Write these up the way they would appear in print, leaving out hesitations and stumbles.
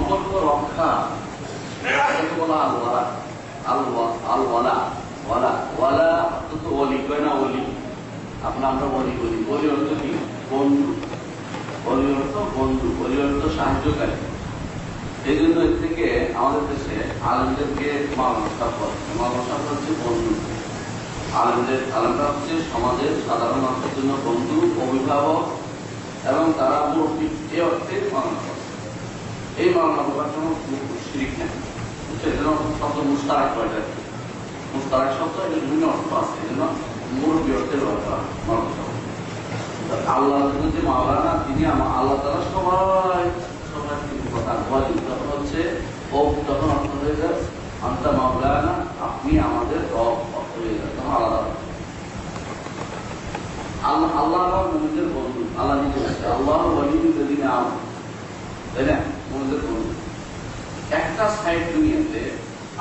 সম্পর্ক রক্ষা বলা আলওয়ালা আলওয়ালা ওয়ালা ওয়ালা তো ওলি কয় না ওলি আমরা ওলি বলি। ওলি অর্থ কি? বন্ধু। ওলি অর্থ বন্ধু, ওলি অর্থ সাহায্যকারী। এই জন্য এর থেকে আমাদের দেশে আলেমদেরকে মানবতা হচ্ছে বন্ধু। আলেমরা হচ্ছে সমাজের সাধারণ মানুষের জন্য বন্ধু, অভিভাবক এবং তারা মুরব্বী। এই অর্থে মানবতা। এই মানবতার জন্য শিরিক নেই। সেজন্য শব্দ মুস্তারাক কয়টা, মুস্তারাক শব্দ এর বিভিন্ন অর্থ আছে। এই জন্য মুরব্বী অর্থে মানবতা। আল্লাহ যে মাওলানা, তিনি আল্লাহ তারা সবাই কিন্তু কথা বলেন। তখন হচ্ছে তখন অর্থ হয়ে যায় আন্তা মাওলানা, আপনি আমাদের রব অর্থ হয়ে যায়। তখন আলাদা আল্লাহ মুমিনদের বন্ধু। আল্লাহ নিজে বলছে আল্লাহ ওয়ালিউল্লাযিনা আমানু, তাই না? মুমিনদের বন্ধু। একটা সাইড দুনিয়াতে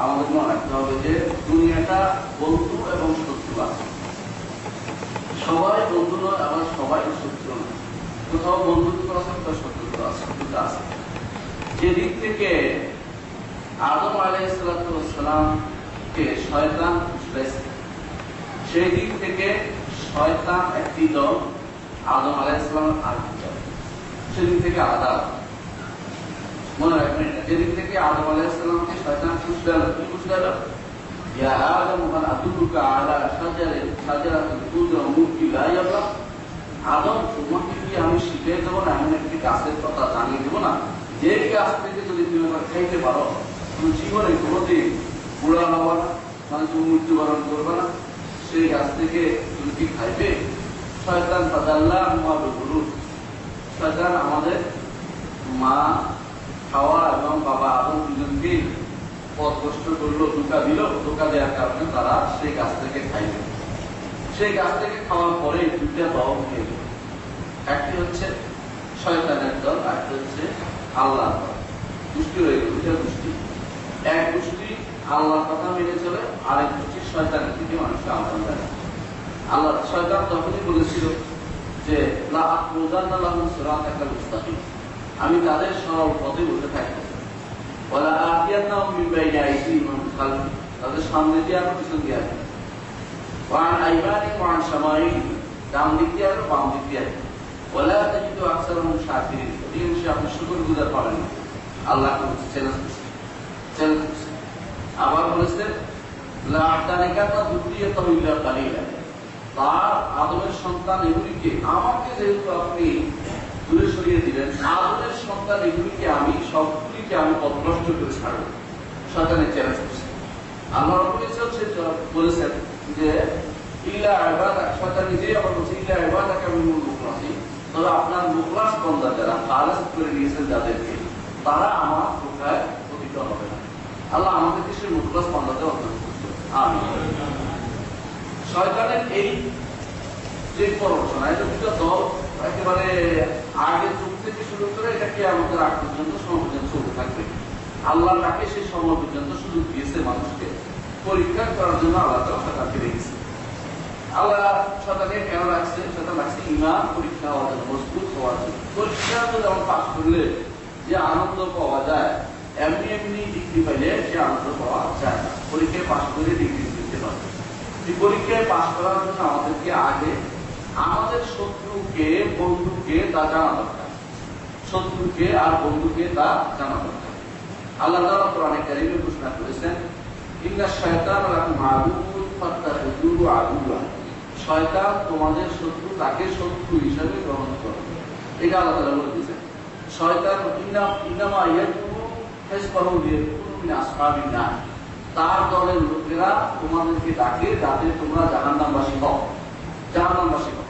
আমাদের মনে রাখতে হবে যে দুনিয়াটা বন্ধু এবং শত্রু আছে। সবাই বন্ধু নয়, আবার সবাই শত্রু নয়। কোথাও বন্ধুত্ব আছে, কোথাও শত্রুত্ব আছে, শত্রুতা আছে। যেদিক থেকে আদম আলাইহিস সালামকে শয়তান ফুসলাইছে, সেই দিক থেকে শয়তান একটি দল, আদম আলাইহিস সালাম আরেকটি দল। সেদিক থেকে আলাদা। মনে রাখবেন, যেদিক থেকে আদম আলাইহিস সালামকে শয়তান ফুসলালো, কি ফুসলালো? ইয়া আদম হাল আদুল্লুকা আলা শাজারাতিল খুলদি ওয়া মুলকিন লা ইয়াবলা। আদম, তোমাকে কি আমি শিখিয়ে দেবো না এমন একটি গাছের কথা জানিয়ে দেবো না, যে গাছ থেকে যদি তুমি খাইতে পারো তুমি জীবনে কোনোদিন বুড়া হবা না, মানে তুমি মৃত্যুবরণ করবে না, সেই গাছ থেকে তুমি কি খাইবে? শয়তান ফাদাল্লাহ মুহাবিবুল। শয়তান আমাদের মা হাওয়া এবং বাবা আদম দুজনকে পথভ্রষ্ট করলো, ধোঁকা দিল। ধোঁকা দেওয়ার কারণে তারা সেই গাছ থেকে খাইবে। সেই গাছ থেকে খাওয়ার পরে দুইটা দল খেয়ে গেল। একটি হচ্ছে শয়তানের দল, আরেকটি হচ্ছে আল্লাহর দল। গোষ্ঠী হয়ে গেল, দুইটা গোষ্ঠী। এক গোষ্ঠী আল্লাহর কথা মেনে চলে, আরেক গোষ্ঠী শয়তানের থেকে মানুষকে আহ্বান জানায়। আল্লাহ শয়তান তখনই বলেছিল যে লা আকুযান্না লাহুম সিরাতাকাল মুস্তাকিম, আমি তাদের সরল পথে বসে থাকবো। ওয়ালা আতিয়ান্নাহুম মিন বাইনি আইদিহিম ওয়া মিন খালফিহিম, তাদের সামনে দিয়ে আর পিছন দিয়ে আসবে। ওয়া আন আইমানিহিম ওয়া আন শামাইলিহিম, ডান দিক দিয়ে আর বাম দিক দিয়ে আসবে। ওয়ালা তাজিদু আকসারাহুম শাকিরিন, এই বিষয়ে আপনি শুকরগুজার পাবেন না। আল্লাহ চ্যালেঞ্জ করছে। আবার বলেছেন লা আহতানিকান্না যুররিয়াতাহু ইল্লা কালিলা, তার আদমের সন্তান এগুলিকে, আমাকে যেহেতু আপনি দূরে সরিয়ে দিলেন, আদমের সন্তান এগুলিকে আমি সবগুলিকে আমি পথভ্রষ্ট করে ছাড়বো। শয়তানের চ্যালেঞ্জ করছে। আল্লাহ রাব্বুল ইজ্জত বলেছেন যে ইল্লা ইবাদাক, শয়তান নিজেই আবার বলছে ইল্লা ইবাদাকা মিনুল মুখলাসিন, তবে আপনার মুখলাস বান্দা যারা খালেস করে নিয়েছেন যাদেরকে, তারা আমার ধোঁকায় পতিত হবে না। আল্লাহ আমাদেরকে সেই মুখলাস বান্দাদের অন্তর্ভুক্ত করুন, আমিন। শয়তানের এই যে প্ররোচনা, এটা দুটো দল একেবারে আগে যুগ থেকে শুরু করে এটা কিয়ামতের আগ পর্যন্ত সময় পর্যন্ত চলতে থাকবে। আল্লাহ তাকে সেই সময় পর্যন্ত সুযোগ দিয়েছে মানুষকে পরীক্ষা করার জন্য। আল্লাহ শয়তানকে রেখেছে। আল্লাহ শয়তানকে কেন রাখছে? শয়তান রাখছে ঈমান পরীক্ষা হওয়ার জন্য, মজবুত হওয়ার জন্য। পরীক্ষা যেমন পাস করলে যে আনন্দ পাওয়া যায়, এমনি এমনি ডিগ্রি পাইলে সে আনন্দ পাওয়া যায় না। পরীক্ষায় পাস করে ডিগ্রি দিতে পারবে। এই পরীক্ষায় পাস করার জন্য আমাদেরকে আগে আমাদের শত্রুকে বন্ধুকে তা জানা দরকার। শত্রুকে আর বন্ধুকে তা জানা দরকার। আল্লাহ তাআলা কোরআনে কারীমে ঘোষণা করেছেন ইন্নাশ শায়তানা লাকুম আদুউন ফাত্তাখিযুহু আদুওয়া, শয়তান তোমাদের শত্রু, তাকে শত্রু হিসেবে গ্রহণ করো। এটা আল্লাহ তাআলা বলে দিয়েছেন। শয়তান ইন্নামা ইয়াদউ হিজবাহু লিয়াকুনু মিন আসহাবিন নার, তার দলের লোকেরা তোমাদেরকে ডাকে যাতে তোমরা জাহান্নামবাসী হও, জাহান্নামবাসী হও।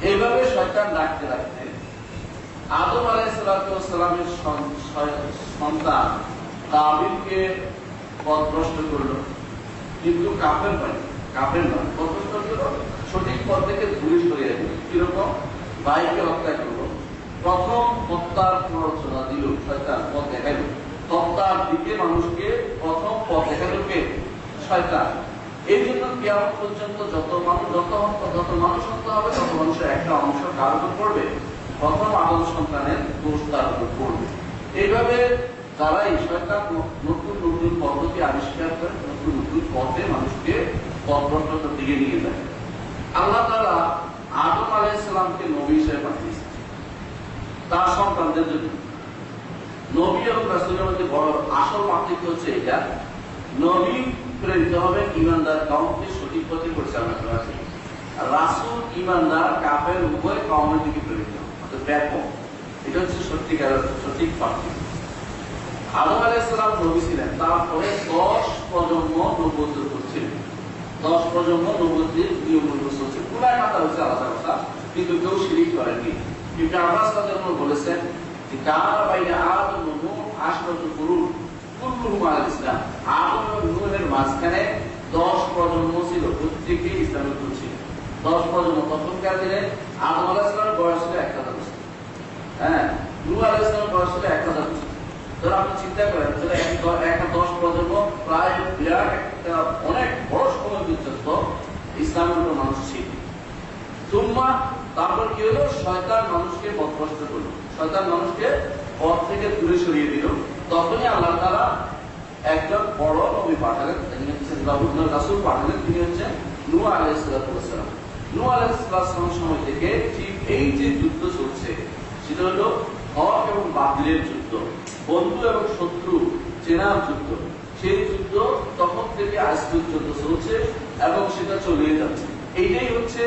এইভাবে শয়তান ডাকতে ডাকতে আদম আলাইহিস সালামের সন্তান কাবিলকে পথভ্রষ্ট করলো, কিন্তু কাফের নয়, পথভ্রষ্ট করলো, সঠিক পথ থেকে দূরে সরিয়ে দিল। কিরকম? ভাইকে হত্যা করলো। প্রথম হত্যার প্ররোচনা দিল শয়তান, পথ দেখাইল হত্যার দিকে মানুষকে, প্রথম পথ দেখাইল কে? শয়তান। এই জন্য কিয়ামত পর্যন্ত যত মানুষ হত্যা হবে, তত মানুষের একটা অংশ কার উপর পড়বে? প্রথম আদম সন্তানের দোষ তার উপর পড়বে। এইভাবে তারাই শয়তান নতুন নতুন পদ্ধতি আবিষ্কার করে নতুন নতুন পথে মানুষকে পথভ্রষ্টতার দিকে নিয়ে যায়। আল্লাহ তাআলা আদম আলাইহিস সালামকে নবী হিসেবে পাঠিয়েছেন তার সন্তানদের জন্য। নবী এবং রাসূলের মধ্যে বড় আসল পার্থক্য হচ্ছে এটা, নবী প্রেরিত হবেন ইমানদার কওমকে সঠিক পথে পরিচালনা করার জন্য, আর রাসূল ইমানদার কাফের উভয় কওমের দিকে প্রেরিত, অর্থাৎ ব্যাপক। এটা হচ্ছে সঠিক পার্থক্য। আদম আলাইহিস সালাম নবী ছিলেন, তারপরে 10 প্রজন্ম নবুয়ত করছিলেন, 10 প্রজন্ম নবুয়তের নিয়মগুলো চলছে। পুরাই কথা হচ্ছে আলাদা কথা, কিন্তু কেউ শিরিক করেননি। ইবনে আব্বাস রাদিয়াল্লাহু বলেছেন যে কানা বাইনা আদম ও নূহ আশরাতুল কুরুন কুল্লুহুম আলাল ইসলাম। আদম এবং নূহের মাঝখানে 10 প্রজন্ম ছিল, প্রত্যেকেই ইসলামের উপর ছিল। 10 প্রজন্ম। তখনকার দিনে আদম আলাইহিস সালামের বয়স ছিল 1000 বছর, হ্যাঁ, নূহ আলাইহিস সালামের বয়স ছিল 1000 বছর। ধর আপনি চিন্তা করেন, তাহলে একটা 10 প্রজন্ম প্রায় বিরাট একটা অনেক বড় সময় পর্যন্ত ইসলামের উপর মানুষ ছিল। তারপর কি হলো, শয়তান মানুষকে পথভ্রষ্ট করলো, শয়তান মানুষকে পথ থেকে দূরে সরিয়ে দিল। তখনই আল্লাহ তাআলা একজন বড় নবী পাঠালেন, রাসূল পাঠালেন, তিনি হচ্ছেন নূহ আলাইহিস সালাম। নূহ আলাইহিস সালামের সময় থেকে ঠিক এই যে যুদ্ধ চলছে সেটা হলো হক এবং বাতিলের যুদ্ধ, বন্ধু এবং শত্রু চেনার যুদ্ধ। সেই যুদ্ধ তখন থেকে আজ পর্যন্ত চলছে এবং সেটা চলিয়ে যাচ্ছে। এইটাই হচ্ছে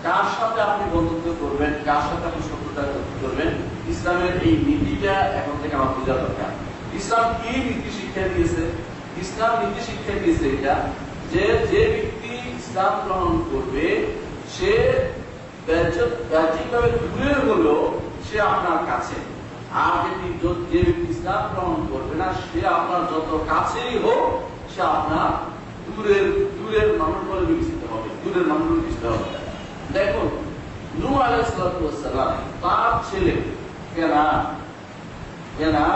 কার সাথে আপনি বন্ধুত্ব করবেন, কার সাথে আপনি শত্রুতা করবেন, ইসলামের এই নীতিটা এখন থেকে আমার বোঝা দরকার। ইসলাম কি নীতি শিক্ষা দিয়েছে? ইসলাম নীতি শিক্ষা দিয়েছে এটা যে যে ব্যক্তি ইসলাম গ্রহণ করবে সে বাহ্যিকভাবে দূরের হলেও সে আপনার কাছে, আর যে ব্যক্তি ইসলাম গ্রহণ করবে না সে আপনার যত কাছেই হোক সে আপনার দূরের মানুষ বলে বিবেচিত হবে, দূরের মানুষ বলে বিবেচিত হবে। দেখুন, নূহ আলাইহিস সালাম তার ছেলে কেনা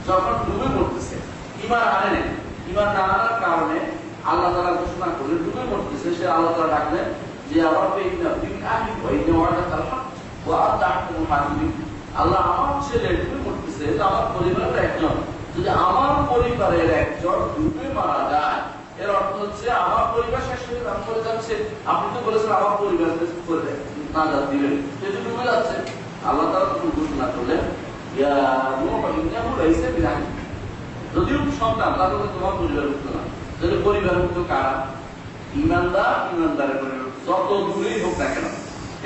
যখন ডুবে পড়তেছে, ঈমান আনে নাই, ঈমান না আনার কারণে আল্লাহ তাআলা ঘোষণা করলেন ডুবে পড়তেছে, সে আল্লাহ তাআলা ডাকলেন যে আল্লাহ আমার ছেলে ডুবে পড়তেছে, আমার পরিবারের একজন, যদি আমার পরিবারের একজন ডুবে মারা যায় এর অর্থ হচ্ছে আমার পরিবার শেষ হয়ে করে যাচ্ছে। আপনি তো বলেছেন আমার পরিবার না যা দিবেন, সেটা ডুবে যাচ্ছে। আল্লাহ তাআলা তখন ঘোষণা করলেন যদিও সন্তান তাহলে তোমার পরিবারভুক্ত না, যদি পরিবারভুক্ত কারা? ইমানদারের পরিবার, যত দূরেই হোক না কেন।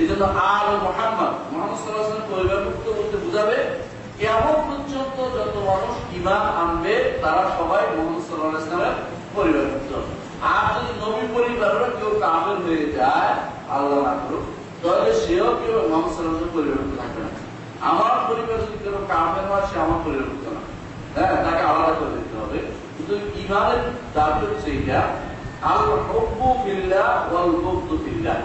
এই জন্য আর মুহাম্মদ সাল্লাল্লাহু আলাইহি ওয়াসাল্লাম পরিবারভুক্ত বলতে বুঝাবে কিয়ামত পর্যন্ত যত মানুষ ঈমান আনবে তারা সবাই মুহাম্মদ সাল্লাল্লাহু আলাইহি ওয়াসাল্লামের পরিবারভুক্ত। আর যদি নবী পরিবারের কেউ কাফের হয়ে যায়, আল্লাহ না করুক, তাহলে সেও কেউ মুহাম্মদ সাল্লাল্লাহু আলাইহি ওয়াসাল্লামের পরিবারভুক্ত থাকবে না। আমার পরিবার যদি কেউ কাফের হয় সে আমার পরিবারভুক্ত না, হ্যাঁ, তাকে আলাদা করে দিতে হবে। কিন্তু ঈমানের দাবি হচ্ছে এটা, আল হুব্বু ফিল্লাহ ওয়াল বুগদু ফিল্লাহ।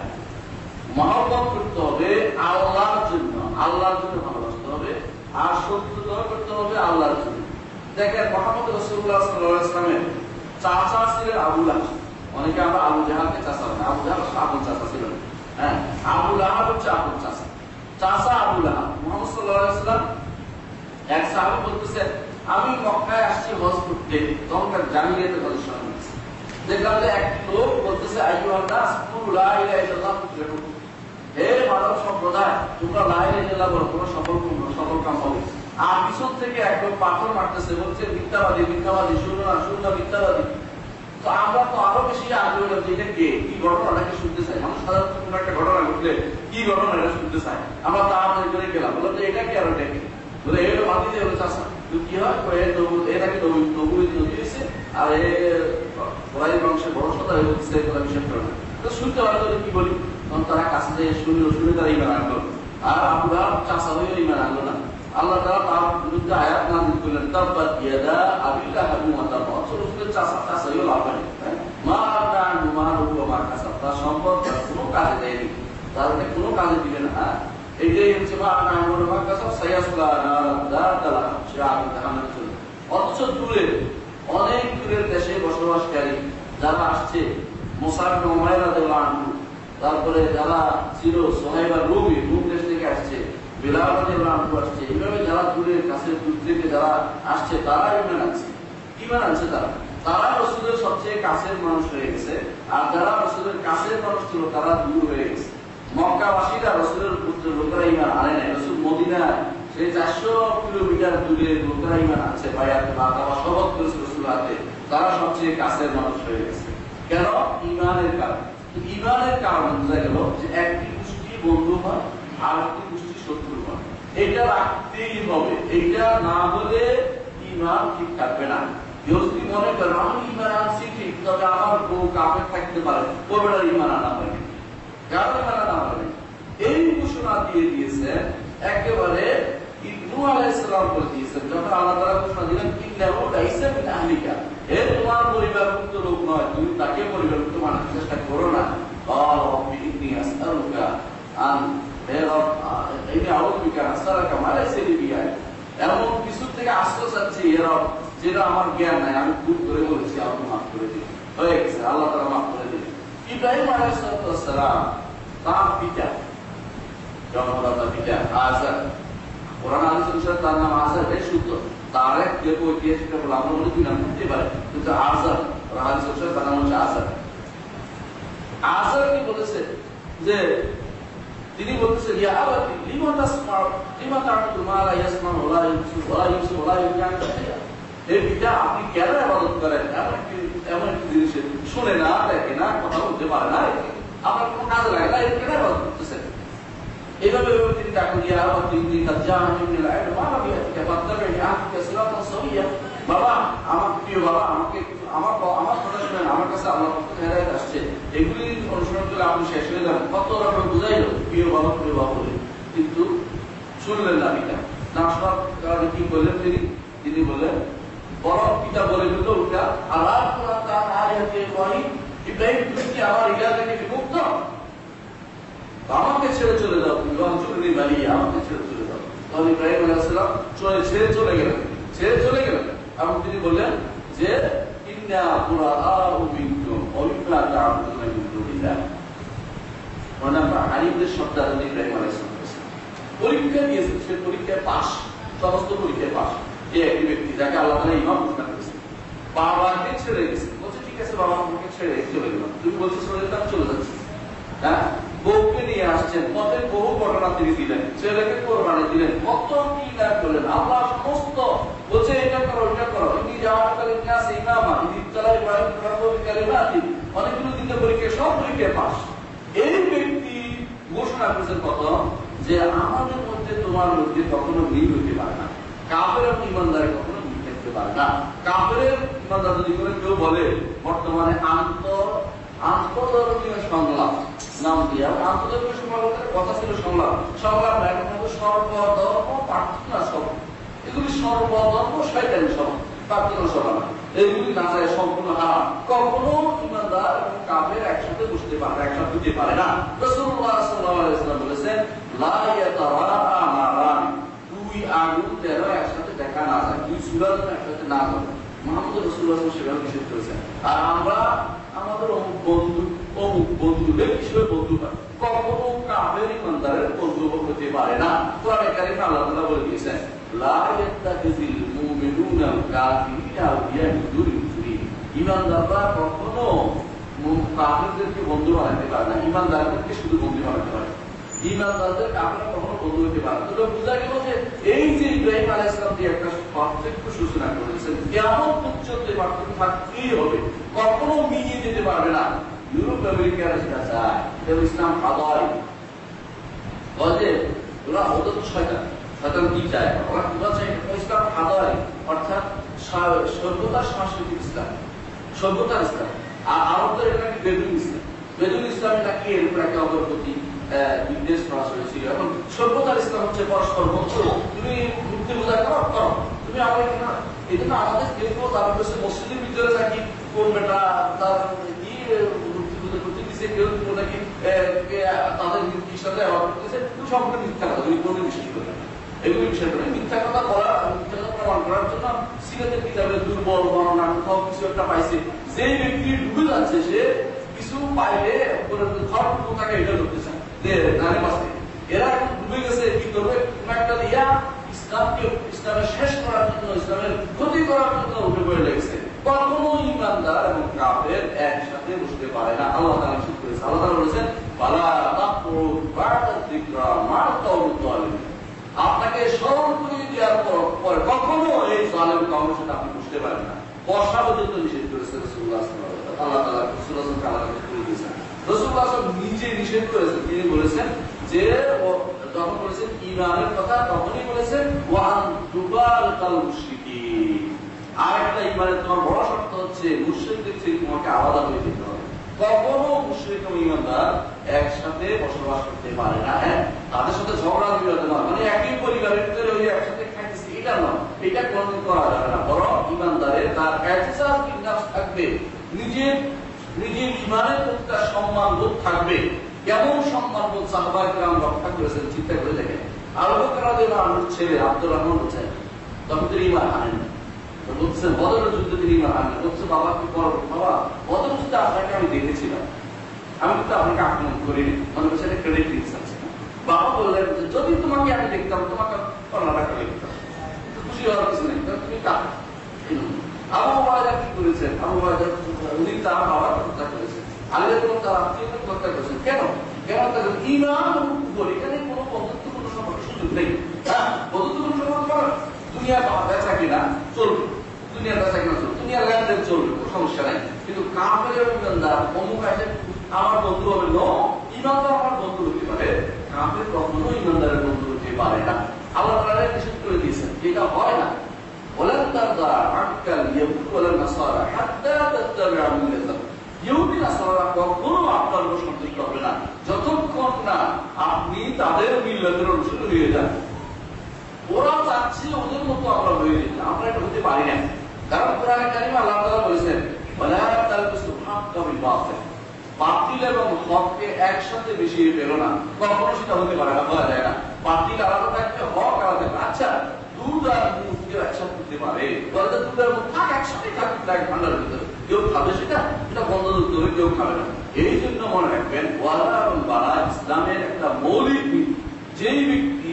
মহব্বত করতে হবে আল্লাহর জন্য, আল্লাহর জন্য ভালোবাসতে হবে, আর শত্রুতা করতে হবে আল্লাহর জন্য। দেখেন, মুহাম্মদ রাসূলুল্লাহ সাল্লাল্লাহু আলাইহি ওয়াসাল্লামের চাচা ছিলেন আবু লাহাব। অনেকে আমরা আবু জাহালকে চাচা বলি, আবু জাহাল আপন চাচা ছিলেন, হ্যাঁ, আবু লাহাব হচ্ছে আপন চাচা। চাচা আবু লাহাব, মুহাম্মদ সাল্লাল্লাহু আলাইহি ওয়াসাল্লাম এক সাহাবী বলতেছেন আমি মক্কায় আসছি হজ করতে, তখনকার জাহিলিয়াতের কথা শোনা হচ্ছে। দেখলাম যে এক লোক বলতেছে আইয়ুহান নাস কুলু লা ইলাহা ইল্লাল্লাহ তুফলিহু, হে মানব সম্প্রদায় তোমরা লা ইলাহা ইল্লাল্লাহ বলো, তোমরা সফল কাম হবে। আর পিছন থেকে এক লোক পাথর মারতেছে, বলছে মিথ্যাবাদী মিথ্যাবাদী, শুনো না মিথ্যাবাদী। তো আমরা তো আরো বেশি আগ্রহী হলাম যে এটা কে, কি ঘটনাটাকে শুনতে চাই। মানুষ সাধারণত কোনো একটা ঘটনা ঘটলে কি ঘটনা এটা শুনতে চাই, আমরা তাড়াতাড়ি করে গেলাম, বললাম যে এটা কি আর ওটা কি, বলে এগুলো বাদ দিতে হলো চাষা। কি হয়, এটাকে নবুয়ত নদী দিয়েছে আর এর বংশের বড় সদা হচ্ছে বিশ্বাস করে না। তো শুনতে পারতো কি বলি, তখন তারা কাছে যেয়ে শুনে তারা ঈমান আনলো, আর আবুরা চাষা হয়ে ঈমান আনলো না। আল্লাহ তাআলা তার বিরুদ্ধে আয়াত নাযিল করলেন, তাব্বাত ইয়াদা আবি লাহাব ওয়া তাব। রাসূলের চাষা হয়ে লাভ নেই, মা আনহু মালুহু ওয়া মা কাসাব, তার সম্পদ কোনো কাজে দেয়নি, তাদেরকে কোনো কাজে দিবে না। এইটাই হচ্ছে মা আনহু মা কাসাব সায়াসলা নারান যাতা লাহাব, সে আগুন জাহান্নামে চলে। অথচ দূরে অনেক দূরের দেশে বসবাসকারী যারা আসছে, মুসাব ইবনে উমাইর রাদিয়াল্লাহু আনহু, তারপরে যারা ছিল সুহাইব আর রুম দেশ থেকে আসছে, বেলাল রাদিয়াল্লাহু আনহু আসছে, এইভাবে যারা দূরের কাছের দূর থেকে যারা আসছে তারা ঈমান আনছে তারা রাসূলের সবচেয়ে কাছের মানুষ হয়ে গেছে। আর যারা রাসূলের কাছের মানুষ ছিল তারা দূর হয়ে গেছে। মক্কাবাসীরা রাসূলের পুত্র লোকেরা ঈমান আনে নাই। রাসূল মদিনায় সেই 400 কিলোমিটার দূরে লোকেরা ঈমান আনছে, বায়াত আকাবা শপথ করেছে রাসূল হাতে, তারা সবচেয়ে কাছের মানুষ হয়ে গেছে। কেন? ঈমানের কারণে। ঈমানের কারণে বোঝা গেল যে একটি গোষ্ঠী বন্ধু হয় আর একটি গোষ্ঠী শত্রু হয়। এটা রাখতেই হবে, এইটা না হলে ঈমান ঠিক থাকবে না। কেউ যদি মনে করেন আমি ঈমান আনছি ঠিক, তবে আমার বউ কাফের থাকতে পারে, ওই বেলার ঈমান আনা হয়নি, কারণ ঈমান আনা হয়নি। এই ঘোষণা দিয়ে দিয়েছেন একেবারে নূহ আলাইহিস সালাম বলে দিয়েছেন, যখন আল্লাহ তাআলা ঘোষণা দিলেন ইন্নাহু লাইসা মিন আহলিকা, হে তোমার পরিবারভুক্ত লোক নয়, তুমি তাকে পরিবারভুক্ত বানাতে চেষ্টা করো না। রাব্বি ইন্নী আসআলুকা আন হে রব ইন্নী আউযু বিকা আসআলুকা মা লাইসা লি বিহি, এমন কিছু থেকে আশ্রয় চাচ্ছি হে রব যেটা আমার জ্ঞান নাই, আমি ভুল করে বলেছি, আমাকে মাফ করে দিন। হয়ে গেছে, আল্লাহ তাআলা মাফ করে দিলেন। ইব্রাহিম আলাইহিস সালাম তার পিতা, জন্মদাতা পিতা আযার, কোরআন হাদিস অনুসারে তার নাম আযার, বেশ সুন্দর। তার এক যে ঐতিহাসিকরা বলে আমরা বলি দুই নাম থাকতে পারে, কিন্তু আযার, কোরআন হাদিস অনুসারে তার নাম হচ্ছে আযার। আযার কি বলেছে যে তিনি বলতেছেন ইয়া আবাতি লিমা তাসমাউ লিমা তা'বুদু মা লা ইয়াসমাউ ওয়া লা ইউবসিরু ওয়া লা ইউবসিরু ওয়া লা ইউগনি আনকা শাইআ, হে পিতা আপনি কেন ইবাদত করেন এমন একটি জিনিস শুনে না, দেখে না, কথা বলতে পারে না, আপনার কোনো কাজে লাগে না, এর কেন ইবাদত করতেছেন? এইভাবে তিনি ডাকেন ইয়া আবাতি ইন্নী কাদ জাআনি মিনাল ইলমি মা লাম ইয়াতিকা ফাত্তাবি'নি আহদিকা সিরাতান সাওয়্যা, বাবা আমার প্রিয় বাবা, আমাকে আমার কথা শুনেন, আমার কাছে আল্লাহর পক্ষ থেকে হেদায়েত আসছে, এগুলি অনুসরণ করে আপনি শেষ হয়ে যাবেন। কত রকম বুঝাইল প্রিয় বাবা বলে, কিন্তু শুনলেন না পিতা। না শোনার কারণে কি বললেন তিনি বললেন, বরং পিতা বলে দিল ওটা আল্লাহ তাআলা আয়াতে ইব্রাহিম, ইব্রাহিম তুমি কি আমার ইলাহ থেকে বিমুক্ত? আমাকে ছেড়ে চলে যাও, চলে বাড়িয়ে আমাকে ছেড়ে চলে যাও। তখন ইব্রাহিম আলাইহিস সালাম ছেড়ে চলে গেলেন। এবং তিনি বললেন যে ইন্না বুরাআউ মিনকুম ওয়া মিম্মা তা'বুদুনা মিন দুনিল্লাহ, মানে আমরা আলিমদের শব্দ ইব্রাহিম আলাইহিস সালাম পরীক্ষা দিয়েছেন, সে পরীক্ষায় পাস, সমস্ত পরীক্ষায় পাস। এই একটি ব্যক্তি যাকে আল্লাহ তাআলা ইমাম ঘোষণা করেছেন, বাবাকে ছেড়ে গেছে, বলছে ঠিক আছে বাবা আমাকে ছেড়ে চলে গেলাম, তুমি বলছো চলে যেতাম, চলে যাচ্ছি। হ্যাঁ, বউকে নিয়ে আসছেন, পথের বহু ঘটনা তিনি দিলেন, ছেলেকে কোরবানি দিলেন, কত কি না করলেন। আল্লাহ সমস্ত বলছে এটা করো এটা করো, ইনি যাওয়ার কালে ক্লাস ইমামা ইনি চালাই ইব্রাহিম রাব্বুল কালিমাতি, অনেকগুলো দিনে পরীক্ষা, সব পরীক্ষায় পাস। এই ব্যক্তি ঘোষণা করেছেন কত যে আমাদের মধ্যে তোমার মধ্যে কখনো মিল হইতে পারে না, কাফের এবং ইমানদারের কখনো মিল থাকতে পারে না। কাফের ইমানদার যদি করে কেউ বলে বর্তমানে আন্তর্ধর্মীয় সংলাপ নাম দিয়ে, আন্তর্ধর্মীয় সংলাপের কথা ছিল সংলাপ এখন হলো সর্বধর্ম প্রার্থনা সভা, এগুলি সর্বধর্ম শয়তানি সভা, প্রার্থনা সভা না, এগুলি না যায় সম্পূর্ণ হারাম। কখনো ইমানদার এবং কাফের একসাথে বসতে পারে, একসাথে হতে পারে না। রাসূলুল্লাহ সাল্লাল্লাহু আলাইহি ওয়াসাল্লাম বলেছেন লা ইয়াতারাআ নারান, দুই আগুন যেন একসাথে দেখা না যায়, দুই চুলা যেন একসাথে না যায়। মুহাম্মদ রাসূলুল্লাহ সাল্লাল্লাহু আলাইহি ওয়াসাল্লাম সেভাবে নিষেধ করেছেন। আর আমরা আমাদের অমুক বন্ধুদের হিসেবে বন্ধু পাই, কখনো কাফের ইমানদারের বন্ধু হতে পারে না। কোরআনে কারিমে আল্লাহ তাআলা বলে দিয়েছেন লা ইয়াত্তাখিযুল মুমিনুনা কাফিরিনা আউলিয়া মিন দুনিল মুসলিমিন, ইমানদাররা কখনো কাফেরদেরকে বন্ধু বানাতে পারে না, ইমানদারদেরকে শুধু বন্ধু বানাতে পারে। ইমানদারদের কাফেররা কখনো বন্ধু হতে পারে না। তো বোঝা গেল যে এই যে ইব্রাহিম আলাইহিস সালাম যে একটা পার্থক্য সূচনা করেছেন, কিয়ামত পর্যন্ত পার্থক্য থাকতেই হবে, কখনো মিলিয়ে যেতে পারবে না। ইউরোপ আমেরিকার যেটা চায় ইসলাম হাদাই বলে ওরা ওদের তো শয়তান কি চায়, ওরা কি চায় ইসলাম হাদাই, অর্থাৎ সভ্যতার সাংস্কৃতিক ইসলাম, সভ্যতার ইসলাম। আর আরবদের এটা নাকি বেদুইন ইসলাম নাকি এর উপর একটা অপর প্রতি বিদ্বেষ প্রকাশ হয়েছিল। এখন সভ্যতার ইসলাম হচ্ছে পরস্পর বন্ধু, তুমি মুক্তি বোঝা করো, তুমি আমার কিনা। এই জন্য আমাদের কেউ কেউ দাবি করছে মসজিদের ভিতরে নাকি কোন বেটা তার কেউ নাকি তাদের সাথে সম্পূর্ণ মিথ্যা কথা, কোনো বিশ্বাস করে না, এগুলি বিষয় করে মিথ্যা কথা বলা, মিথ্যা কথা প্রমাণ করার জন্য সিরাতের কিতাবে দুর্বল বর্ণনা কোথাও কিছু একটা পাইছে, যে ব্যক্তি ডুবে যাচ্ছে সে কিছু পাইলে তাকে এটা করতে চায় যে নামে বাঁচতে, এরা ডুবে গেছে, কি করবে, একটা দিয়া ইসলামকে, ইসলামের শেষ করার জন্য, ইসলামের ক্ষতি করার জন্য উঠে পড়ে লেগেছে। কখনো ইমানদার এবং কাফের একসাথে বসতে পারে না। আল্লাহ তাআলা নিষেধ করেছে। আল্লাহ তাআলা বলেছেন, ফালা তাকরু বা'দা যিকরা মা কাওমি যালিমিন। আপনাকে স্মরণ করিয়ে দেওয়ার পর কখনো এই জালেম কওমের সাথে আপনি বসতে পারেন না। বসা পর্যন্ত নিষেধ করেছে রাসূলুল্লাহ সাল্লাল্লাহু আলাইহি ওয়াসাল্লাম। আল্লাহ তাআলা রাসূলুল্লাহ সাল্লাল্লাহু আলাইহি ওয়াসাল্লাম করে দিয়েছেন। রাসূলুল্লাহ নিজে নিষেধ করেছেন। তিনি বলেছেন যে, যখন বলেছেন ঈমানের কথা তখনই বলেছেন ওয়ান তুবারকাল মুশরিকিন। আর একটা ঈমানের তোমার বড় শর্ত হচ্ছে মুশরিকদের থেকে তোমাকে আলাদা হয়ে যেতে হবে। কখনো মুশরিক এবং ঈমানদার একসাথে বসবাস করতে পারে না। হ্যাঁ, তাদের সাথে ঝগড়া বিবাদ নয়, মানে একই পরিবারের ভিতরে ওই একসাথে খাইতেছে এটা নয়, এটা কোনদিন করা যাবে না। বরং ঈমানদারের তার ইহতিসাব বিন্যাস থাকবে, নিজের ঈমানের প্রতি তার সম্মানবোধ থাকবে। কেমন সম্মানবোধ সাহাবায়ে কেরাম রক্ষা করেছেন চিন্তা করে দেখেন। আবু বকর রাদিয়াল্লাহু আনহুর ছেলে আব্দুর রহমান বলছেন, তখন তিনি ঈমান আনেন না, বলছেন বদরের যুদ্ধে তিনি ঈমান আনেন। বলছে, বাবা কি করবো, বাবা বদর যুদ্ধে আপনাকে আমি দেখেছিলাম, আমি কিন্তু আপনাকে আক্রমণ করিনি, মনে করছে এটা ক্রেডিট দিচ্ছে। বাবা বললেন, যদি তোমাকে আমি দেখতাম তোমাকে কর্ণাটকা লিখতাম, খুশি হওয়ার কিছু নেই, তুমি কার। আবু উবাইদা কি করেছেন, আবু উবাইদা উনি তার বাবার হত্যা করেছেন, আলী রাদিয়াল্লাহু তাআলা আত্মীয়কে হত্যা করেছেন। কেন? তাদের ঈমান উপর এখানে কোনো বন্ধুত্বপূর্ণ সম্পর্ক সুযোগ নেই। হ্যাঁ, বন্ধুত্বপূর্ণ সম্পর্ক দুনিয়া বেচা কিনা চলবে, দুনিয়ার বেচা কিনা চলবে, দুনিয়ার লেনদেন চলবে, কোনো সমস্যা নাই। কিন্তু কাফের এবং ইমানদার অমুক আছে আমার বন্ধু হবে, ন ইমানদার আমার বন্ধু হতে পারে, কাফের কখনো ইমানদারের বন্ধু হতে পারে না। আল্লাহ তাআলা নিষেধ করে দিয়েছেন, এটা হয় না। ওয়ালান তারদা আনকাল ইয়াহুদ ওয়ালান নাসারা হাত্তা তাত্তাবি'a মিল্লাতাহুম। ইহুদি নাসারা কখনো আপনার উপর সন্তুষ্ট হবে না যতক্ষণ না আপনি তাদের মিল্লাতের অনুসারী হয়ে যান। ওরা চাচ্ছে ওদের মতো আমরা হয়ে যেতে, আমরা এটা হতে পারি না। কারণ কোরআনে কারিমে আল্লাহ তাআলা বলেছেন, ওয়ালা তালবিসুল হাক্কা বিল বাতিল। বাতিল এবং হককে একসাথে মিশিয়ে ফেলো না, কখনো সেটা হতে পারে না, বলা যায় না। বাতিল আলাদা থাকবে, হক আলাদা থাকবে। আচ্ছা, দুধ আর মুখ কেউ একসাথে হতে পারে, বলে যে দুধ আর মুখ থাক একসাথে থাকবে ঠান্ডার ভিতরে, কেউ খাবে সেটা বন্ধ করতে হবে, কেউ খাবে না। এই জন্য মনে রাখবেন, ওয়ালা এবং বারা ইসলামের একটা মৌলিক নীতি। যেই ব্যক্তি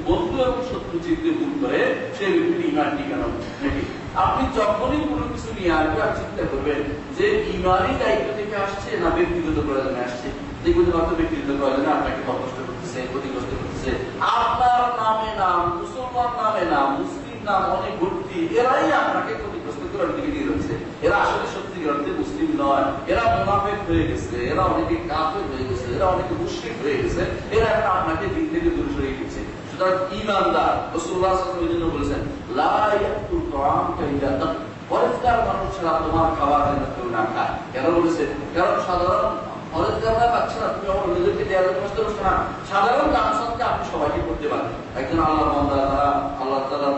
বন্ধু এবং শত্রু চিন্তা ভুল করে সেই ব্যক্তির ঈমান ঠিকানা নাকি। আপনি যখনই কোনো কিছু নিয়ে আসবে আর চিন্তা করবেন যে ঈমানি দায়িত্ব থেকে আসছে না ব্যক্তিগত প্রয়োজনে আসছে। দেখবেন হয়তো ব্যক্তিগত প্রয়োজনে আপনাকে কষ্ট করতেছে, ক্ষতিগ্রস্ত করতেছে, আপনার নামে নাম, মুসলমান নামে নাম, মুসলিম নাম অনেক ভর্তি, এরাই আপনাকে ক্ষতিগ্রস্ত করার দিকে নিয়ে যাচ্ছে। এরা আসলে সত্যিকার অর্থে মুসলিম নয়, এরা মুনাফিক হয়ে গেছে, এরা অনেকে কাফের হয়ে গেছে, এরা অনেকে মুশরিক হয়ে গেছে, এরা এখন আপনাকে দিক থেকে দূরে সরিয়ে দিচ্ছে। সুতরাং ঈমানদার, রাসূলুল্লাহ সাল্লাল্লাহু আলাইহি ওয়াসাল্লাম বলেছেন, লা ইয়াকুল তাআমকা ইল্লা তাক, পরিষ্কার মানুষ ছাড়া তোমার খাবার যেন কেউ না খায়। কেন বলেছে? কারণ সাধারণ পরিষ্কারটা পাচ্ছে না, তুমি আমার নিজেকে দেওয়ার কষ্ট করছো না। সাধারণ দান সৎকা আপনি সবাইকে করতে পারেন। একজন আল্লাহর বান্দা, যারা আল্লাহ তাআলা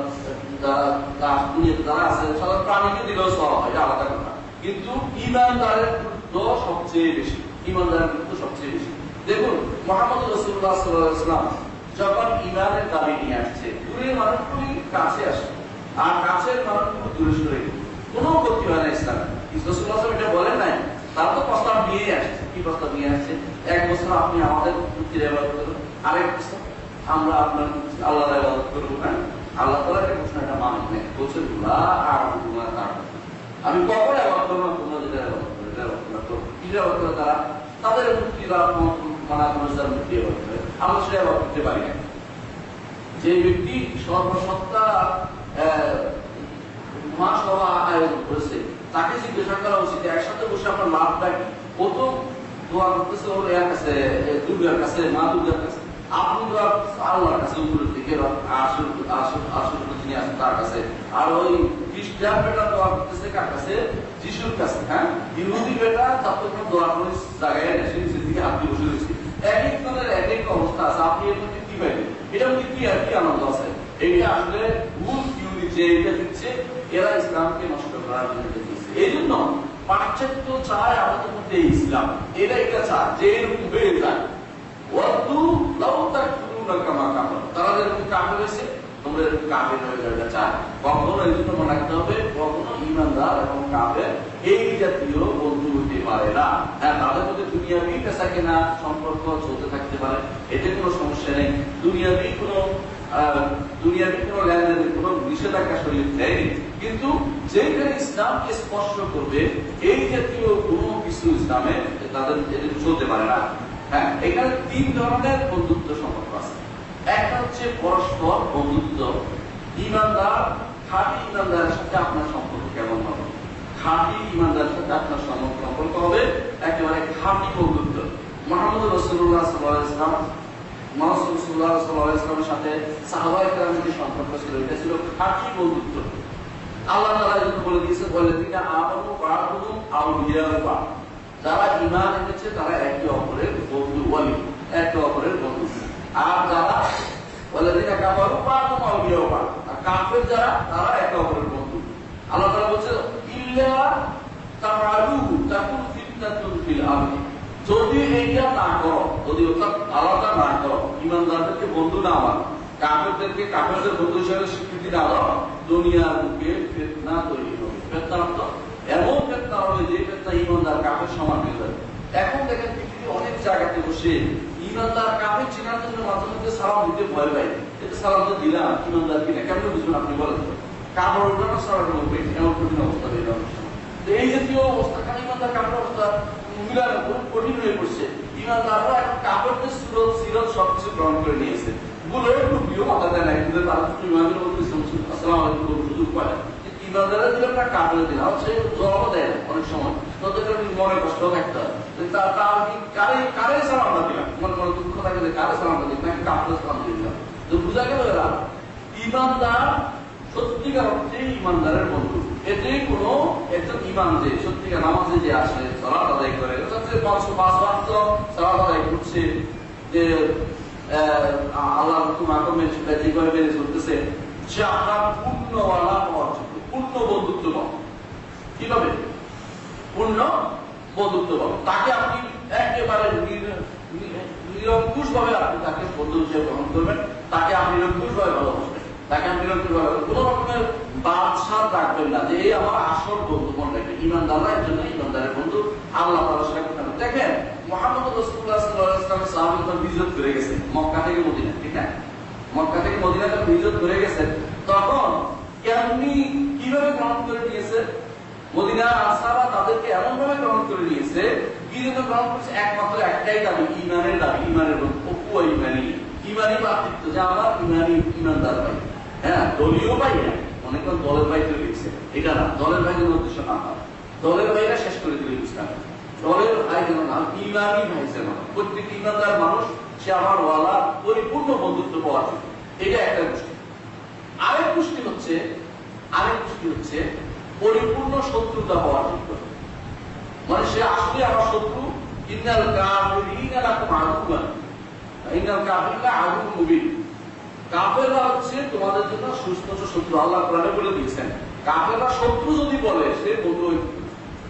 দুনিয়াতে যারা আছে, সাধারণ প্রাণীকে দিলেও সওয়াব হয়, এটা আলাদা কথা। কিন্তু ঈমানদারের গুরুত্ব সবচেয়ে বেশি, ঈমানদারের গুরুত্ব সবচেয়ে বেশি। দেখুন, মুহাম্মদ রাসূলুল্লাহ সাল্লাল্লাহু আলাইহি ওয়াসাল্লাম যখন ঈমানের দাবি নিয়ে আসছে, দূরের মানুষগুলি কাছে আসে, আর কাছের মানুষগুলো দূরে সরে গেছে, কোনো গতি হয় না ইসলামে। রাসূলুল্লাহ সাল্লাল্লাহু আলাইহি ওয়াসাল্লাম এটা বলেন নাই, তারা তো প্রস্তাব নিয়ে আসছে। কি প্রস্তাব নিয়ে আসছে? এক বছর আপনি আমাদের মূর্তির ইবাদত করুন, আরেক বছর আমরা আপনার আল্লাহর ইবাদত করব। না, আল্লাহ তাআলা এটা ঘোষণা, এটা মানেন না, বলছেন লা আ'বুদু মা তা'বুদুন, আমি কখনো ইবাদত করব না, তোমরা যেটা ইবাদত করো এটা ইবাদত করো। কি ইবাদত করে তারা? তাদের মূর্তিরা মানা করেছে, মূর্তি ইবাদত করে, আমরা সেটা ইবাদত করতে পারি না। যে ব্যক্তি সর্বসত্তা মহাসভা আয়োজন করেছে, তাকে জিজ্ঞাসা করা উচিত একসাথে বসে আপনার লাভটা কি। ও তো দোয়া করতেছে ওর এর কাছে, দুর্গার কাছে, মা দুর্গার কাছে, আপনি দোয়া আল্লাহর কাছে, উপরের দিকে আসল যিনি আছেন তার কাছে। আর ওই খ্রিস্টান বেটা দোয়া করতেছে কার কাছে? যিশুর কাছে। হ্যাঁ, ইহুদি বেটা ততক্ষণ দোয়া করে জায়গায় এসে নিজের দিকে হাত দিয়ে বসে রয়েছে। এক এক জনের এক এক অবস্থা আছে, আপনি এর মধ্যে কি পাইবেন? এটা মধ্যে কি আর কি আনন্দ আছে? এইটা আসলে ভুল থিওরি যে এটা দিচ্ছে, এরা ইসলামকে নষ্ট করার জন্য দিচ্ছে। এই জন্য পাশ্চাত্য চায় আমাদের মধ্যে ইসলাম, এটা চায় যে এরকম হয়ে যায়। ওয়াদু লাউ তাকুনা কামা কাফার, তারা যেরকম কাফের হয়েছে তোমরা এরকম কাফের হয়ে যাবে, এটা চায়। কখনো এই জন্য মনে রাখতে হবে, কখনো ঈমানদার এবং কাফের এই জাতীয় বন্ধু হতে পারে না। হ্যাঁ, তাদের মধ্যে দুনিয়াবি পেশা কেনা সম্পর্ক চলতে থাকতে পারে, এতে কোনো সমস্যা নেই। দুনিয়াবি কোনো লেনদেনের কোনো নিষেধাজ্ঞা শরীর দেয়নি, কিন্তু যেখানে ইসলামকে স্পর্শ করবে এই জাতীয় কোনো কিছু ইসলামে তাদের চলতে পারে না। হ্যাঁ, এখানে 3 ধরনের বন্ধুত্ব সম্পর্ক আছে। একটা হচ্ছে পরস্পর বন্ধুত্ব। ইমানদার, খাঁটি ইমানদারের সাথে আপনার সম্পর্ক কেমন হবে? খাঁটি ইমানদারের সাথে আপনার সম্পর্ক হবে একেবারে খাঁটি বন্ধুত্ব। মুহাম্মদ রাসূলুল্লাহ সাল্লাল্লাহু আলাইহি ওয়াসাল্লামের সাথে সাহাবায়ে কেরামের যে সম্পর্ক ছিল, এটা ছিল খাঁটি বন্ধুত্ব। আল্লাহ তাআলা যখন বলে দিয়েছে, ওয়াল্লাযীনা আমানু বা'দুহুম আউলিয়াউ বা'দ, যারা ঈমান এনেছে তারা একে অপরের বন্ধু, ওয়ালি, একে অপরের বন্ধু। আর যারা ওয়াল্লাযীনা কাফারু বা'দুহুম আউলিয়াউ বা'দ, আর কাফের যারা, তারা একে অপরের বন্ধু। আল্লাহ তাআলা বলছে, ইল্লা তাফআলুহু তাকুন ফিতনাতুন ফিল আরদি, যদি এইটা না করো, যদি আলাদা না করো, ঈমানদারদেরকে বন্ধু না বানাও, কাফেরদেরকে কাফেরদের বন্ধু হিসেবে স্বীকৃতি না দাও, দুনিয়ার বুকে ফিতনা তৈরি হবে। ফিতনা অর্থ এমন ফিতনা হবে যে ফিতনা ঈমানদার কাফের সমান হয়ে যাবে। এখন দেখেন পৃথিবীর অনেক জায়গাতে বসে ঈমানদার কাফের চেনার জন্য মাঝে মধ্যে সালাম দিতে ভয় পায়। এটা সালাম তো দিলাম, ঈমানদার কিনা কেমন বুঝবেন আপনি বলেন তো? কাপড় উল্টানো সালাম করবে, এমন কঠিন অবস্থা হয়ে যাবে। এই জাতীয় অবস্থা, কারণ ঈমানদার কাপড় অবস্থা মিলানো খুব কঠিন হয়ে পড়ছে। ঈমানদাররা এখন কাপড়ের সুরত সিরত সবকিছু গ্রহণ করে নিয়েছে। গুলোর টুপিও মাথা দেয় না, কিন্তু তারা তো ইমানের মধ্যে আসসালামু আলাইকুম সুযোগ পায়। ঈমানদাররা দিলে একটা কাপড়ে দিলাম, সে জবাবও দেয় না অনেক সময়, তাদের মনে কষ্ট থাকতে হয়। কারে সালামটা দিলাম, মনে মনে দুঃখ থাকে যে কারে সালামটা দিলাম, নাকি কাপড়ের সালাম দিয়ে দিলাম। তো বুঝা গেল এরা ঈমানদার সত্যিকার অর্থে ঈমানদারের বন্ধু। এতে কোনো একজন ঈমান যে সত্যিকার নামাজে যে আসে, সালাত আদায় করে, 505 ওয়াক্ত সালাত আদায় করছে, যে আল্লাহর হুকুম আহকামে সেটা যেভাবে মেনে চলতেছে, সে আপনার পূর্ণওয়ালা হওয়ার যোগ্য, পূর্ণ বন্ধুত্ব পাবে। কিভাবে পূর্ণ বন্ধুত্ব পাবে? তাকে আপনি একেবারে নিরঙ্কুশ ভাবে আপনি তাকে বন্ধু হিসেবে গ্রহণ করবেন, তাকে আপনি নিরঙ্কুশ ভাবে ভালোবাসবেন, তাকে আপনি নিরঙ্কুশ ভাবে কোন রকমের বাদশাহ রাখবেন না যে এই আমার আসল বন্ধু। মনে রাখবেন, ঈমানদাররা এর জন্য ঈমানদারের বন্ধু। আল্লাহ তাআলা সেটা করতে হবে। দেখেন মুহাম্মদ রাসূলুল্লাহ সাল্লাল্লাহু আলাইহি ওয়াসাল্লাম সাহাবীরা হিজরত করে গেছে মক্কা থেকে মদিনা, ঠিক না? মক্কা থেকে মদিনা যখন হিজরত করে গেছে, তখন কেমনি কিভাবে গ্রহণ করে নিয়েছে? মদিনার আনসাররা তাদেরকে এমন ভাবে গ্রহণ করে নিয়েছে, বিরত গ্রহণ করেছে একমাত্র একটাই দাবি, ঈমানের দাবি, ঈমানের ওয়া ঈমানি, ঈমানি পাত্রিত্ব, যে আমার ঈমানি ঈমানদার ভাই। হ্যাঁ, দলীয় ভাই না, অনেক দলের ভাই তৈরি হয়েছে, এটা না, দলের ভাই যেন উদ্দেশ্য না হয়, দলের ভাইরা শেষ করে দিল ইসলাম। দলের ভাই যেন না, ঈমানি ভাই যেন, প্রত্যেক ঈমানদার মানুষ সে আমার ওয়ালা পরিপূর্ণ বন্ধুত্ব পাওয়ার জন্য। এটা একটা গোষ্ঠী। আরেক গোষ্ঠী হচ্ছে পরিপূর্ণ শত্রুতা হওয়ার জন্য, মানে সে আসলে আমার শত্রু। ইন্নাল কাফিরিনা লাকুম আদুওয়ান, ইন্নাল কাফিরিনা আদুউম মুবিন, কাফেররা হচ্ছে তোমাদের জন্য সুস্পষ্ট শত্রু। আল্লাহ কোরআনে বলে দিয়েছেন, কাফেররা শত্রু যদি বলে সে বন্ধু,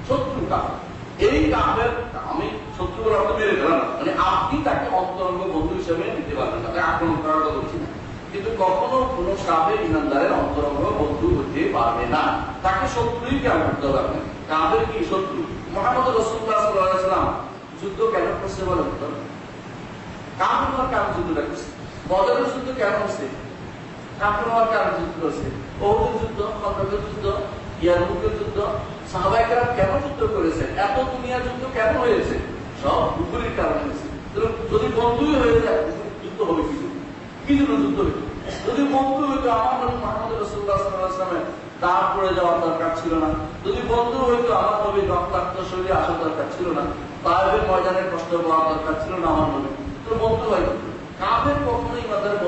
শত্রু কাফের। এই কাফের আমি শত্রু বলে অর্থ মেরে ফেলা না, মানে আপনি তাকে অন্তরঙ্গ বন্ধু হিসেবে নিতে পারবেন না, তাকে আক্রমণ করার কথা বলছি না, কিন্তু কখনো কোন কাফের ঈমানদারের অন্তরঙ্গ বন্ধু হতে পারবে না, তাকে শত্রুই কেন করতে হবে? কাফের কি শত্রু? মুহাম্মদ রাসূলুল্লাহ সাল্লাল্লাহু আলাইহি ওয়াসাল্লাম যুদ্ধ কেন করছে বলেন তো? কাফের হওয়ার কারণে যুদ্ধটা করছে। বদরের যুদ্ধ কেন হচ্ছে? কাফের হওয়ার কারণে যুদ্ধ হচ্ছে। উহুদের যুদ্ধ, খন্দকের যুদ্ধ, ইয়ারমুকের যুদ্ধ, সাহাবায়ে কেরাম কেন যুদ্ধ করেছে? এত দুনিয়ার যুদ্ধ কেন হয়েছে? সব কুফরির কারণে হয়েছে। যদি বন্ধুই হয়ে যায়, যুদ্ধ হবে কি? কি জন্য যুদ্ধ হইতো? যদি বন্ধু হইতো, আমার নবী মুহাম্মদ রাসূলুল্লাহ সাল্লাল্লাহু আলাইহি ওয়াসাল্লামের দাঁড় পড়ে যাওয়ার দরকার ছিল না। যদি বন্ধু হইতো, আমার নবীর রক্তাক্ত শরীরে আসার দরকার ছিল না, তায়েফের ময়দানে কষ্ট পাওয়ার দরকার ছিল না আমার নবী। তো বন্ধু হয়তো কাফের কখনো ঈমানদারের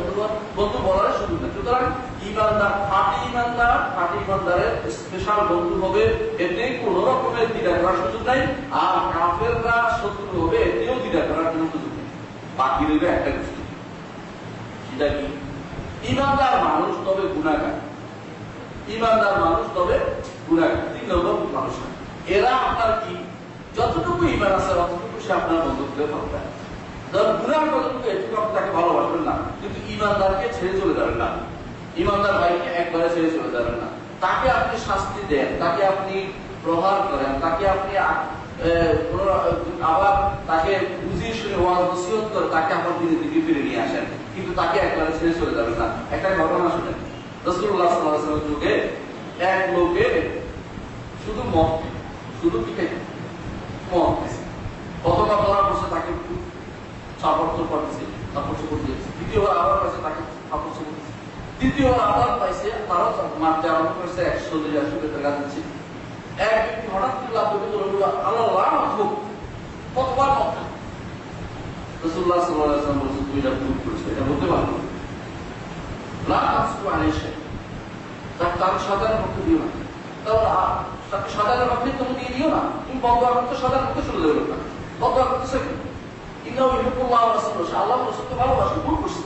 বন্ধু বলার সুযোগ নেই। সুতরাং ঈমানদার, খাঁটি ঈমানদারের স্পেশাল বন্ধু হবে, এতে কোন রকমের দ্বিধা করার সুযোগ নাই। আর কাফেররা শত্রু হবে, এতেও দ্বিধা করার কোনো সুযোগ নেই। বাকি রইবে একটা গোষ্ঠী, সেটা কি? ঈমানদার মানুষ তবে গুনাহগার, ঈমানদার মানুষ তবে গুনাহগার, 3 নম্বর মানুষ। এরা আপনার কি যতটুকু ঈমান আছে ততটুকু সে আপনার বন্ধুত্বে পাবে। গুনাহ কতটুকু এটুকু আপনি তাকে ভালোবাসবেন না, কিন্তু ঈমানদারকে ছেড়ে চলে যাবেন না, ঈমানদার ভাইকে একবারে ছেড়ে চলে যাবেন না। তাকে আপনি শাস্তি দেন, তাকে আপনি প্রহার করেন, তাকে আপনি আবার তাকে বুঝিয়ে শুনে ওয়াজ নসিহত করে তাকে আমার দিনের দিকে ফিরে নিয়ে আসেন, কিন্তু তাকে একবারে ছেড়ে চলে যাবে না। একটা ঘটনা শুনেন, রাসূলুল্লাহ সাল্লাল্লাহু আলাইহি ওয়াসাল্লামের যুগে এক লোকে শুধু মদ, শুধু কি খাইছে? মদ খাইছে। প্রথমবার ধরা পড়ছে তাকে সাপোর্ট করতেছে, সাপোর্ট করতেছে। দ্বিতীয়বার আবার পাইছে তাকে সাপোর্ট করতেছে। তৃতীয়বার আবার পাইছে, তারাও মারতে আরম্ভ করেছে, 100-150 টাকা দিচ্ছে। এক ব্যক্তি হঠাৎ করে লাভ করে বলল, আল্লাহ লানত হোক, কতবার মদ খায়? রাসূলুল্লাহ সাল্লাল্লাহু আলাইহি ওয়াসাল্লাম বলেছেন, তুই এটা ভুল করেছিস, এটা বলতে পারবো না। লা তাসফু আলাইহি, তার সাধারণ পক্ষে দিও না, তাকে সাধারণ পক্ষে তুমি দিয়ে দিও না। তুমি বদয়া করতে সাধারণ পক্ষে চলে যাবে না, বদয়া করতেছে কি? ইন্নাহু ইউহিব্বুল্লাহ ওয়া রাসূলুহু, আল্লাহ রাসূলকে ভালোবাসে, ভুল করছে।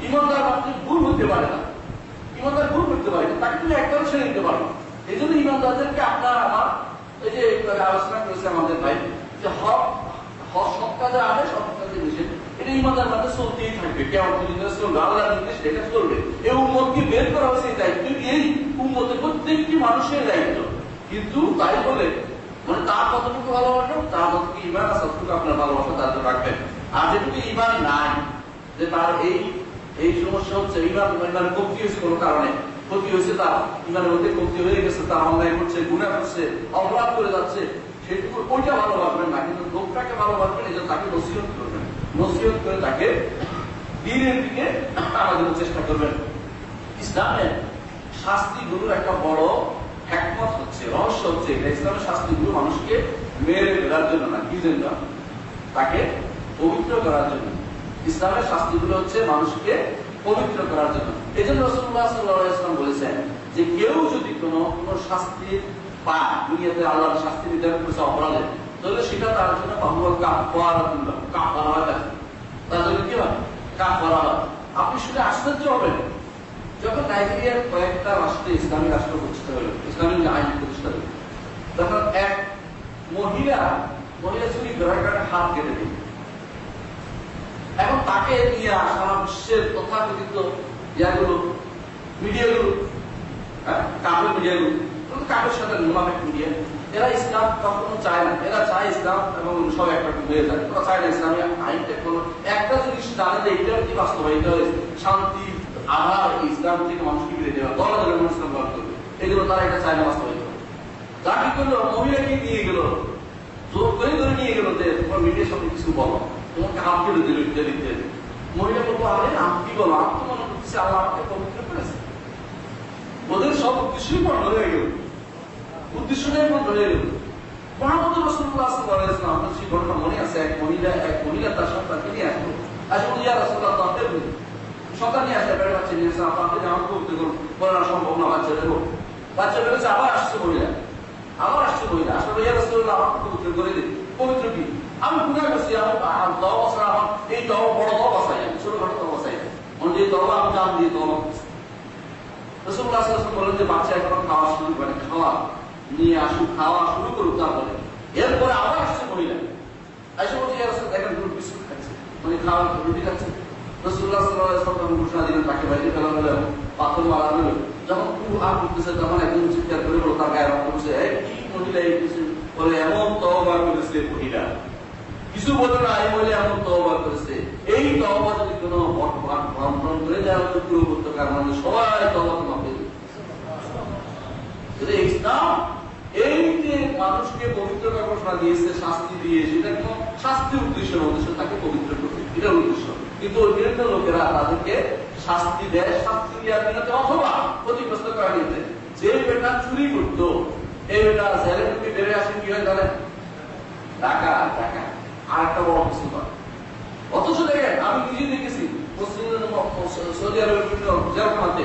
ঈমানদার আপনি ভুল হতে পারে না, ঈমানদার ভুল করতে পারে না, তাকে তুমি একবারে ছেড়ে দিতে পারো। এই জন্য ঈমানদারদেরকে আপনার আমার এই যে আলোচনা করেছে আমাদের ভাই, যে হক সৎ কাজে আদেশ, সৎ কাজে নিষেধ, এটা ঈমানদার মধ্যে চলতেই থাকবে। কেমন চলবে, আল্লাহর নির্দেশ এটা চলবে। এই উম্মতকে বের করা হয়েছে, এই দায়িত্ব এই উম্মতের প্রত্যেকটি মানুষের দায়িত্ব। কিন্তু তাই বলে মানে তার কতটুকু ভালোবাসা, তার কতটুকু ঈমান আছে, ততটুকু আপনার ভালোবাসা তার জন্য রাখবেন। আর যেটুকু ঈমান নাই, যে তার এই সমস্যা হচ্ছে, ঈমান কমতি হয়েছে কোনো কারণে, ক্ষতি হয়েছে, তার ঈমানের মধ্যে কমতি হয়ে গেছে, তার অন্যায় করছে, গুনাহ করছে, অপরাধ করে যাচ্ছে, সেটুকু ওইটা ভালোবাসবেন না, কিন্তু লোকটাকে ভালোবাসবেন, এই জন্য তাকে নসিহত করবেন, নসিহত করে তাকে দ্বীনের দিকে আনার চেষ্টা করবেন। ইসলামের শাস্তিগুলোর একটা বড় একমত হচ্ছে, রহস্য হচ্ছে এটা, ইসলামের শাস্তিগুলো মানুষকে মেরে ফেলার জন্য না, কি জন্য? তাকে পবিত্র করার জন্য। ইসলামের শাস্তিগুলো হচ্ছে মানুষকে পবিত্র করার জন্য। এই জন্য রাসূলুল্লাহ সাল্লাল্লাহু আলাইহি ওয়াসাল্লাম বলেছেন যে কেউ যদি কোনো শাস্তির পায়, দুনিয়াতে আল্লাহর শাস্তি নির্ধারণ করেছে অপরাধে, তাহলে সেটা তার জন্য কাফারাতুল্লাহ, কাফারা হয়, তার জন্য কি হয়? কাফারা হয়। আপনি শুনে আশ্চর্য হবেন, যখন নাইজেরিয়ার কয়েকটা রাষ্ট্রে ইসলামী রাষ্ট্র প্রতিষ্ঠা হলো, ইসলামী আইন প্রতিষ্ঠা হলো, তখন এক মহিলা চুরি করার কারণে হাত কেটে দিল। এখন তাকে নিয়ে সারা বিশ্বের তথাকথিত ইয়াগুলো, মিডিয়াগুলো, কাপের মিডিয়াগুলো, কাপের সাথে মুনাফিক মিডিয়া, এরা ইসলাম কখনো চায় না। এরা চায় ইসলাম এবং সব একটা হয়ে যায়, ওরা চায় না ইসলামী আইনটা কোনো একটা জিনিস জানে যে এটা কি বাস্তবায়িত হয়েছে, শান্তি আধার ইসলাম থেকে মানুষকে ফিরে দেওয়া, দলে দলে মানুষ ইসলাম গ্রহণ করবে, এগুলো তারা এটা চায় না বাস্তবায়িত। যা কি করলো, মহিলাকে নিয়ে গেল, জোর করে ধরে নিয়ে গেল যে তোমার মিডিয়ার সামনে কিছু বলো, তোমাকে হাত কেটে দিল দিতে। মহিলা বলবো, আরে আমি কি বলো, আমি তো মনে করতেছি আল্লাহ আমাকে পবিত্র করেছে। ওদের সব উদ্দেশ্যই বন্ধ হয়ে গেল, উদ্দেশ্যটাই বন্ধ হয়ে গেল। মুহাম্মদ রাসূলুল্লাহ সাল্লাল্লাহু আলাইহি ওয়াসাল্লাম, আপনার সেই ঘটনা মনে আছে, এক মহিলা তার সন্তানকে নিয়ে আসলো, আসলে ইয়া রাসূলুল্লাহ, তাদের সন্তান নিয়ে আসলে বেড়ে বাচ্চা নিয়ে আসছে, আপনাকে যেমন পবিত্র করা সম্ভব না, বাচ্চা দেবো, বাচ্চা বেড়েছে, আবার আসছে মহিলা, আসলে ইয়া রাসূলুল্লাহ আমাকে পবিত্র করে দিন। পবিত্র কি? আমি গুনাহ করছি, আমি দোয়া বছর আমার এই দোয়া বড় দোয়া বসাই, আমি ছোটখাটো দোয়া বসাই, যে দোয়া আমি নাম দিয়ে দোয়া করছি। রাসূলুল্লাহ সাল্লাল্লাহু আলাইহি ওয়াসাল্লাম বলেন যে বাচ্চা এখন খাওয়া শুরু করে, খাওয়া নিয়ে আসুক, খাওয়া শুরু করুক, তারপরে এরপরে আবার আসছে মহিলা, এসে বলছে ইয়া রাসূল দেখেন দুটো বিস্কুট খাচ্ছে, মানে খাওয়া রুটি খাচ্ছে। রাসূলুল্লাহ সাল্লাল্লাহু আলাইহি ওয়াসাল্লাম ঘোষণা দিলেন, তাকে বাইরে ফেলা হলো, পাথর মারা হলো। যখন খুব আর করতেছে, তখন একজন চিৎকার করে বলো, তার গায়ে রক্ত উঠছে, কি মহিলা এই কিছু বলে, এমন তওবা করেছে মহিলা, কিছু বলে না, এই মহিলা এমন তওবা করেছে। এই তওবা যদি কোনো ভ্রমণ করে দেওয়া হতো পুরো উপত্যকার মানুষ সবাই তওবা করবে। ইসলাম এই যে মানুষকে পবিত্র করার ঘোষণা দিয়েছে, শাস্তি দিয়ে, সেটা কোনো শাস্তির উদ্দেশ্য না, উদ্দেশ্য তাকে পবিত্র করবে, এটার উদ্দেশ্য। কিন্তু ওই বিরুদ্ধ লোকেরা তাদেরকে শাস্তি দেয়, শাস্তি দেওয়ার বিরুদ্ধে অথবা ক্ষতিগ্রস্ত করা নিতে। যে বেটা চুরি করতো, এই বেটা জেলে থেকে বেড়ে আসে, কি হয় জানেন? টাকা টাকা আর একটা বড় কিছু করে। অথচ দেখেন, আমি নিজে দেখেছি সৌদি আরবের বিভিন্ন জেলখানাতে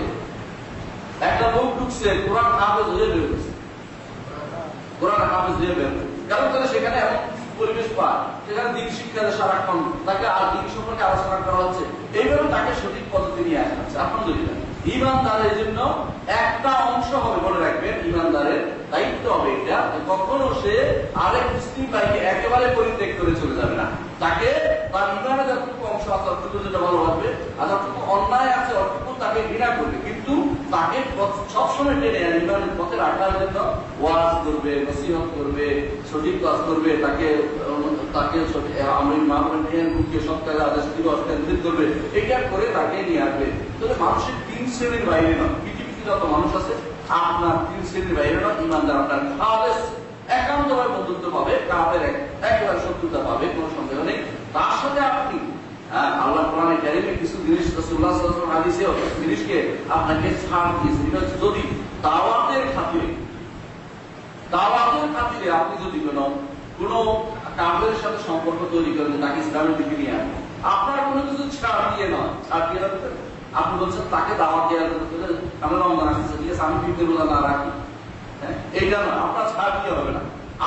একটা লোক ঢুকছে, কোরআন হাফেজ হয়ে বের হয়েছে, কোরআন হাফেজ হয়ে বের হয়েছে। কারণ তারা সেখানে এমন পরিবেশ পায়, সেখানে দিন শিক্ষা সারাক্ষণ তাকে আর দিন সম্পর্কে আলোচনা করা হচ্ছে, এইভাবে তাকে সঠিক পদ্ধতি নিয়ে আসা হচ্ছে। আলহামদুলিল্লাহ, ইমানদারের জন্য একটা অংশ হবে, মনে রাখবেন, ইমানদারের দায়িত্ব হবে এটা, কখনো সে আরেক মুসলিম ভাইকে একেবারে পরিত্যাগ করে চলে যাবে না। তাকে তার ইমানের যতটুকু অংশ আছে অতটুকু যেটা ভালোবাসবে, আর যতটুকু অন্যায় আছে অতটুকু তাকে ঘৃণা করবে, কিন্তু তাকে সবসময় টেনে ইমানের পথে রাখার জন্য ওয়াজ করবে, নসিহত করবে, সঠিক কাজ করবে, তাকে আমি মা বলেন সব কাজে আদেশ দিবে, অস্থায়ী করবে, এটা করে তাকে নিয়ে আসবে। তাহলে মানুষের 3 শ্রেণীর বাইরে নয়, পৃথিবীতে যত মানুষ আছে আপনার 3 শ্রেণীর বাইরে নয়। ইমানদার আপনার খালেস একান্তভাবে বন্ধুত্ব পাবে, কাফের একেবারে শত্রুতা পাবে, কোনো সন্দেহ নেই। তার সাথে আপনি আল্লাহ কোরআনে কারীমে কিছু জিনিস রাসূলুল্লাহ সাল্লাল্লাহু আলাইহি ওয়াসাল্লাম হাদিসেও জিনিসকে আপনাকে ছাড় দিয়েছে। এটা হচ্ছে যদি দাওয়াতের খাতিরে আপনি যদি কোনো কাফেরের সাথে সম্পর্ক তৈরি করেন, তাকে ইসলামের দিকে নিয়ে আসেন, আপনার কোনো কিছু ছাড় দিয়ে নয়। আপনি বলছেন তাকে দাওয়াত দেওয়ার আমরা রমজান আসতেছে, ঠিক আছে, আমি ফিতরুল্লাহ না রাখি, হ্যাঁ, এইটা নয়, আপনার ছাড় দিয়ে হবে না,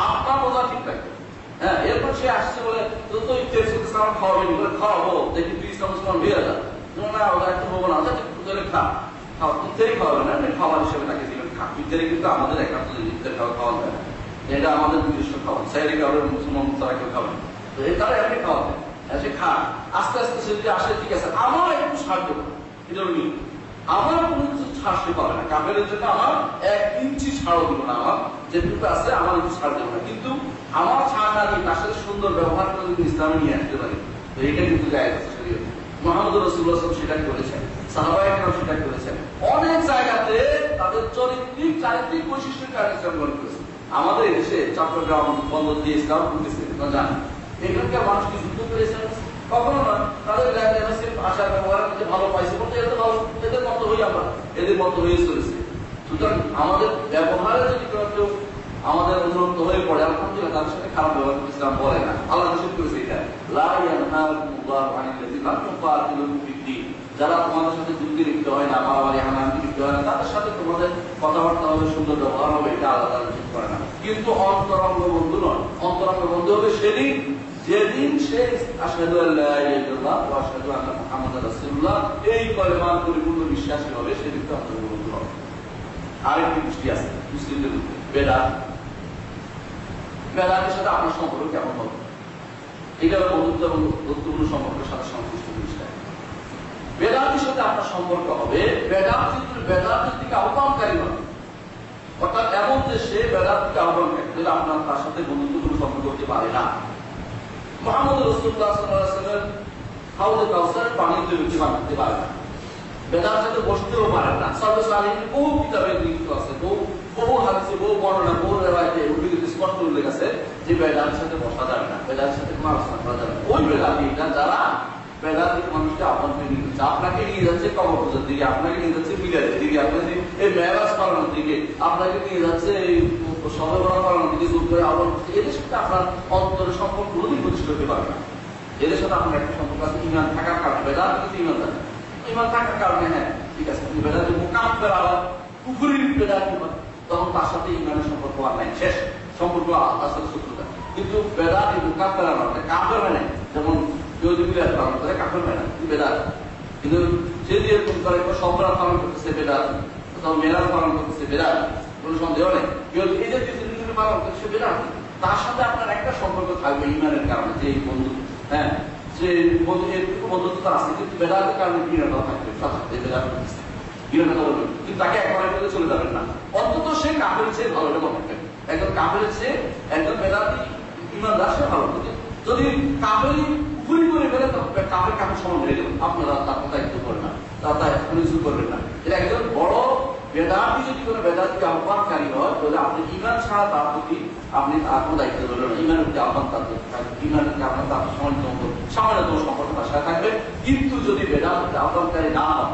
আপনার বোঝা ঠিক থাকে। হ্যাঁ, এরপর সে আসছে বলে তো ইফতার করতেছে, আমার খাওয়াবেন, খাওয়াবো, দেখি তুই ইসলাম হয়ে যা না, ওটা একটু হবো না, ইফতারি খাওয়াবে না, খাবার হিসেবে তাকে দিবেন, খা। ইফতারি কিন্তু আমাদের একান্ত ইফতার খাওয়া যায় না, এটা আমাদের নিজস্ব খাবার, সাইডে খাওয়াবে, মুসলমান তারা কেউ খাবে, তো এই তারা এমনি খাওয়াবে, সে খা। আস্তে আস্তে সে যদি আসে, ঠিক আছে, আমার একটু সাহায্য করবে, এটা নিয়ে আমার কোনো কিছু ছাড় সে পাবে না। কাপের জন্য আমার 1 ইঞ্চি ছাড়ও দিব না, আমার যেটুকু আছে আমার একটু ছাড় দেবো না, কিন্তু আমার ছাড় না দিয়ে তার সাথে সুন্দর ব্যবহার করে যদি ইসলামে নিয়ে আসতে পারি, তো এটা কিন্তু জায়েজ আছে শরীয়তে। মুহাম্মদ রাসূলুল্লাহ সাল্লাল্লাহু আলাইহি ওয়াসাল্লাম সেটা করেছেন, সাহাবায়ে কেরাম সেটা করেছেন, অনেক জায়গাতে তাদের চারিত্রিক বৈশিষ্ট্যের কারণে ইসলাম গ্রহণ করেছে। আমাদের দেশে চট্টগ্রাম বন্দর দিয়ে ইসলাম ঢুকেছে, জানেন, এখানকার মানুষ কি যুদ্ধ করেছেন? কখনো না। তাদের ভাষা ব্যবহার করতে ভালো পাইছে বলতে এত ভালো, এদের মতো হই আমরা, এদের মতো হয়ে চলেছে। সুতরাং আমাদের ব্যবহারে যদি কেউ আমাদের অনুরক্ত হয়ে পড়ে, আলহামদুলিল্লাহ, তাদের সাথে খারাপ ব্যবহার করতে ইসলাম বলে না। আল্লাহ নিষেধ করেছে এটা, লা ইয়ানহাকুমুল্লাহু আনিল্লাযিনা লাম তুকাতিলুহুম ফিদ-দীন, যারা তোমাদের সাথে যুদ্ধে লিপ্ত হয় না, মারামারি হানাহানি লিপ্ত হয় না, তাদের সাথে তোমাদের কথাবার্তা হবে, সুন্দর ব্যবহার হবে, এটা আল্লাহ তাআলা নিষেধ করে না। কিন্তু অন্তরঙ্গ বন্ধু নয়, অন্তরঙ্গ বন্ধু হবে সেদিন যেদিন সে আশহাদু আল্লা ইলাহা ইল্লাল্লাহ ওয়া আশহাদু আন্না মুহাম্মাদার রাসূলুল্লাহ এই কলেমার পরিপূর্ণ বিশ্বাসী হবে, সেদিন তো অন্তরঙ্গ বন্ধু হবে। আরেকটি দৃষ্টি আছে মুসলিমদের মধ্যে, বেদাতের সাথে আপনার সম্পর্ক কেমন হবে, এটা বন্ধুত্ব এবং বন্ধুত্বপূর্ণ সম্পর্কের সাথে সংশ্লিষ্ট জিনিসটা। বেদাতের সাথে আপনার সম্পর্ক হবে বেদাতের দিকে আহ্বানকারী হবে, অর্থাৎ এমন যে সে বেদাত দিকে আহ্বানকারী, তাহলে আপনার তার সাথে বন্ধুত্বপূর্ণ সম্পর্ক করতে পারে না। মুহাম্মদ রাসূলুল্লাহ সাল্লাল্লাহু আলাইহি ওয়াসাল্লাম হাউজে কাউসারের পানিতে রুচি বানাতে পারে না, বেদার সাথে বসতেও পারেন না। সালেহিনের বহু কিতাবে লিখিত আছে, বহু হাদিসে, বহু বর্ণনা, বহু রিওয়ায়াতে উল্লেখ স্পষ্ট উল্লেখ আছে যে বেদার সাথে বসা যাবে না, বেদার সাথে কোনো আলোচনা করা যাবে না। ওই বেদাতিটা যারা বেদাতিক মানুষকে আপন করে নিয়ে যাচ্ছে, আপনাকে নিয়ে যাচ্ছে কবর পূজার দিকে, আপনাকে নিয়ে যাচ্ছে মিলাদের দিকে, আপনাকে এই মেরাজ পালনের দিকে, আপনাকে নিয়ে যাচ্ছে এই শবে বরাত পালনের দিকে, দূর করে আবার এদের সাথে আপনার অন্তরের সম্পর্ক কোনোদিন প্রতিষ্ঠা হতে পারবে না। এদের সাথে আপনার একটা সম্পর্ক আছে ইমান থাকার কারণে, বেদাত কিন্তু ইমান থাকে, ইমান থাকার কারণে, হ্যাঁ ঠিক আছে, বেদাত মুকাফের আবার কুফরির বেদাত, তখন তার সাথে ইমানের সম্পর্ক আর নাই, শেষ সম্পর্ক, তার সাথে শত্রুতা। কিন্তু বেদাত মুকাফের আবার কাফের হয় নাই, যেমন কেউ যদি মিলাদ পালন করে কাফের হয় না, বেদাত। কিন্তু সে যেরকম করে সবরাত পালন করতেছে বেদাত, তখন মেরাজ পালন করতেছে বেদাত, কোনো সন্দেহ নেই। কেউ এই যে জিনিসগুলি পালন করছে বেদাত, তার সাথে আপনার একটা সম্পর্ক থাকবে ইমানের কারণে, যে বন্ধু, হ্যাঁ যে বন্ধুত্ব আছে, কিন্তু বেদাতের কারণে ঘৃণাটা থাকবে, বেদাত ঘৃণাটা বলবে, কিন্তু তাকে একেবারে করে চলে যাবেন না, অন্তত সে কাফের চেয়ে ভালো মনে রাখবেন। একজন কাফের চেয়ে একজন বেদাতি ইমানদার সে ভালো থাকে। যদি কাফেরই পুরি করে ফেলে, কাফের কাফের সমান হয়ে গেল, আপনারা তার দায়িত্ব করবেন না, তার কিছু করবেন না। এটা একজন বড় বেদাতি যদি কোনো বেদাতিকে আহ্বানকারী হয়, তাহলে আপনি ইমান ছাড়া তার প্রতি আপনি আপনার দায়িত্ব ধরবেন না, ইমানের প্রতি আহ্বান তার ইমানকে আপনার তার সামান্যতম সম্পর্ক তার সাথে থাকবে। কিন্তু যদি বেদাতিকে আহ্বানকারী না হয়,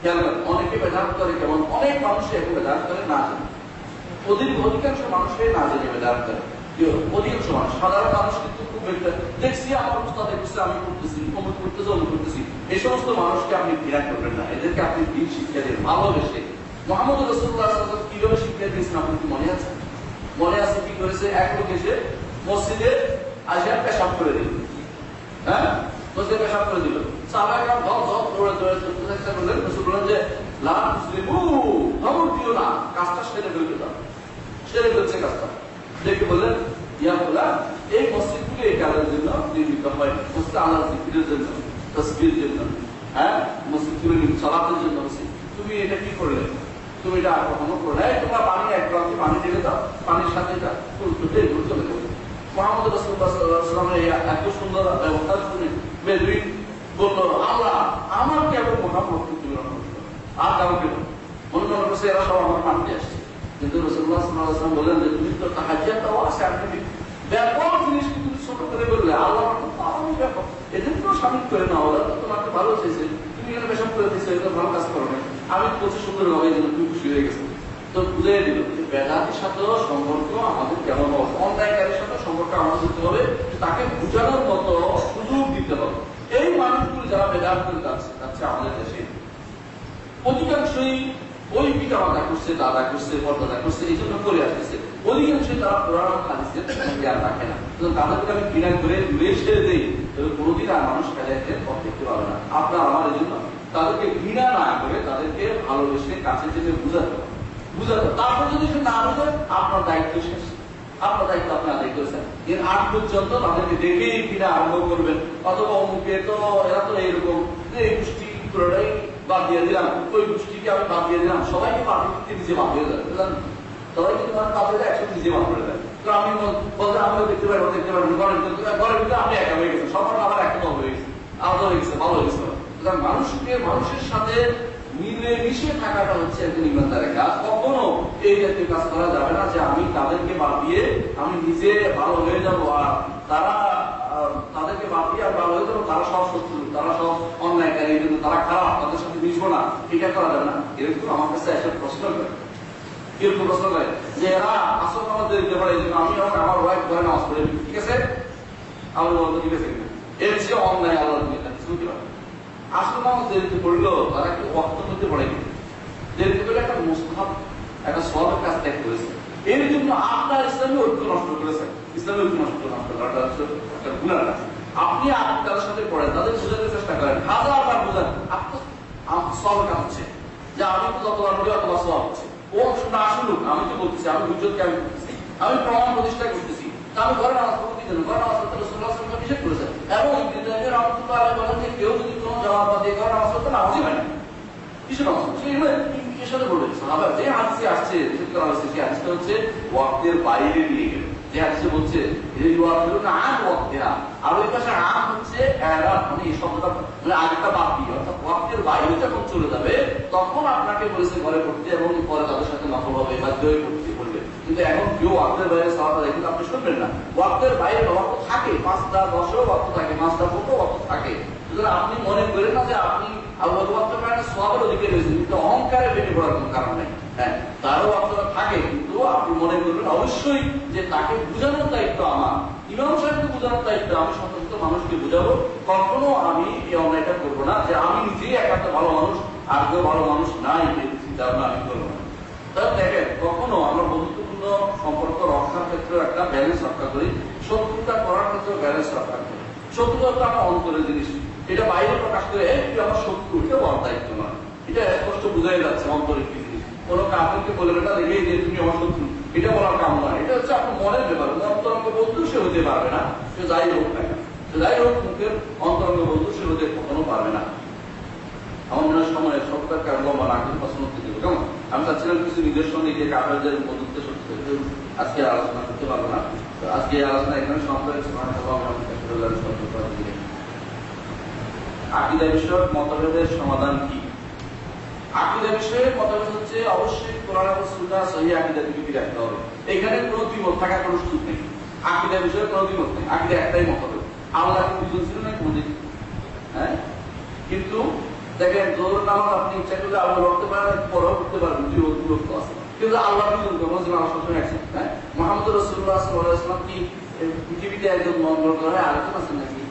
খেয়াল করেন, অনেকে বেদাত করে, কেমন অনেক মানুষই এখন বেদাত করে না জানে, অধিকাংশ মানুষই না জেনে বেদাত করে, অধিকাংশ মানুষ, সাধারণ মানুষ কিন্তু খুব দেখছি, আমার উস্তাদ দেখছি, আমি করতেছি, অমুক করতেছি, অমুক করতেছি, এই সমস্ত মানুষকে আপনি ঘৃণা করবেন না, এদেরকে আপনি দিন শিক্ষা দিন ভালোবেসে। মুহাম্মদ রাসূলুল্লাহ সাল্লাল্লাহু আলাইহি ওয়াসাল্লাম কিভাবে শিক্ষা দিয়েছেন আপনার কি মনে আছে? মনে আছে কি করেছে? এক লোক এসে মসজিদে আসে পেশাব করে দিল, হ্যাঁ মসজিদে পেশাব করে দিল, সাহাবায়ে ধপ ধপ দৌড়ে চেষ্টা করলেন, রাসূল বললেন যে লা তুসলিমু, ধমক দিও না, কাজটা সেরে ফেলতে দাও, সেরে ফেলছে কাজটা। দেখে বললেন ইয়া ফুলান, এই মসজিদগুলি এই কাজের জন্য নির্মিত হয়, মসজিদ আল্লাহর জিকিরের জন্য, তাসবিহের জন্য, হ্যাঁ মসজিদগুলি সালাতের জন্য, তুমি এটা কি করলে? তুমি এটা আর কখনো করো না। তোমরা পানি এক গ্লাস পানি ঢেলে দাও, পানির সাথে এটা চলে যাবে। মোহাম্মদ রাসূলুল্লাহ সাল্লাল্লাহু আলাইহি ওয়াসাল্লামের এত সুন্দর ব্যবস্থা শুনে বেদুইন বললো, আল্লাহ আমার কেবল মোহাম্মদ তুমি রক্ষা করো, আর কাউকে মনে মনে করছে এরা সব আমার মানতে আসছে। কিন্তু রাসূলুল্লাহ সাল্লাল্লাহু আলাইহি ওয়াসাল্লাম বললেন যে তুমি তো তাহাজ্জুদও আছে, আর তুমি ব্যাপক জিনিসকে তুমি ছোট করে বললে, আল্লাহ আমি ব্যাপক এদের তো সামিল করে না, ওরা তো তোমাকে ভালো চেয়েছে, তুমি এখানে বেশক করে দিচ্ছ, এটা ভালো কাজ করো না, আমি বলছি সুন্দর ভাবে যেন তুমি খুশি হয়ে গেছো। তো বুঝিয়ে দিল যে বেদাতের সাথেও সম্পর্ক আমাদের কেমন হবে, অন্যায়কারীর সাথে সম্পর্ক আমাদের দিতে হবে, তাকে বুঝানোর মতো সুযোগ দিতে হবে। এই মানুষগুলো যারা বেদাত করে যাচ্ছে আমাদের দেশে অধিকাংশই ওই পিতা মাতা করছে, দাদা করছে, পরদাদা করছে, এই জন্য করে আসতেছে। অধিকাংশই তারা পুরানো হাদিসের জ্ঞান রাখে না। তাদেরকে আমি ঘৃণা করে দূরে ছেড়ে দিই, তবে কোনোদিন আর মানুষ ফেলাইতে পথ দেখতে পাবে না। আপনার আমার এই জন্য তাদেরকে ঘৃণা না করে তাদেরকে ভালোবেসে কাছে যেতে বুঝাতে হবে। তারপর যদি সে না বোঝে, আপনার দায়িত্ব শেষ, আপনার দায়িত্ব আপনি আদায় করেছেন। এর আগ পর্যন্ত তাদেরকে দেখেই ঘৃণা আরম্ভ করবেন, অথবা অমুকে তো এরা তো এইরকম, এই গোষ্ঠী পুরোটাই বাদ দিয়ে দিলাম, ওই গোষ্ঠীকে আমি বাদ দিয়ে দিলাম, সবাইকে বাদ দিতে নিজে বাদ দিয়ে দেয়, বুঝলেন? সবাই কিন্তু বাদ দিয়ে দেয়, একসাথে নিজে বাদ করে দেয়। তো আমি বলতে আমিও দেখতে পারি, দেখতে পারি, ঘরের ভিতরে আপনি একা হয়ে গেছেন, সবার আবার একটা হয়ে গেছে, আলাদা হয়ে গেছে, ভালো হয়ে গেছে। মানুষের সাথে মিলে মিশে থাকাটা হচ্ছে একজন ইমানদারের কাজ। কখনো এই জাতীয় কাজ করা যাবে না যে আমি তাদেরকে বাদ দিয়ে আমি নিজে ভালো হয়ে যাবো, আর তারা তাদেরকে বাদ দিয়ে আর ভালো হয়ে যাবো, তারা সব শত্রু, তারা সব অন্যায়কারী, কিন্তু তারা খারাপ, তাদের সাথে মিশবো না, এটা করা যাবে না। এরকম আমার কাছে একটা প্রশ্ন করে, কিরকম প্রশ্ন করে যে এরা আসল আমাদের দিতে পারে, আমি আমার ওয়াইফ ঘরে নামাজ পড়ে, ঠিক আছে, আমার বলতো ঠিক আছে, এর চেয়ে অন্যায় আল্লাহ শুনতে পারে। আসল নামাজ দেরিতে পড়লো, তারা একটু অর্থ করতে পারে, দেরিতে করলে একটা মুস্তাহাব, একটা সওয়াবের কাজ ত্যাগ করেছে। এর জন্য আপনার ইসলামী ঐক্য নষ্ট করেছে, ইসলামী ঐক্য নষ্ট করাটা হচ্ছে একটা গুনাহ কাজ। আপনি তাদের সাথে পড়েন, তাদের বোঝাতে চেষ্টা করেন, হাজারবার বোঝান, আপনার সওয়াবের কাজ হচ্ছে যে আমি তো যতবার পড়ি অতবার সওয়াব হচ্ছে। ও না আসুক, আমি তো বলতেছি, আমি হুজ্জতকে আমি করতেছি, আমি প্রমাণ প্রতিষ্ঠা করতেছি, আমি ঘরে নামাজ পড়তে দিতেন, ঘরে নামাজ পড়তে রাসূলুল্লাহ সাল্লাল্লাহু আলাইহি ওয়াসাল্লাম নিষেধ করেছেন। এবং ইবনে তাইমিয়া রাহমাতুল্লাহ আলাইহি বলেন যে কেউ যদি কোনো জামাত বাদ দিয়ে ঘরে নামাজ পড়তে নামাজই হয় না, কিসের নামাজ? এর সাথে বলবেন সাহাবা যে হাদিসে আসছে, নিষেধ করা হয়েছে, সেই হাদিসটা হচ্ছে ওয়াক্তের বাইরে নিয়ে গেল। যে হাদিসে বলছে আর ওই পাশে আম হচ্ছে মানে এই শব্দটা মানে আগেরটা বাদ দিয়ে, অর্থাৎ ওয়াক্তের বাইরে যখন চলে যাবে তখন আপনাকে বলেছে ঘরে পড়তে, এবং পরে তাদের সাথে নকল হবে, বাধ্য হয়ে পড়তে বলবে। কিন্তু এখন কেউ ওয়াক্তের বাইরে সালাত আদায় কিন্তু আপনি শুনবেন না। ওয়াক্তের বাইরে ওয়াক্ত থাকে, 5টা 10ও ওয়াক্ত থাকে, 5টা 15ও ওয়াক্ত থাকে। সুতরাং আপনি মনে করেন না যে আপনি ওয়াক্তের বাইরে সওয়াবের অধিকারী হয়েছেন, কিন্তু অহংকারে ভেঙে পড়ার কোনো কারণ নেই। হ্যাঁ, তারও ওয়াক্তটা থাকে, কিন্তু আপনি মনে করবেন অবশ্যই যে তাকে বুঝানোর দায়িত্ব আমার, ইমাম সাহেবকে বোঝানোর দায়িত্ব আমি, শত মানুষকে বুঝাবো। কখনো আমি এই অন্যায়টা করবো না যে আমি নিজেই একটা ভালো মানুষ, আর কেউ ভালো মানুষ নাই, এই চিন্তা ভাবনা আমি করবো না। তাহলে দেখেন, কখনো আমরা বন্ধুত্বপূর্ণ সম্পর্ক রক্ষার ক্ষেত্রে একটা ব্যালেন্স রক্ষা করি, শত্রুতা করার ক্ষেত্রে ব্যালেন্স রক্ষা করি। শত্রুতা তো আমার অন্তরের জিনিস, এটা বাইরে প্রকাশ করে তুই আমার শত্রু, এটা বড় দায়িত্ব নয়, এটা স্পষ্ট বুঝাই যাচ্ছে অন্তরের কি জিনিস। কোনো কাপড়কে বলে না দেখেই যে তুমি আমার শত্রু, এটা বলার কাম নয়, এটা হচ্ছে আপনার মনের ব্যাপার। অন্তরঙ্গ বন্ধু সে হতে পারবে না, সে যাই হোক না, সে যাই হোক মুখের অন্তরঙ্গ বন্ধু সে হতে কখনো পারবে না। আমার মনে হয় সময় সবটার কারণ লম্বা না কিন্তু পছন্দ থেকে কেমন, আমি চাচ্ছিলাম কিছু নিদর্শন নিজে কাপড়ের বন্ধুত্ব সত্যি আজকে আলোচনা করতে পারবো না। তো আজকে আলোচনা এখানে সমাপ্ত। আকীদা বিষয়ক মতভেদের সমাধান কি? আকীদা বিষয়ে মতভেদ হচ্ছে অবশ্যই কোরআন এবং সুন্নাহ সহিহ আকীদা থেকে রাখতে হবে। এখানে কোনো দ্বিমত থাকার কোনো সুযোগ নেই। আকীদা বিষয়ে কোনো দ্বিমত নেই, আকীদা একটাই মতভেদ। আল্লাহ কি দুজন ছিল না কোনদিন? হ্যাঁ, কিন্তু দেখেন জোহর নামাজ আপনি ইচ্ছা করলে আল্লাহ রক্তে পারেন, পরেও করতে পারবেন, দূরত্ব আছে, কিন্তু আল্লাহ দুজন মসজিদ আমার সবসময় একসাথে। হ্যাঁ, মুহাম্মদ রাসূলুল্লাহ সাল্লাল্লাহু আলাইহি ওয়াসাল্লাম কি পৃথিবীতে একজন মঙ্গল গ্রহে আরেকজন আছেন নাকি?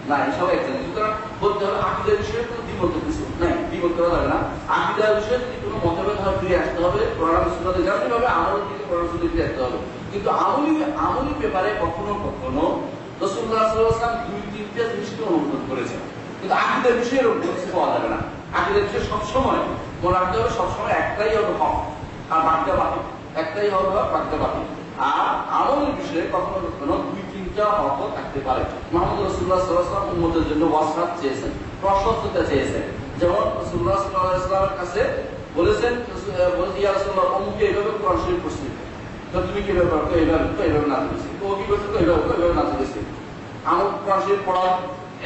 না, সব একজন। সুতরাং বলতে হবে আকীদা বিষয়ে কোনো দ্বিমত কিছু নাই, দ্বিমত করা যাবে না। আকীদা বিষয়ে যদি কোনো মতভেদ হয় ফিরে আসতে হবে কোরআন সুন্নাহতে, যেমন ভাবে আমলের দিকে কোরআন সুন্নাহতে ফিরে আসতে হবে। কিন্তু আমলি ব্যাপারে কখনো কখনো রাসূলুল্লাহ সাল্লাল্লাহু আলাইহি ওয়াসাল্লাম 2-3টা জিনিসকে অনুমোদন করেছেন, কিন্তু আকীদার বিষয়ে এরকম কিছু পাওয়া যাবে না। আকীদার বিষয়ে সবসময় মনে রাখতে হবে, সবসময় একটাই হবে হক আর বাকিটা বাতিল, একটাই হবে হক, বাকিটা বাতিল। আর আমলের বিষয়ে কখনো কখনো 2-3টা হক থাকতে পারে। মুহাম্মদ রাসূলুল্লাহ সাল্লাল্লাহু আলাইহি ওয়াসাল্লাম উম্মতের জন্য ওয়াসফাত চেয়েছেন, প্রশস্ততা চেয়েছেন। যেমন রাসূলুল্লাহ সাল্লাল্লাহু আলাইহি ওয়াসাল্লামের কাছে বলেছেন ইয়া রাসূলুল্লাহ অমুকে এইভাবে কোরআন শরীফ পড়ছেন, তো তুমি কিভাবে পারো? এইভাবে না দিয়েছি, তো কি করছে? তো এইভাবে না দিয়েছি। আমার কোরআন শরীফ পড়া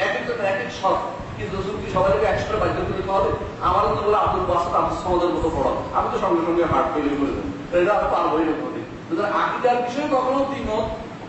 এক এক শখ, কিন্তু কি সবাইকে একসাথে বাধ্য করে দিতে হবে? আমার তো বলে আব্দুল বাসাত আব্দুল সামাদের মতো পড়াবো, আমি তো সঙ্গে সঙ্গে হার্ট ফেলিয়ে করে দেবো, এটা আমি পারবোই না কোনোদিন। আকীদার বিষয়ে কখনো দ্বিমত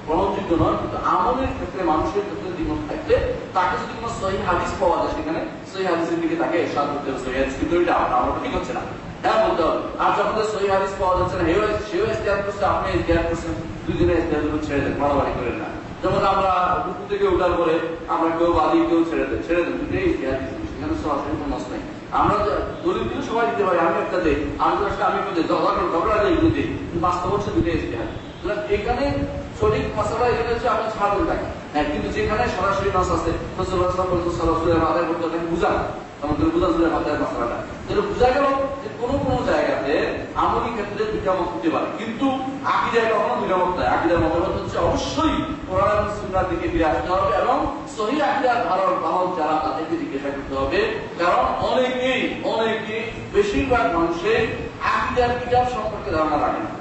গ্রহণযোগ্য নয়, কিন্তু আমলের ক্ষেত্রে মানুষের ক্ষেত্রে দ্বিমত থাকলে তাকে যদি কোনো সহিহ হাদিস পাওয়া যায়, সেখানে সহিহ হাদিসের দিকে তাকে ইরশাদ করতে হবে। সহিহ হাদিস কিন্তু এটা আমার ঠিক হচ্ছে না, হ্যাঁ বলতে হবে। আর যখন সহিহ হাদিস পাওয়া যাচ্ছে না, সেও ইজতিহাদ করছে, আপনি ইজতিহাদ করছেন, দুজনে ইজতিহাদ ছেড়ে দেন, বাড়াবাড়ি করেন না। যেমন আমরা রুকু থেকে ওঠার পরে আমরা কেউ বাদি কেউ ছেড়ে দেন, দুটোই ইজতিহাদ দিচ্ছি, সেখানে সরাসরি কোনো নষ্ট নেই। আমরা দলিল দিলে সবাই দিতে পারি, আমি একটা দেই, আন্তরাষ্ট্রে আমি একটু দিই, ঝগড়া দিই, এগুলো দিই, বাস্তব হচ্ছে দুটোই ইজতিহাদ। এখানে সঠিক মশলা এখানে হচ্ছে আপনি ছাড়বেন তাকে, হ্যাঁ, কিন্তু যেখানে সরাসরি নাস আছে আদায় করতে হবে, বুঝান আমাদের বুঝান মাথায় মশলাটা, যেটা বোঝা গেল যে কোনো জায়গাতে আমলি ক্ষেত্রে দুইটা মত হতে পারে, কিন্তু আকীদায় কখনো দুইটা মত নাই। আকীদার মতবাদ হচ্ছে অবশ্যই কোরআন এবং সুন্নাহর দিকে ফিরে আসতে হবে এবং সহিহ আকীদার ধারণ বাহক যারা তাদেরকে জিজ্ঞাসা করতে হবে। কারণ অনেকেই বেশিরভাগ মানুষের আকীদার কিতাব সম্পর্কে ধারণা রাখে না।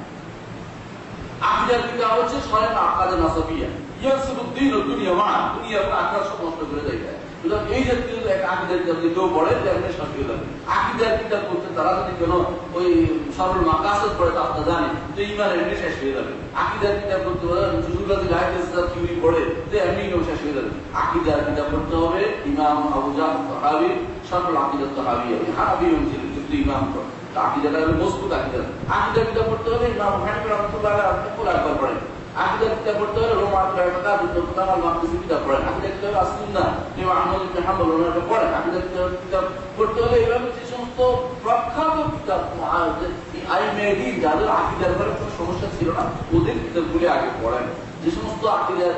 আকীদার কিতাব হচ্ছে সরেন আকাদে নাসাবিয়া, ইয়াসুদ্দিন ও দুনিয়া মা, দুনিয়া এবং আখিরাত সব নষ্ট করে দেয়। সুতরাং এই জাতীয় এক আকীদার কিতাব যদি কেউ পড়ে তাহলে শান্তি হয়ে যাবে। আকীদার কিতাব পড়তে তারা যদি কোনো ওই সরল মাকাসদ পড়ে, তা আপনারা জানেন যে ঈমানের এমনি শেষ হয়ে যাবে। আকীদার কিতাব পড়তে হলে জুজুলাদি লাইফ থিওরি পড়ে যে এমনি শেষ হয়ে যাবে। আকীদার কিতাব পড়তে হবে ইমাম আবু জাফর তাহাবী সরল আকীদাত তাহাবিয়া, হানাফি ছিলেন কিন্তু ইমাম পড়ে আকীদাটা হলো মজবুত আকীদা। আকীদার কিতাব পড়তে হলে ইমাম হানিফা রাহমাতুল্লাহ আলাইহি আকবার পড়েন। আকীদার কিতাব পড়তে হলে রোমান রায়তা বিদ্যুৎ আল মাকদুসি কিতাব পড়েন। আকীদার কিতাব আসুন্নাহ ইমাম আহমদ ইবনে হাম্বল ওনারা পড়েন। আকীদার কিতাব পড়তে হলে এইভাবে যে সমস্ত প্রখ্যাত কিতাব আইমেদিন যাদের আকীদার ব্যাপারে কোনো সমস্যা ছিল না, ওদের কিতাবগুলি আগে পড়েন। যে সমস্ত আকীদার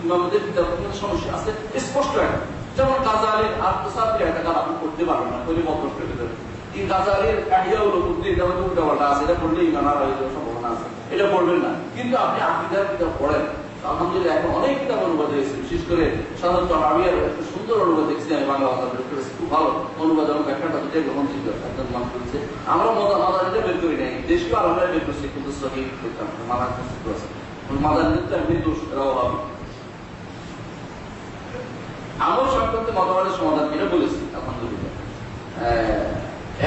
ইমামদের কিতাবগুলোর সমস্যা আছে স্পষ্ট একটা, যেমন গাজালির আত্মসাতের একটা কাজ আপনি করতে পারবেন না, তৈরি মত নষ্ট করে দেবেন। এই গাজালির কাহিয়াউল বুদ্ধি এটা মধ্যে উল্টাপাল্টা আছে, এটা পড়লে ইমান আর হয়ে যাওয়ার সম্ভাবনা আছে, এটা পড়বেন না। কিন্তু আপনি আকীদার কিতাব পড়েন, আলহামদুলিল্লাহ এখন অনেক কিতাব অনুবাদ হয়েছে, বিশেষ করে সাধারণত আরবিয়ার একটা সুন্দর অনুবাদ দেখছি আমি বাংলা ভাষা বের করেছি, খুব ভালো অনুবাদ এবং ব্যাখ্যাটা দুটাই গ্রহণযোগ্য একদম মান করেছে। আমরা মাদানিটা বের করি নাই, দেশীয় আলমরা বের করছি, কিন্তু সহিহ করতাম মাদান প্রস্তুত আছে, মাদানিদের তো এমনি দোষ এরা অভাবী। আমল সংক্রান্ত মতবাদের সমাধান কিনা বলেছি আলহামদুলিল্লাহ।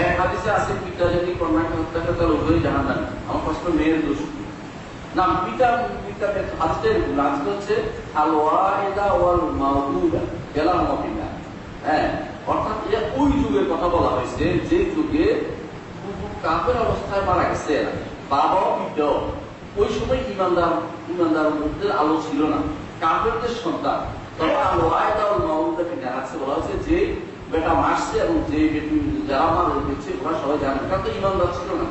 এক হাদিসে আছে পিতা যদি কন্যাকে হত্যা করে তার উভয়ই জাহান্নামী। আমার প্রশ্ন মেয়ের দোষ না, পিতা হাদিসের আজকে হচ্ছে আল ওয়াইদা ওয়াল মাউদুদা গেলাম মফিনা, হ্যাঁ, অর্থাৎ এটা ওই যুগের কথা বলা হয়েছে যে যুগে কাফের অবস্থায় মারা গেছে বাবাও পিতাও, ওই সময় ইমানদার মধ্যে আলো ছিল না, কাফেরদের সন্তান। তবে আল ওয়াইদা ওয়াল মাউদুদা কিনা আছে বলা হচ্ছে যে বেটা মারছে এবং যে যারা মারা দিচ্ছে ওরা সবাই জানে, কারণ তো ইমানদার ছিল না,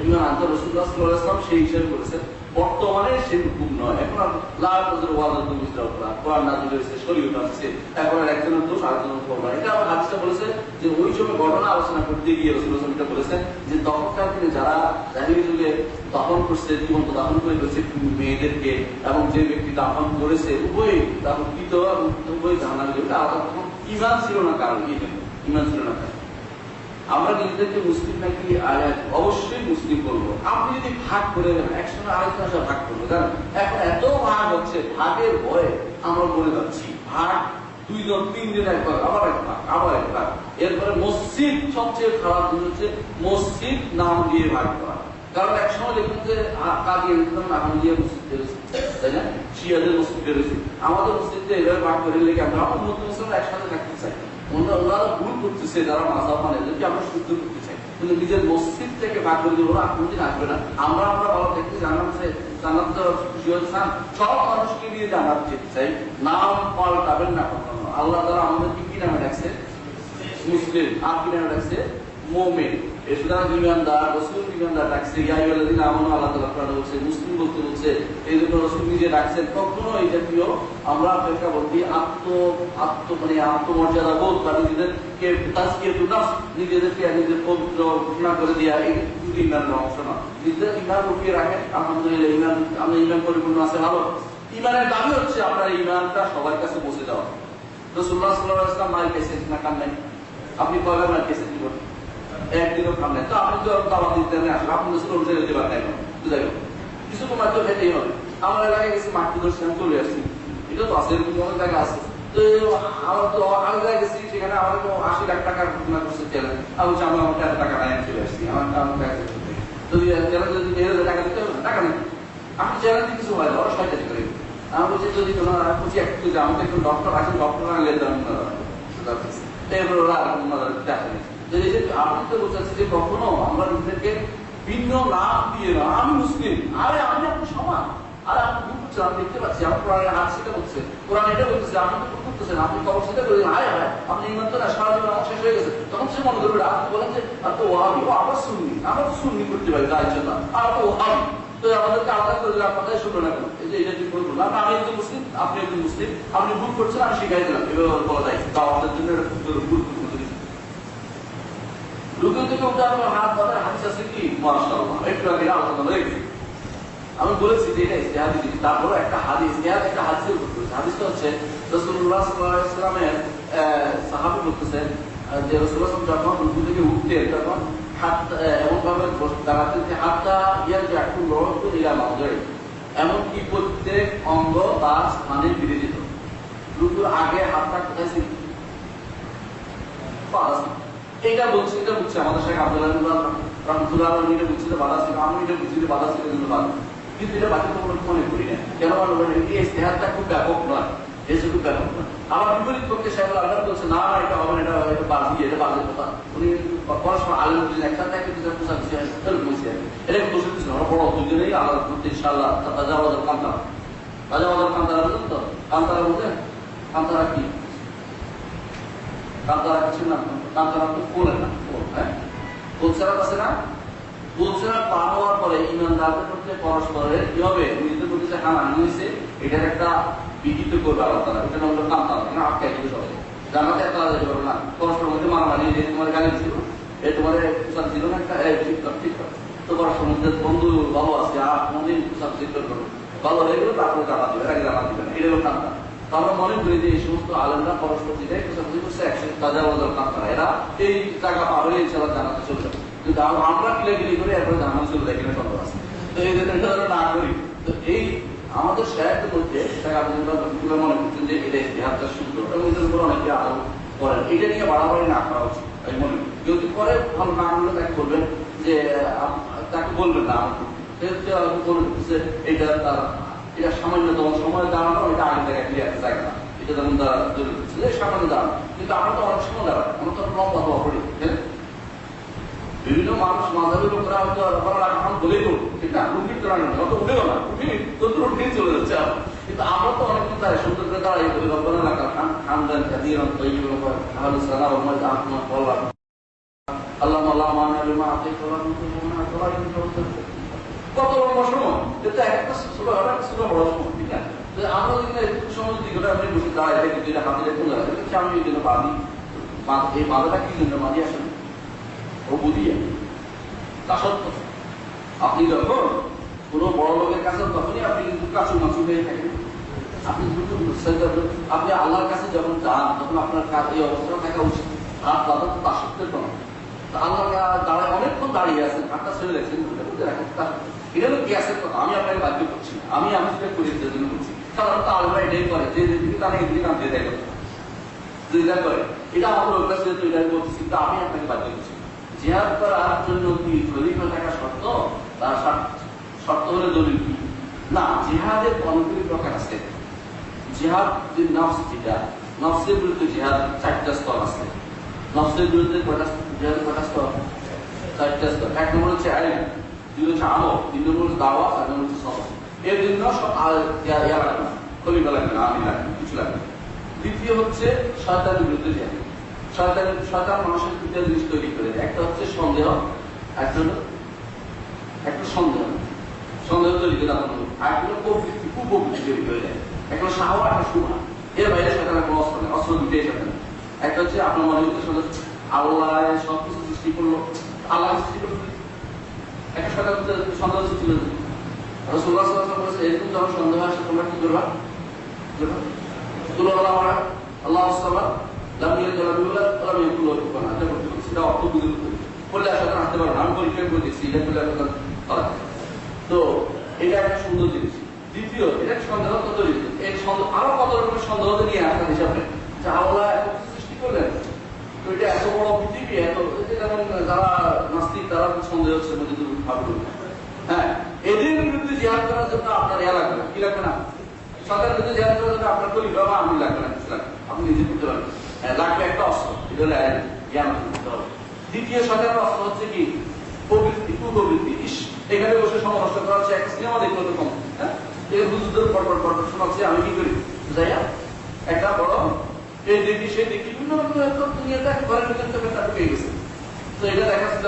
ইমান আনতে রাসূলুল্লাহ সাল্লাল্লাহু আলাইহি ওয়াসাল্লাম সেই হিসেবে করেছেন। বর্তমানে সে হুকুম নয়, এখন আর লাফজের ওয়াদাতুল মুস্তাফা কোরআন নাযিল হয়েছে, শরীয়ত আছে, এখন আর একজনের দোষ আরেকজনের করবে না। এটা আমার হাদিসে বলেছে যে ওই সময় ঘটনা আলোচনা করতে গিয়ে রাসূলুল্লাহ এটা বলেছেন যে তখনকার দিনে যারা জাহিলি যুগে দাফন করছে, জীবন্ত দাফন করে ফেলছে মেয়েদেরকে, এবং যে ব্যক্তি দাফন করেছে উভয় দাফন কৃত এবং উভয় জাহান্নামে যাবে। আর তখন ঈমান ছিল না, কারণ ঈমান ছিল না। আমরা নিজেদেরকে মুসলিম নাকি অবশ্যই মুসলিম বলবো। আপনি যদি ভাগ করে দেন একসঙ্গে আরেকটা ভাগ করবো, জানেন এখন এত ভাগ হচ্ছে, ভাগের ভয়ে আমরা বলে যাচ্ছি ভাগ 2 জন 3 জন একবার আবার এক ভাগ আবার এক ভাগ। এরপরে মসজিদ সবচেয়ে খারাপ জিনিস হচ্ছে মসজিদ নাম দিয়ে ভাগ করা, কারণ একসময় দেখুন যে কাদিয়ান আহমদিয়া মসজিদ বেরোছে, তাই না, শিয়াদের মসজিদ বেরোছে। আমাদের মসজিদে এভাবে ভাগ করে লেগে আমরা উন্নত মুসলমান একসাথে থাকতে চাই, ওনারা ভুল করতেছে যারা মাযহাব মানে যে আমরা শুদ্ধ করতে চাই, কিন্তু নিজের মসজিদ থেকে ভাগ করে দিব না, কোনদিন আসবে না। আমরা ভালো দেখতে জান্নাত সব মানুষকে নিয়ে জান্নাত যেতে চাই, নাম পাল্টাবেন না কখনো। আল্লাহ তাআলা আমাদেরকে কি নামে রাখছে? মুসলিম। আর কি নামে রাখছে? মুমিন। সুতরাং ইমানদার, রাসূল ইমানদার রাখছে, ইয়া আইয়ুহাল্লাযীনা আমানু, আল্লাহ তাআলা কোরআনে বলছে মুসলিম বলতে বলছে, এই জন্য রাসূল নিজে রাখছেন। কখনো এই জাতীয় আমরা ফেরকা বলতে আত্মমর্যাদা বোধ বা নিজেদেরকে তাজকিয়াতুন নাফস, নিজেদেরকে নিজেদের পবিত্র ঘোষণা করে দেওয়া, এই দুটি ইমানের অংশ না। নিজেদের ইমান রুকিয়ে রাখেন, আলহামদুলিল্লাহ ইমান আমরা ইমান পরিপূর্ণ আছে ভালো। ইমানের দাবি হচ্ছে আপনার ইমানটা সবার কাছে পৌঁছে দেওয়া। রাসূলুল্লাহ সাল্লাল্লাহু আলাইহি ওয়াসাল্লাম মার কেসে না কান নাই, আপনি কয়বার মার কেসে দিবেন? একদিনও খান নাই, তো আপনি তো দাওয়াত দিতে আসলে আপনি তো দেবার তাই না, বুঝাই কিছু তোমার তো খেতেই হবে। আমার এলাকায় গেছি মাটি ধরছি, আমি চলে আসছি, এটা তো আছে, এরকম অনেক জায়গা আছে। তো আমার তো আমি জায়গায় গেছি, সেখানে আমার তো 80 লাখ টাকার ঘটনা করছে চ্যালেঞ্জ, আমি বলছি আমি আমার টাকা নাই, আমি চলে আসছি, আমার যদি চ্যালেঞ্জ যদি 10,000 টাকা দিতে হবে না, টাকা নেই, আপনি চ্যালেঞ্জ কিছু হয় না, ওরা সহায়তা করে। আমি বলছি যদি বলছি একটু যে আমাদের একটু ডক্টর আছেন, ডক্টর আনলে এরপর ওরা দেখা নেই। আপনি তো বুঝাচ্ছি যে কখনো আমরা নিজেদেরকে ভিন্ন নাম দিয়ে না, আমি মুসলিম, আরে আমি আপনি সমান, আরে আপনি ভুল করছেন, আমি দেখতে পাচ্ছি, আমার কোরআনের হাত সেটা বলছে, কোরআন এটা বলতেছে, আপনি তো ভুল করতেছেন, আপনি খবর সেটা করে আয় আয় আপনি ইমান তো না, সারা জীবন আমার শেষ হয়ে গেছে, তখন সে মনে করবে আপনি বলেন যে তো ওহাবি, ও আবার শুননি, আমরা তো শুননি করতে পারি তার জন্য, আর তো ওহাবি, তো আমাদেরকে আলাদা করে দিলে আপনাদের শুনলো না কেন, এই যে এটা ঠিক করে বললাম, আমি একজন মুসলিম, আপনি একজন মুসলিম, আপনি ভুল করছেন, আমি শিখাই দিলাম, এভাবে বলা যায়, তা আমাদের জন্য এটা খুব গুরুত্বপূর্ণ জিনিস। রুকু থেকে উঠে আমার হাত বাঁধার হাদিস আছে কি, মাশাআল্লাহ, একটু আগে আলোচনা হয়ে গেছে, আমি বলেছি যে এটা ইজতিহাদি জিনিস, তারপরে একটা হাদিস, একটা হাদিসের উপর করেছে, হাদিসটা হচ্ছে রাসূলুল্লাহ সাল্লাল্লাহু আলাইহি ওয়াসাল্লামের সাহাবী বলতেছেন যে রাসূলুল্লাহ যখন রুকু থেকে উঠতেন তখন হাত এমন ভাবে দাঁড়াতেন যে হাতটা ইয়ারটা একটু লড় করে ইলা মাউজাই, এমনকি প্রত্যেক অঙ্গ তার স্থানে ফিরে যেত। রুকুর আগে হাতটা কোথায় ছিল, এটা বলছি, এটা বুঝছে আমাদের শেখ আব্দুল্লাহ রহমতুল্লাহ এটা বুঝছি বাধা ছিল, আমি এটা বুঝছি বাধা ছিল, কিন্তু বাধা, কিন্তু এটা বাকি তো মনে করি না, কেন এই ইজতিহাদটা খুব ব্যাপক নয়, এসে খুব ব্যাপক নয়। আমার বিপরীত পক্ষে সাহেব আল্লাহ বলছে না এটা হবে না, এটা বাজি, এটা বাজে কথা, উনি পড়াশোনা আলেম বুঝলেন একসাথে এটা দোষ কিছু আমরা বড় দুজনেই আলাদা করতে ইনশাআল্লাহ। রাজাবাজার কান্তারা, রাজাবাজার কান্তারা বুঝলেন তো, কান্তারা বুঝলেন, কান্তারা কি, কান্তারা কিছু না, কান্তারা তো কোলের না, হ্যাঁ কোলসেরাত আছে না, কোলসেরাত পার হওয়ার পরে ইমানদারদের মধ্যে পরস্পরের কি হবে, নিজেদের মধ্যে যে হানাহানি হয়েছে এটার একটা বিহিত করবে আল্লাহ তাআলা, এটা হলো কান্তারা, না আটকাই দিবে সবাই, জানাতে একটা আলাদা করবে না, পরস্পর মধ্যে মারামারি, যে তোমার গালি ছিল এ তোমার পোশাক ছিল না একটা, ঠিক ঠিক তো পরস্পর মধ্যে বন্ধু ভালো আছে, আর কোনদিন পোশাক চিত্র করবে ভালো হয়ে গেলে তারপরে জানা দিবে, আগে জানা দিবে না, এটা হলো কান্তা। তো আমরা মনে করি যে এই সমস্ত আলেমরা পরস্পর যেটাই পোশাকি করছে একসাথে তাজাওয়াজাল কান্তারা, এরা এই জায়গা পার হয়ে ইনশাআল্লাহ জানাতে চলে যাবে, কিন্তু আমরা কিলাকিলি করে এরপরে জানানো চলে যায় কিনা সন্দেহ আছে। তো এই যে না করি, তো এই আমাদের শেয়ারের মধ্যে মনে করছেন যে এটা ইতিহাসটা শুদ্ধ এবং এটার উপর অনেকে আরো করেন, এটা নিয়ে বাড়াবাড়ি না করা উচিত। আমি মনে করি যদি পরে ভালো না করলে তাকে বলবেন যে তাকে বলবেন না বলে দিচ্ছে এটা তার এটা সামান্যতম সময় দাঁড়ানো, এটা আগে জায়গায় ক্লিয়ার জায়গা না, এটা যেমন তারা জরুরি করছে যে সামান্য দাঁড়ানো, কিন্তু আমরা তো অনেক সময় দাঁড়াই, আমরা তো লম্বা হওয়া পড়ি, বিভিন্ন মানুষ মাঝাবের লোকরা হয়তো এখন বলেই করবো, ঠিক না, রুটিন দাঁড়ানো অত উঠেও না, রুটিন চলে যাচ্ছে, কিন্তু আমরা তো অনেকক্ষণ দাঁড়াই, সুন্দর করে দাঁড়াই বলি রব্বানা লাকাল হামদ হামদান কাসীরান তাইয়্যিবান মুবারাকান সালাম ওয়া রাহমাতুল্লাহি ওয়া বারাকাতুহু আল্লাহুম্মা লা মানি'a লিমা আ'তাইতা ওয়া লা মু'তি'a কত লম্বা সময়, এটা একটা ছোট ছোট বড় সময়, ঠিক আছে, আমরা যদি একটু সময় যদি গোটা আমি বসে দাঁড়াই থাকি, যেটা হাতে রেখে যাচ্ছে আমি এই জন্য বাঁধি, এই বাধাটা কি জন্য বাঁধি আসলে অবুদিয়া দাসত্ব। আপনি যখন কোনো বড় লোকের কাছে তখনই আপনি কিন্তু কাছু মাছু হয়ে থাকেন, আপনি আপনি আল্লাহর কাছে যখন যান তখন আপনার এই অবস্থা থাকা উচিত, হাত বাঁধা তো দাসত্বের প্রমাণ। আল্লাহ দাঁড়ায় অনেকক্ষণ দাঁড়িয়ে আছেন, হাতটা ছেড়ে দেখছেন, এটা হলো গ্যাসের কথা, আমি আপনাকে বাধ্য করছি না, আমি সেটা করিয়ে জন্য করছি, সাধারণত আল্লাহ এটাই করে, যে দিকে তারা এদিকে কান দিয়ে দেয় করে, এটা আমাদের অভ্যাস যেহেতু এটা করছি, কিন্তু আমি আপনাকে বাধ্য করছি। জিহাদ করার জন্য কি খলিফা থাকা শর্ত, তার শর্ত হলে দলিল কি না, জিহাদের অনেকগুলি প্রকার আছে। জিহাদ যে নফস, যেটা নফসের বিরুদ্ধে জিহাদ 4টা স্তর আছে, নফসের বিরুদ্ধে জিহাদের কটা স্তর, 4টা স্তর। 1 নম্বর হচ্ছে আইন, 2 হচ্ছে আমল, 3 নম্বর হচ্ছে দাওয়া, 4 নম্বর হচ্ছে সবর। এর জন্য ইয়া লাগবে না, খলিফা লাগবে না, আমি লাগবে কিছু লাগবে। দ্বিতীয় হচ্ছে শয়তানের বিরুদ্ধে জিহাদ। শয়তান মানুষের 2টা জিনিস তৈরি করে দেয়, একটা হচ্ছে সন্দেহ, একটা সন্দেহ তৈরি করে আপনার, আর একটা প্রবৃত্তি, কুপ্রবৃত্তি তৈরি করে দেয়, একটা সাহবা, একটা সুমা, এর বাইরে শয়তানের কোনো অস্ত্র নেই, অস্ত্র 2টাই শয়তান। একটা হচ্ছে আপনার মনে হচ্ছে আল্লাহ সবকিছু সৃষ্টি করলো, আল্লাহ সৃষ্টি করলো, একটা শয়তান সন্দেহ সৃষ্টি করে দেয়। রাসূলুল্লাহ সাল্লাল্লাহু আলাইহি ওয়াসাল্লাম বলেছে এরকম যখন সন্দেহ আসে তোমরা কি করবা, আল্লাহ লাম ইয়ালিদ ওয়া লাম ইউলাদ ওয়া লাম ইয়াকুল লাহু কুফুয়ান আহাদ, সেটা অর্থ বুঝে বললে আসলে আসতে পারবো না, আমি পরীক্ষা করে দিচ্ছি, এটা করলে আসলে করা যায়। তো এটা একটা সুন্দর জিনিস। দ্বিতীয়, এটা সন্দেহ কত এই আরো কত রকমের সন্দেহ নিয়ে আসা হিসাবে যে আল্লাহ এত সৃষ্টি করলেন, তো এটা এত বড় পৃথিবী, এত যেমন যারা নাস্তিক তারা সন্দেহ হচ্ছে মধ্যে ভাবল। হ্যাঁ, এদের বিরুদ্ধে জিহাদ করার জন্য আপনার ইয়া লাগবে না, কি লাগবে না, সরকারের বিরুদ্ধে জিহাদ করার জন্য আপনার খলিফা বা আমি লাগবে না, কিছু লাগবে, আপনি নিজে করতে পারবেন। লাগবে একটা অস্ত্র, এটা হলো জ্ঞান করতে হবে। দ্বিতীয় সরকারের অস্ত্র হচ্ছে কি প্রবৃত্তি, কুপ্রবৃত্তি। এখানে বসে সমস্ত করা হচ্ছে, একটা সিনেমা দেখতে হতো কম, হ্যাঁ, হুজুরদের পরপর শোনাচ্ছে, আমি কি করি যাইয়া একটা বড় এই দেখি সেই দেখি বিভিন্ন রকম দুনিয়াটা ঘরের ভিতরে ঢুকে গেছে। তো এটা দেখা যাচ্ছে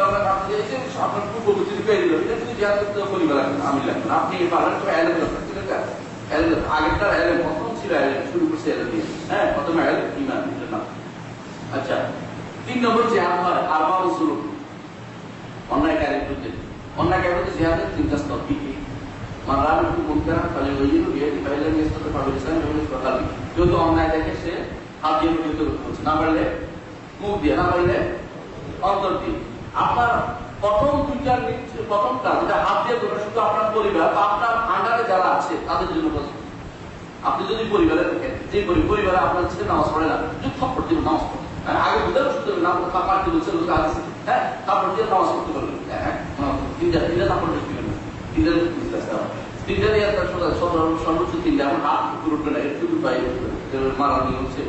আপনার কুপ্রবৃত্তি ঢুকে দিল, এটা কিন্তু জিহাদ করতে খলিফা লাগবে না, আমি লাগবে না, আপনি পারেন তো এলেন আগেরটা এলেন, প্রথম ছিল এলেন, শুরু করছে এলেন দিয়ে, হ্যাঁ, প্রথমে এলেন ইমান না। আচ্ছা, 3 নম্বর জিহাদ হয় আরবা উসুল, অন্যায়কারীর বিরুদ্ধে। অন্যায়কারীর বিরুদ্ধে জিহাদের 3টা স্তর কি কি? মানরাম একটু মুনকার তাহলে ওইগুলো বিয়েটি পাইলে নিস্ততে পারবে ইসলাম এবং প্রকারী। যেহেতু অন্যায় দেখে সে হাত দিয়ে প্রতিহত করতে হচ্ছে, না পারলে মুখ দিয়ে, না পারলে অন্তর দিয়ে। আপনার প্রথম প্রথমটা যেটা হাত দিয়ে করবে শুধু আপনার পরিবার বা আপনার আন্ডারে যারা আছে তাদের জন্য প্রযোজ্য। আপনি যদি পরিবারে থাকেন, যে পরিবারে আপনার ছেলে নামাজ পড়ে না, যুদ্ধ করতে নামাজ পড়ে, আগে বুঝতে শুনতে হবে না, পার্টি বলছে আছে, হ্যাঁ, তারপর দিয়ে নামাজ পড়তে পারবেন, হ্যাঁ, তিনটা তারপর তিনটা দিয়ে সর্বোচ্চ 3টা, আমার হাত টুকুর উঠবে না, একটু পাই মারা নিয়ে হচ্ছে,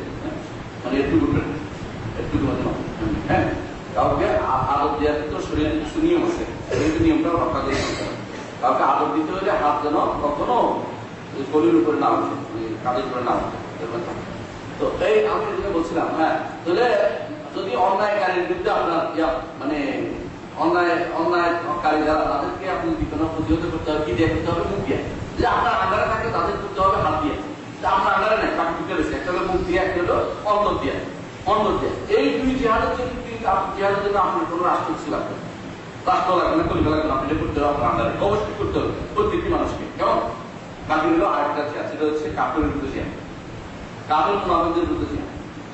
মানে একটু উঠবে না, একটু হ্যাঁ, কাউকে আদর দেওয়ার তো শরীরে কিছু নিয়ম আছে, এই নিয়মটা রক্ষা করে কাউকে আদর দিতে হলে হাত যেন কখনো শরীরের উপরে না উঠে, কাদের উপরে না উঠে। তো এই আমি যেটা বলছিলাম, হ্যাঁ, তাহলে যদি অন্যায়কারীর বিরুদ্ধে আপনার মানে অন্যায়কারী যারা তাদেরকে আপনি বিপন্ন প্রতিহত করতে হবে, কি দিয়ে করতে হবে? মুখ দিয়ে। যে আপনার আন্ডারে থাকে তাদের করতে হবে হাত দিয়ে, আপনার আন্ডারে নেই, বাকি দুটো রয়েছে, একটা হলো মুখ দিয়ে, একটা হলো অন্তর দিয়ে। অন্তর দিয়ে এই 2 জিহাদের জন্য জিহাদের জন্য আপনার কোনো রাষ্ট্র ছিল, রাষ্ট্র লাগবে না, খলিফা লাগবে না, আপনি করতে হবে আপনার আন্ডারে, অবশ্যই করতে হবে প্রত্যেকটি মানুষকে। কেমন? বাকি হলো আরেকটা জিহাদ, সেটা হচ্ছে কাফেরের বিরুদ্ধে জিহাদ, কাফের মুনাফিকদের বিরুদ্ধে জিহাদ।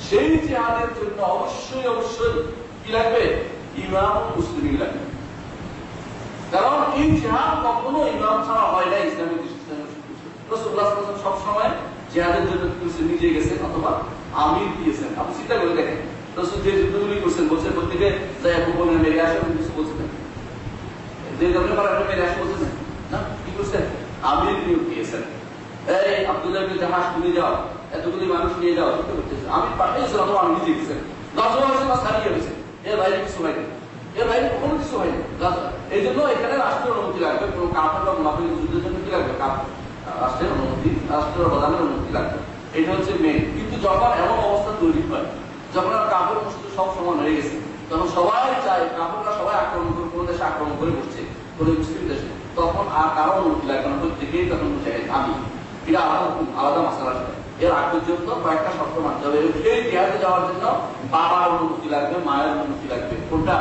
সেই জিহাদের জন্য অবশ্যই অবশ্যই কি লাগবে? ইমাম মুসলিম লাগবে। কারণ এই জিহাদ কখনো ইমাম ছাড়া হয় না ইসলামিক রাসূলুল্লাহ সাল্লাল্লাহু আলাইহি ওয়াসাল্লাম সবসময় জিহাদের জন্য নিজে গেছেন অথবা আমির দিয়েছেন। আপনি চিন্তা করে দেখেন, রাসূল যে যুদ্ধগুলি করছেন, বলছেন প্রত্যেকে যাই আপনি বলেন মেরে আসেন, কিছু বলছেন যে আপনি পারেন মেরে আসেন বলছেন না, কি করছেন? আমির নিয়োগ দিয়েছেন। এই আব্দুল্লাহ বিন জাহাশ তুমি যাও, এতগুলি মানুষ নিয়ে যাও, চিন্তা করতেছে আমি পাঠিয়েছিলাম অথবা আমি নিজে গেছেন, গাছওয়া হয়েছে বা ছাড়িয়ে হয়েছে, এর বাইরে কিছু হয়নি, এর বাইরে কোনো কিছু হয়নি। এই জন্য এখানে রাষ্ট্রের অনুমতি লাগবে, কোনো কাফের বা মুনাফিক যুদ্ধের জন্য কি লাগবে? রাষ্ট্রের অনুমতি, রাষ্ট্রের প্রধানের অনুমতি লাগবে। এটা হচ্ছে মেন। কিন্তু যখন এমন অবস্থা তৈরি হয়, যখন আর কাফের মুসলিম সব সমান হয়ে গেছে, তখন সবাই চায়, কাফেররা সবাই আক্রমণ করে, কোনো দেশে আক্রমণ করে বসছে, কোনো মুসলিম দেশে, তখন আর কারো অনুমতি লাগবে না, প্রত্যেকেই তখন আমি এটা আলাদা মশলা আসবে। এর আগ পর্যন্ত কয়েকটা শর্ত মানতে হবে। এই জিহাদে যাওয়ার জন্য বাবার অনুমতি লাগবে, মায়ের অনুমতি লাগবে। কোনটা?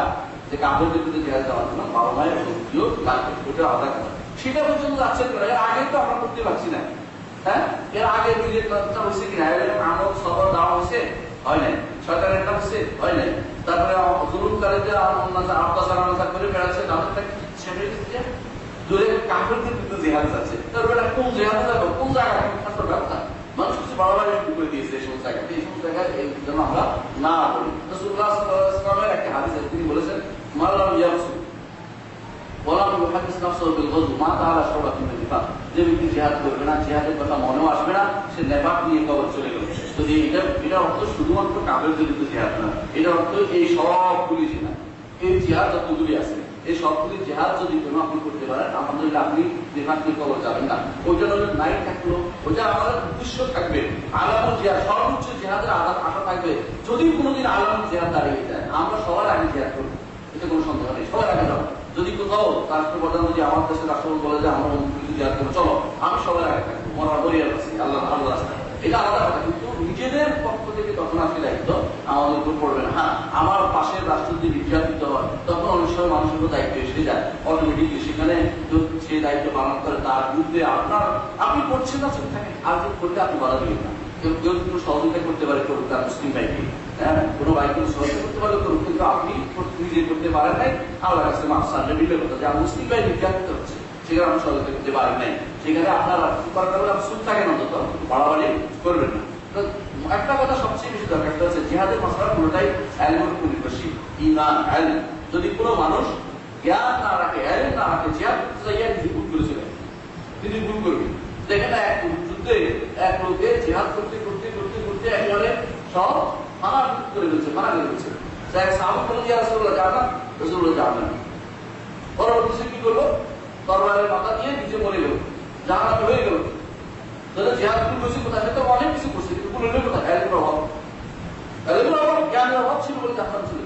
যে কাফেরদের বিরুদ্ধে জিহাদে যাওয়ার জন্য বাবা মায়ের অনুমতিও লাগবে, ওটা আলাদা কথা। সেটা পর্যন্ত যাচ্ছে কিনা, এর আগে তো আমরা করতে পারছি না। হ্যাঁ, এর আগে বিজেপিটা হয়েছে কিনা, আমল সবর দেওয়া হয়েছে, হয় নাই। সরকারের একটা হচ্ছে, হয় নাই। তারপরে জুলুমকারীদের অত্যাচার করে বেড়াচ্ছে, তাদেরটা ছেড়ে দিচ্ছে দূরে কাফেরদের বিরুদ্ধে জিহাদ যাচ্ছে। তারপরে কোন জিহাদে যাবো, কোন জায়গায় ব্যবস্থা মানুষ কিছু বাড়াবাড়ি করে দিয়েছে এই সমস্ত জায়গায়, এই সমস্ত জায়গায় এই জন্য আমরা না করি। রাসূলুল্লাহ সাল্লাল্লাহু আলাইহি ওয়াসাল্লামের একটা হাদিস আছে, তিনি বলেছেন মাল্লাম ইয়াকসু ওয়ালাম ইউহাদ্দিস নাফসাহু বিল গজব মা তাআলা শাওরাতিন মিন নিফাক। যে ব্যক্তি জিহাদ করবে না, জিহাদের কথা মনেও আসবে না, সে নেফাক নিয়ে কবর চলে গেল। যদি এটা অর্থ শুধুমাত্র কাফেরদের বিরুদ্ধে জিহাদ না, এটা অর্থ এই সবগুলি জিহাদ, এই জিহাদ যতগুলি আছে এই সবগুলি জিহাদ যদি কোনো আপনি করতে পারেন, আলহামদুলিল্লাহ আপনি নেফাক নিয়ে কবর যাবেন না। ওইটা নাই থাকলো, ওইটা আমাদের উদ্দেশ্য থাকবে আলামুল জিহাদ, সর্বোচ্চ জিহাদের আশা থাকবে। যদি কোনোদিন আলামুল জিহাদ দাঁড়িয়ে যায়, আমরা সবার আগে জিহাদ করবো, এটা কোনো সন্দেহ নেই, সবার আগে যাবো। যদি কোথাও রাষ্ট্রপ্রধান যদি আমার দেশের রাষ্ট্রপতি বলে যে আমরা জিহাদ করবো, চলো আমি সবার আগে থাকবো, মরার বলিয়ার আছি আল্লাহ আল্লাহ রাস্তা, এটা আলাদা কথা। কিন্তু নিজেদের পক্ষ থেকে তখন আসলে দায়িত্ব আমাদের উপর পড়বে না। হ্যাঁ, আমার পাশের রাষ্ট্র যদি নির্যাতিত হয়, তখন অনেক সময় মানুষের উপর দায়িত্ব এসে যায় অটোমেটিকলি, সেখানে সেই দায়িত্ব পালন করে তার বিরুদ্ধে আপনি করছেন না, চুপ থাকেন, আর যদি করলে আপনি বাধা দিবেন না। কেউ কোনো সহযোগিতা করতে পারে করুক, তার মুসলিম ভাইকে, হ্যাঁ, কোনো ভাই কোনো সহযোগিতা করতে পারে করুক, কিন্তু আপনি নিজে করতে পারেন নাই, আল্লাহর কাছে মাফ চাইলে মিলে কথা যে আমার মুসলিম ভাই নির্যাতিত হচ্ছে, সেখানে আমি সহযোগিতা করতে পারি নাই, সেখানে আপনার করার কারণে আপনি চুপ থাকেন, অন্তত বাড়াবাড়ি করবেন না। একটা কথা সবচেয়ে বেশি দরকার হচ্ছে জিহাদের মশলা পুরোটাই এলমের উপর নির্ভরশীল, ঈমান এলম। যদি কোনো মানুষ জ্ঞান না রাখে, এলম না রাখে, জিহাদ করতে চাইয়া নিজে ভুল করেছিলেন, তিনি ভুল করবেন। দেখেন এক যুদ্ধে এক লোকে জিহাদ করতে করতে করতে করতে একেবারে সব মানা করে ফেলছে, মানা করে ফেলছে। সাহাবা বলল ইয়া রাসূলুল্লাহ যান না, রাসূলুল্লাহ যান না। পরবর্তীতে কি করলো, তরবারের মাথা দিয়ে নিচে মরে গেল, জাহান্নামে হয়ে গেল। তাহলে জিহাদ ভুল করছে কোথায়, সে তো অনেক কিছু করছে, কিন্তু ভুল হলো কোথায়, এলমের অভাব। এলমের অভাব, জ্ঞানের অভাব ছিল বলে জাহান্নাম ছিল।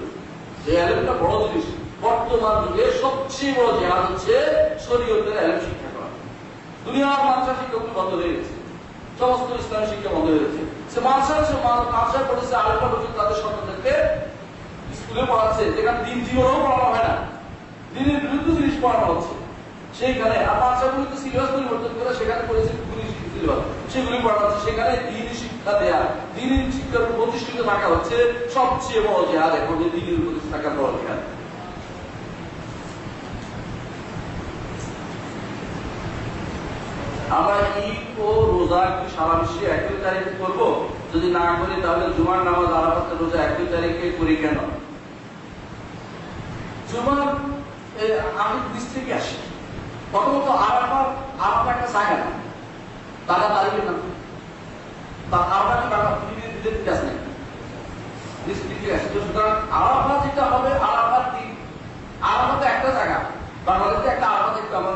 যে এলমটা বড় জিনিস। বর্তমান যুগে সবচেয়ে বড় জিহাদ হচ্ছে শরীয়তের এলম শিক্ষা করা। দুনিয়ার মাদ্রাসা শিক্ষাগুলো বন্ধ হয়ে গেছে, সমস্ত ইসলামী শিক্ষা বন্ধ হয়ে গেছে। সে মাদ্রাসায় পড়েছে, আরেকটা পর্যন্ত তাদের সন্তানদেরকে স্কুলে পড়াচ্ছে, যেখানে দিন জীবনেও পড়ানো হয় না, দিনের বিরুদ্ধে জিনিস পড়ানো হচ্ছে সেইখানে। আর মাদ্রাসাগুলিতে সিলেবাস পরিবর্তন করে সেখানে করেছে সিলেবাস, সেগুলি পড়ানো হচ্ছে, সেখানে দিনই শিক্ষা দেয়া, দিনই শিক্ষার প্রতিষ্ঠিত থাকা হচ্ছে সবচেয়ে বড় জিহাদ। এখন যে দিনের প্রতিষ্ঠিত থাকা বড় জিহাদ। আমরা ঈদ ও রোজা কি সারা বিশ্বে একই তারিখে করবো? যদি না করি তাহলে জুমার নামাজ, আরাফাতের রোজা একই তারিখে করি কেন? জুমার আমি দেশ থেকে আসি, প্রথমত আরাফা একটা জায়গা না, টাকা তারিখে না, আরাফা কি টাকা পৃথিবীর দিকে আসে নাকি, দেশ থেকে আসে। সুতরাং আরাফা যেটা হবে, আরাফার দিন, আরাফা তো একটা জায়গা, বাংলাদেশে একটা আরাফা দেখতে আমার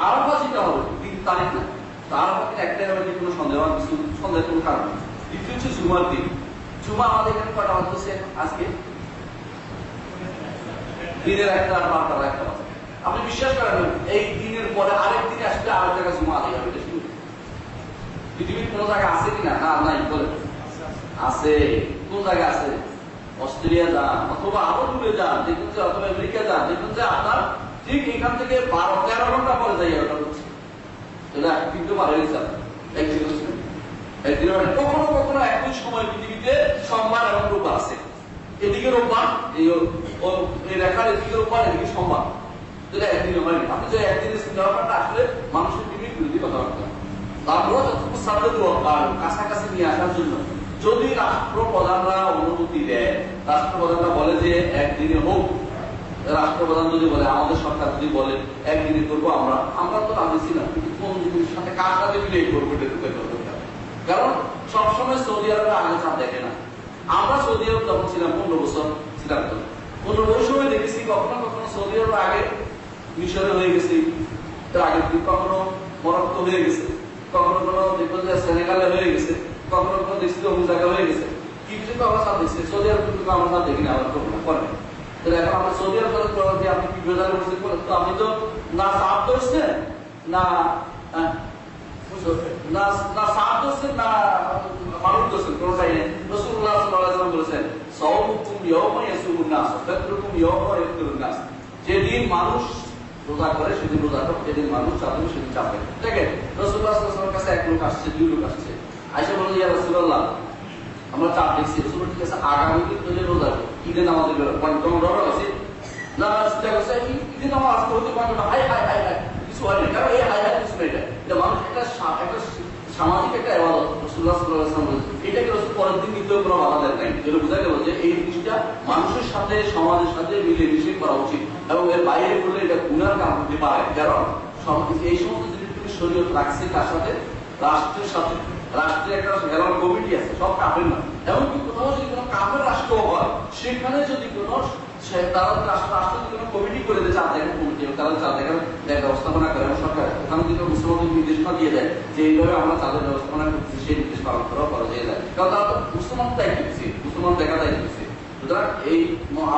আরাফা যেটা হবে দিন তারিখ না, আরাফা একটাই হবে, কোনো সন্দেহ সন্দেহের কোনো কারণ নেই। দ্বিতীয় হচ্ছে জুমার দিন। জুমা আমাদের এখানে কটা হচ্ছে আজকে? দিনের একটা আর 12টার একটা বাজে। আপনি বিশ্বাস করেন এই দিনের পরে আরেক দিন আসলে আরেক জায়গায় জুমা আদায় হবে। পৃথিবীর কোন জায়গায় আছে কিনা? না, নাই। বলে আছে। কোন জায়গায় আছে? অস্ট্রেলিয়া যান, অথবা আরো দূরে যান, দেখুন যে, অথবা আমেরিকা যান, দেখুন যে আপনার ঠিক এখান থেকে 12-13 ঘন্টা পরে যাই ওটা হচ্ছে। কিন্তু পারে কখনো কখনো একই সময় পৃথিবীতে সোমবার এবং রোববার আছে। এদিকে রোববার, এই রেখার এদিকে রোববার, এদিকে সোমবার, যেটা একদিনে হয়নি। আপনি যে একদিনের চিন্তা ভাবনাটা আসলে মানুষের টিভির বিরোধী কথাবার্তা। তারপরে যতটুকু সাথে কাছাকাছি নিয়ে আসার জন্য যদি রাষ্ট্রপ্রধানরা অনুমতি দেয়, রাষ্ট্রপ্রধানরা বলে যে একদিনে হোক, রাষ্ট্রপ্রধান যদি বলে, আমাদের সরকার যদি বলে একদিনে করবো, আমরা তো রাজি ছিলাম, কিন্তু কোন জিনিসের সাথে কার সাথে মিলে করবো এটা ঢুকে করতে হবে। কারণ সবসময় সৌদি আরবে আগে চাপ দেখে না। আমরা সৌদি আরব যখন ছিলাম 15 বছর ছিলাম, তো 15 বছর সময় দেখেছি কখনো কখনো সৌদি আরব আগে মিশরে হয়ে গেছে, তার আগের দিন কখনো মরক্কো হয়ে গেছে, কখনো কোনো দেখবো যে সেনেগালে হয়ে গেছে, কখনো কোনো দেখছি অন্য জায়গা হয়ে গেছে। কি কিছু তো আমরা সাথ দেখছি, সৌদি আরব কিন্তু আমরা সাথ দেখিনি, আমার কখনো করে। এখন আমরা সৌদি আরব যে আপনি কি বেজার করছেন, তো আপনি তো না সাপ ধরছেন, না সাপ ধরছেন, না মানুষ ধরছেন, কোনটাই নেই। রাসূলুল্লাহ সাল্লাল্লাহু আলাইহি ওয়াসাল্লাম বলেছেন, সাওমুকুম ইয়াওমা ইয়াসুমুন নাস, ফাতরুকুম ইয়াওমা ইয়াফতুরুন নাস। যেদিন মানুষ রোজা করে সেদিন রোজা করো, যেদিন মানুষ চাপে সেদিন চাপে। দেখেন রাসূলুল্লাহ সাল্লাল্লাহু আলাইহি ওয়াসাল্লামের কাছে এক লোক আসছে, দুই লোক আসছে। আয়েশা বলল, ইয়া রাসূলুল্লাহ, আমরা চাপ দেখছি। রাসূলুল্লাহ ঠিক আছে, আগামী দিন তো রোজা ঈদে নামাজের বেলা কোনো ডর আছে না? ঈদে নামাজ আসতে হতে পারবে না, হাই হাই হাই হাই কিছু হয় না। কারণ এই হাই হাই কিছু নেই, এটা মানুষ একটা সামাজিক একটা ইবাদত। রাসূলুল্লাহ সাল্লাল্লাহু আলাইহি ওয়াসাল্লাম এটাকে রাসূল পরের দিন নিতেও কোনো বাধা দেন নাই। যেটা বোঝা গেল যে এই জিনিসটা মানুষের সাথে, সমাজের সাথে মিলে মিশে করা উচিত, এবং এর বাইরে করলে এটা গুনার কারণ হতে পারে। কারণ এই সমস্ত জিনিসগুলি শরীয়ত রাখছে কার সাথে? রাষ্ট্রের সাথে। রাষ্ট্রের একটা হেলাল কমিটি আছে, সব কাফের না। এমনকি কোথাও যদি কোনো কাফের রাষ্ট্র হয়, সেখানে যদি কোনো রাষ্ট্র যদি কোনো কমিটি করে দেয়, চার জায়গায় কমিটি, তারা চার জায়গায় ব্যবস্থাপনা করে সরকার, ওখানে যদি মুসলমানদের নির্দেশনা দিয়ে দেয় যে এইভাবে আমরা তাদের ব্যবস্থাপনা করছি, সেই নির্দেশ পালন করা দিয়ে যায়। কারণ তারা তো মুসলমান দায়িত্ব দিচ্ছে, মুসলমান দেখা দায়িত্ব দিচ্ছে। সুতরাং এই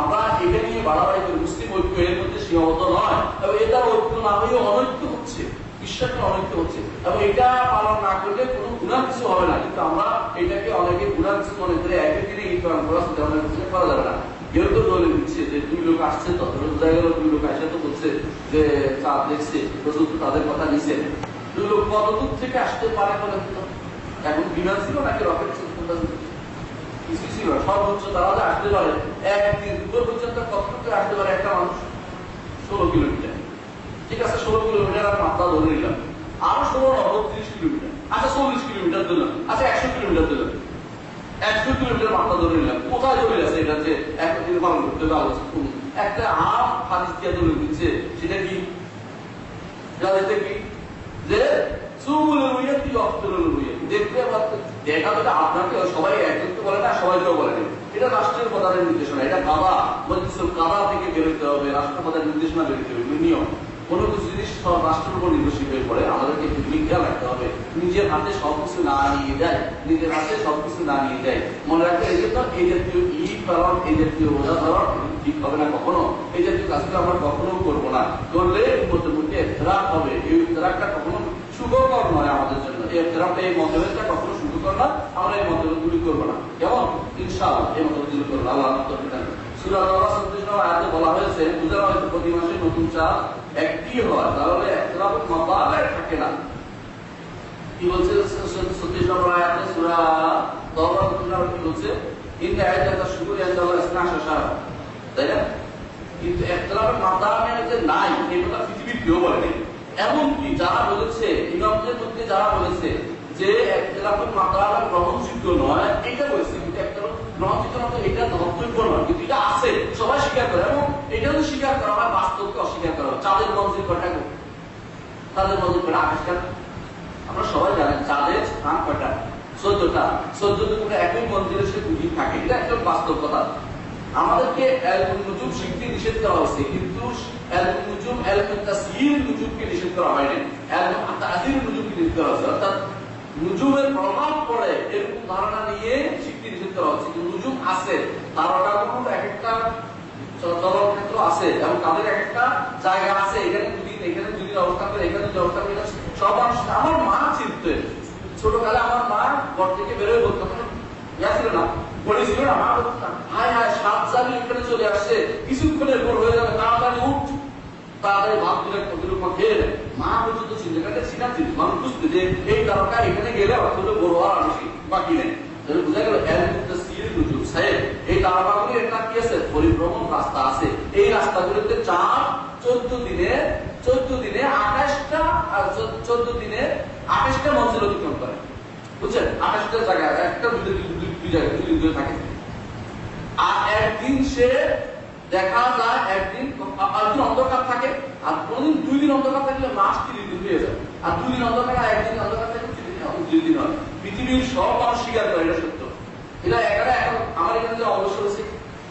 আমরা এটা নিয়ে বাড়াবাড়ি করি, মুসলিম ঐক্য এর মধ্যে সীমাবদ্ধ নয়, এবং এটা ঐক্য না হয়ে অনৈক্য হচ্ছে, বিশ্বাসের অনৈক্য হচ্ছে, এবং এটা পালন না করলে কোনো গুনাহ কিছু হবে না। কিন্তু আমরা এটাকে অনেকে গুনাহ কিছু মনে করে একই দিনে ঈদ পালন করা করা যাবে না। কেউ তো দলে দিচ্ছে যে দুই লোক আসছে, তত বোঝা গেল দুই লোক আসে তো বলছে যে চাঁদ দেখছে, রসুল তাদের কথা নিছে। দুই লোক কত দূর থেকে আসতে পারে বলেন তো? এখন বিমান ছিল নাকি রকেট ছিল, কিছু ছিল। সর্বোচ্চ তারা যে আসতে পারে একদিন দুপুর পর্যন্ত কতটুকু আসতে পারে একটা মানুষ, 16 কিলোমিটার। ঠিক আছে, 16 কিলোমিটার আর মাত্রা ধরে নিলাম, আরো 16 30 কিলোমিটার, আচ্ছা 40 কিলোমিটার দিলাম, আচ্ছা 100 কিলোমিটার দিলাম, 100 কিলোমিটার মাত্রা ধরে নিলাম। কোথায় ধরে আছে এটা যে একদিন পালন করতে হবে? একটা আম হাদিস দিয়ে ধরে দিচ্ছে, সেটা কি জানতে কি যে দেখতে দেখা তো আপনাকে সবাই একত্রিত বলে না, সবাই কেউ বলে না। এটা রাষ্ট্রের প্রধানের নির্দেশনা, এটা কাদা কাদা থেকে বেরোতে হবে, রাষ্ট্র প্রধানের নির্দেশনা বেরোতে হবে, নিয়ম। কোনো কিছু জিনিস রাষ্ট্রের উপর নির্ভরশীল হয়ে পড়ে, আমাদেরকে খেয়াল রাখতে হবে নিজের হাতে সবকিছু না নিয়ে যায়, নিজের হাতে সবকিছু না নিয়ে যায়। মনে রাখতে এই জন্য এই জাতীয় ঈদ পালন, এই জাতীয় রোজা ধরন ঠিক হবে না কখনো। এই জাতীয় কাজগুলো আমরা কখনো করবো না, করলে মধ্যে এফতেরাক হবে। এই এফতেরাকটা কখনো সুখকর নয় আমাদের জন্য। এই এফতেরাকটা, এই মতভেদটা কখনো সুখকর না, আমরা এই মতভেদ দূর করবো না। কেমন? ইনশাআল্লাহ এই মতভেদ দূর করবো, আল্লাহ সূরা আল-বাকারা 36 নম্বর আয়াতে বলা হয়েছে, বুঝা হয়েছে প্রতি মাসে নতুন চাল একটি হয়, তাহলে এখতিলাফ মাতালে থাকে না। কি বলছে 36 নম্বর আয়াতে সূরা আল-বাকারা কি বলছে? ইন্না আয়াতা শুকুরি আল্লাহ ইসনাশা শাহর, তাই না? কিন্তু এখতিলাফ মাতালে যে নাই, এই কথা পৃথিবীর কেউ বলেনি। এমনকি যারা বলেছে, ইমামদের মধ্যে যারা বলেছে যে এখতিলাফ মাতালে গ্রহণযোগ্য নয়, এটা বলেছে, কিন্তু এখতিলাফ গ্রহণযোগ্য নয়, এটা ধর্তব্য নয়, কিন্তু এটা আছে, সবাই স্বীকার করে। এবং এটা যদি স্বীকার করা হয়, বাস্তবকে অস্বীকার করা হয়। চাঁদের মঞ্জিল কয়টা? চাঁদের মঞ্জিল কয়টা? আকাশটা আমরা সবাই জানেন, চাঁদের স্থান কয়টা? 14টা। 14টা করে একই মঞ্জিলে সে দুটি থাকে, এটা একটা বাস্তব কথা। আমাদেরকে ইলমুন নুজুম শিখতে নিষেধ করা হয়েছে, কিন্তু ইলমুন নুজুম, ইলমুন তাসয়ির নুজুমকে নিষেধ করা হয়নি, ইলমুন তা'যীর নুজুমকে নিষেধ করা হয়েছে। অর্থাৎ নুজুমের প্রভাব পড়ে এরকম ধারণা নিয়ে শিখতে নিষেধ করা হচ্ছে। কিন্তু নুজুম আছে, তারকাগুলোর এক একটা চলন ক্ষেত্র আছে, এবং তাদের এক একটা জায়গা আছে, এখানে দুদিন, এখানে দুদিন অবস্থান করে, এখানে দুদিন অবস্থান করে। সব মানুষ, আমার মা চিনতে, ছোটবেলা আমার মা ঘর থেকে বেরোয় বলতো, ইয়া ছিল না, বলেছিল না, মা বলতো হায় হায় 7 জানি এখানে চলে আসছে, কিছুক্ষণের পর হয়ে যাবে, তাড়াতাড়ি উঠ, তাড়াতাড়ি ভাত দিলে কতটুকু খেয়ে নেয়। মা পর্যন্ত চিন্তা সিনা চিন্তা মানুষ বুঝতে যে এই তারকা এখানে গেলে অথচ বড় হওয়ার বেশি বাকি নেই। বোঝা গেল এই তারকাগুলি একটা কি আছে, পরিভ্রমণ রাস্তা আছে। এই রাস্তাগুলিতে 14 দিনে 28টা মঞ্জিল অতিক্রম করে, বুঝছেন? 28টা জায়গায়, একটা দুই জায়গায় দুই থাকে। আর একদিন সে দেখা যায়, একদিন অন্ধকার থাকে, আর কোনদিন 2 দিন অন্ধকার থাকলে মাস 30 দিন হয়ে যায়। আর 2 দিন অন্ধকার, একদিন অন্ধকার থাকলে 2 দিন হয়। পৃথিবীর সব মানুষ স্বীকার করে এটা সত্য। এটা এখানে এখন আমার এখানে যে অবশ্য হচ্ছে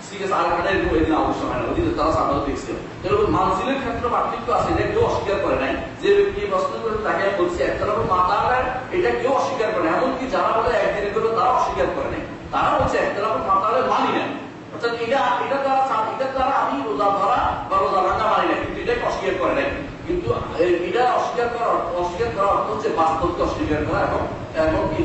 সিরিয়াস, আর এখানে এদিন অবশ্য হয় না, ওদিকে তারা সাধারণত দেখছে। এরকম মানজিলের ক্ষেত্রে পার্থক্য আছে, এটা কেউ অস্বীকার করে নাই। যে ব্যক্তি প্রশ্ন করে তাকে বলছি একটা রকম মাথা, এটা কেউ অস্বীকার করে না। এমনকি যারা বলে একদিনে করবে তারা অস্বীকার করে নাই, তারা বলছে একটা রকম মাথা মানি না। অর্থাৎ এটা দ্বারা আমি রোজা ধরা বা রোজা ভাঙা মানি না, কিন্তু এটাকে অস্বীকার করে নাই। কিন্তু এটা অস্বীকার করার অর্থ হচ্ছে বাস্তবকে অস্বীকার করা, এবং